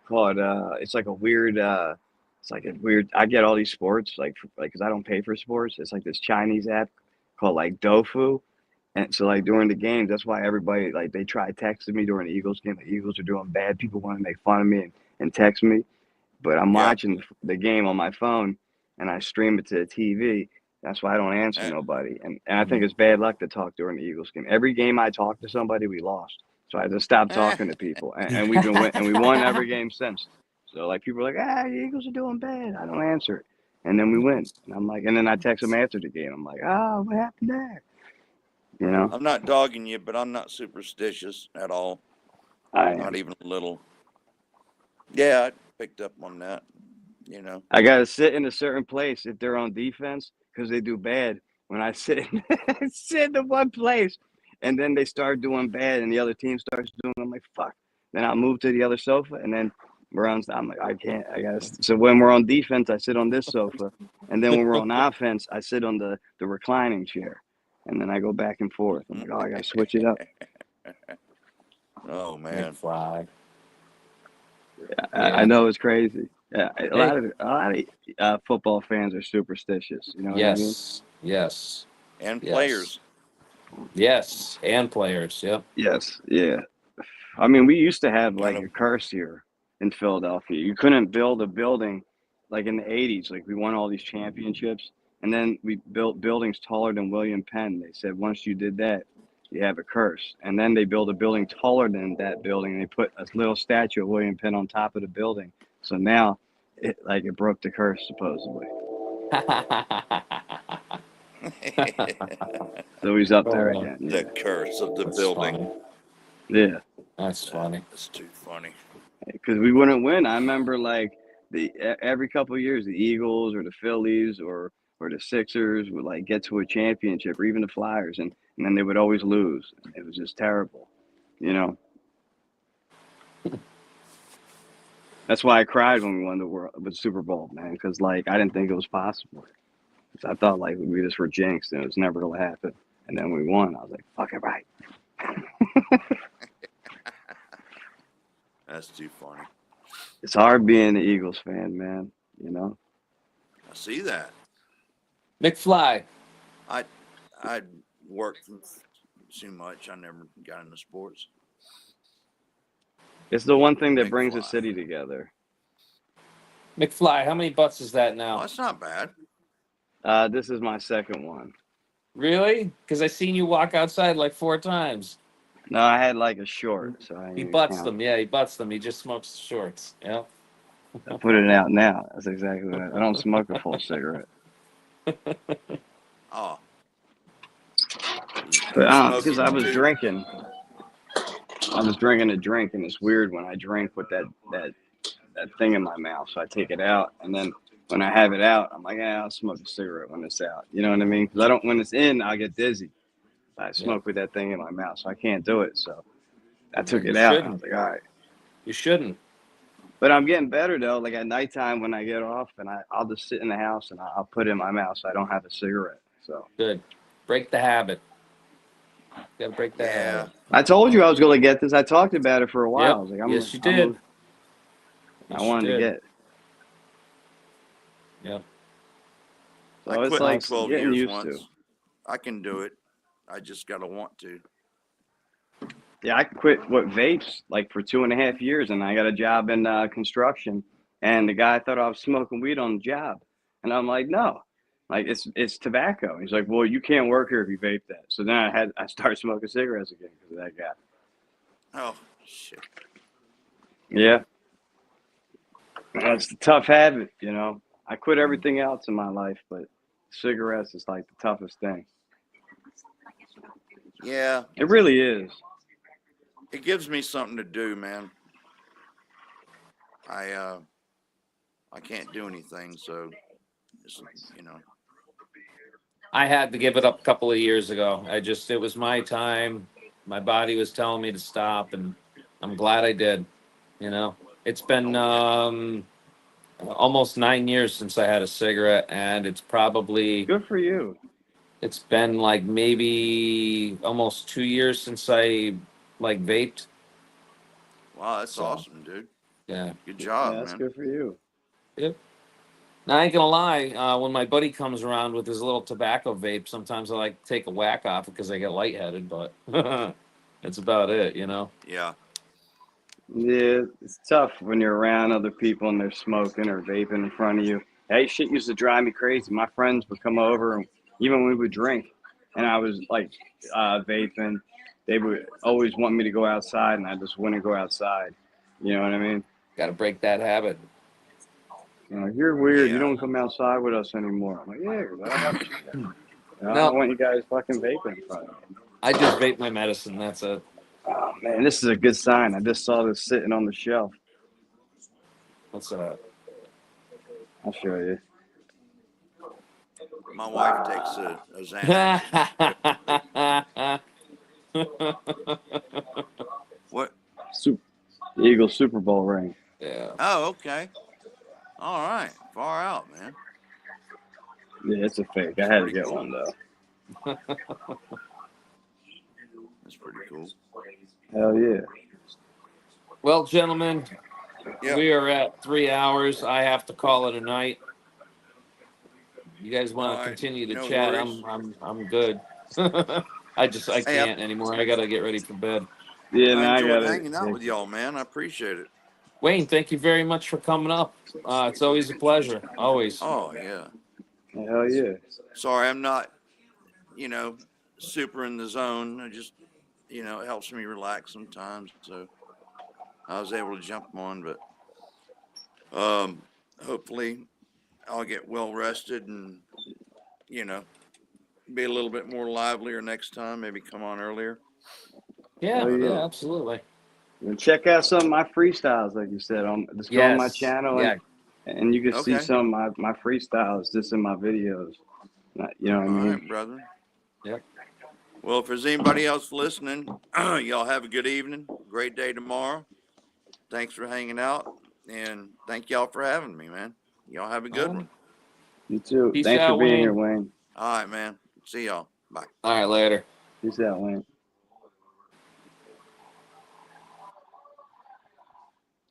called it's like a weird it's like a weird I get all these sports like because I don't pay for sports. It's like this Chinese app called like Dofu. And so like during the games, that's why everybody like they try texting me during the Eagles game. The Eagles are doing bad. People want to make fun of me and text me. But I'm Yeah. watching the game on my phone and I stream it to the TV. That's why I don't answer Eh, nobody. And I think it's bad luck to talk during the Eagles game. Every game I talk to somebody, we lost. So I just stopped talking to people. And we've been and we won every game since. So like people are like, the Eagles are doing bad. I don't answer it. And then we win. And I'm like, and then I text them after the game. I'm like, what happened there? You know? I'm not dogging you, but I'm not superstitious at all. I am. Not even a little. Yeah, I picked up on that. You know. I gotta sit in a certain place if they're on defense because they do bad. When I sit sit in one place, and then they start doing bad, and the other team starts doing, I'm like, fuck. Then I'll move to the other sofa, and then I'm like, I can't. I gotta. So when we're on defense, I sit on this sofa, and then when we're on offense, I sit on the reclining chair, and then I go back and forth. I'm like, I gotta switch it up. Oh man. McFly. I know it's crazy. Yeah, a Hey. lot of football fans are superstitious. You know what I mean? Yes. Yes. And Yes. players. Yes. And players. Yep. Yes, yeah. I mean, we used to have like Kind a of. curse here in Philadelphia. You couldn't build a building like in the 80s. Like we won all these championships, and then we built buildings taller than William Penn. They said once you did that, you have a curse. And then they built a building taller than that building, and they put a little statue of William Penn on top of the building. So now it broke the curse supposedly. So he's up there Oh, again. The Yeah, curse of the that's building. funny. yeah. That's funny. That's too funny. Because we wouldn't win. I remember like every couple of years, the Eagles or the Phillies or the Sixers would like get to a championship, or even the Flyers, and then they would always lose. It was just terrible, you know. That's why I cried when we won the Super Bowl, man, because like I didn't think it was possible. 'Cause I thought like we just were jinxed and it was never gonna happen. And then we won. I was like, fuck it, right. That's too funny. It's hard being an Eagles fan, man. You know. I see that. McFly. I worked too much. I never got into sports. It's the one thing that McFly. brings a city together. McFly, how many butts is that Well, now? that's not bad. This is my second one. Really? Because I seen you walk outside like 4 times. No, I had like a short, so I He didn't butts count. them. Yeah, he butts them. He just smokes shorts. Yeah. I put it out now. That's exactly what I don't smoke a full cigarette. Oh. But because Smoking I was too? drinking. I was drinking a drink, and it's weird when I drink with that thing in my mouth. So I take it out, and then when I have it out, I'm like, yeah, I'll smoke a cigarette when it's out. You know what I mean? Because I don't. When it's in, I get dizzy. I smoke with that thing in my mouth, so I can't do it. So I took You it out. And I shouldn't. was like, all right. You shouldn't. But I'm getting better though. Like at nighttime when I get off, and I'll just sit in the house and I'll put it in my mouth so I don't have a cigarette. So Good. Break the habit. Gotta break the Yeah. habit. I told you I was going to get this. I talked about it for a while. I was like, Yes, you did. I Yes, you wanted to did. get it. Yep. So I it's quit like like 12 getting years used once. to. I can do it. I just gotta want to. Yeah, I quit vapes like for 2.5 years, and I got a job in construction. And the guy thought I was smoking weed on the job, and I'm like, no, like it's tobacco. He's like, well, you can't work here if you vape that. So then I started smoking cigarettes again because of that guy. Oh shit. Yeah, it's a tough habit, you know. I quit everything else in my life, but cigarettes is like the toughest thing. Yeah. It really is. It gives me something to do, man. I can't do anything, so it's, you know. I had to give it up a couple of years ago. It was my time. My body was telling me to stop, and I'm glad I did. You know, it's been almost 9 years since I had a cigarette, and it's probably Good for you. it's been like maybe almost 2 years since I like vaped. Wow, that's So, awesome, dude. yeah. Good Yeah, job, that's man. good for you. Yep. Now, I ain't gonna lie. When my buddy comes around with his little tobacco vape, sometimes I like to take a whack off it because I get lightheaded. But that's about it, you know. Yeah. Yeah, it's tough when you're around other people and they're smoking or vaping in front of you. That shit used to drive me crazy. My friends would come over, and even when we would drink, and I was like vaping, they would always want me to go outside, and I just wouldn't go outside. You know what I mean? Got to break that habit. You know, you're weird. You Yeah. don't come outside with us anymore. I'm like, yeah, 'cause I don't have shit. You know, I No. don't want you guys fucking vaping in front of me. I just vape my medicine. That's it. Oh man, this is a good sign. I just saw this sitting on the shelf. What's I'll show you. My wife takes a Xanax. that? What? Eagle Super Bowl ring. Yeah. Oh, okay. All right. Far out, man. Yeah, it's a fake. I had to get one though. That's pretty cool. Hell yeah. Well, gentlemen, Yeah. we are at 3 hours. I have to call it a night. You guys want All to right, continue to no chat? worries. I'm good. I Hey, can't anymore. I gotta get ready for bed. Yeah, I man, I enjoyed got hanging out with it. y'all, man. I appreciate it. Wayne, thank you very much for coming up. It's always a pleasure. Always. Oh, yeah. Hell yeah. Sorry, I'm not, super in the zone. I just, it helps me relax sometimes. So I was able to jump on, but hopefully I'll get well rested and, be a little bit more livelier next time. Maybe come on earlier. Yeah, Oh, yeah. yeah, absolutely. And check out some of my freestyles, like you said. Just go on my Yes. channel Yeah. and you can see Okay. some of my freestyles just in my videos. You know what I All mean? right, brother. Yep. Well, if there's anybody else listening, y'all have a good evening. Great day tomorrow. Thanks for hanging out. And thank y'all for having me, man. Y'all have a good one. You too. Peace Thanks out, for being Wayne. here, Wayne. All right, man. See y'all. Bye. All right, later. Peace out, Wayne.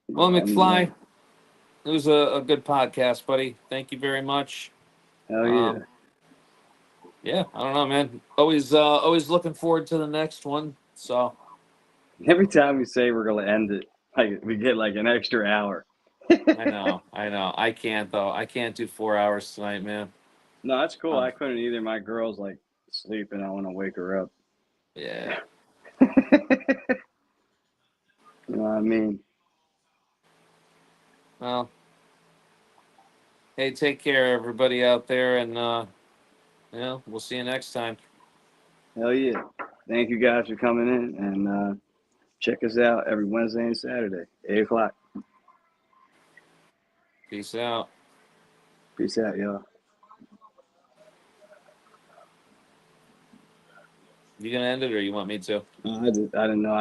Well, McFly, it was a good podcast, buddy. Thank you very much. Hell yeah. Yeah, I don't know, man. Always looking forward to the next one. So Every time we say we're gonna end it, like we get like an extra hour. I know. I can't though. I can't do 4 hours tonight, man. No, that's cool. Um, I couldn't either. My girl's like sleeping. I want to wake her up. Yeah. You know what I mean? Well, hey, take care, everybody out there, and we'll see you next time. Hell yeah. Thank you guys for coming in, and check us out every Wednesday and Saturday, 8 o'clock. Peace out. Peace out, y'all. You gonna end it, or you want me to? I didn't know.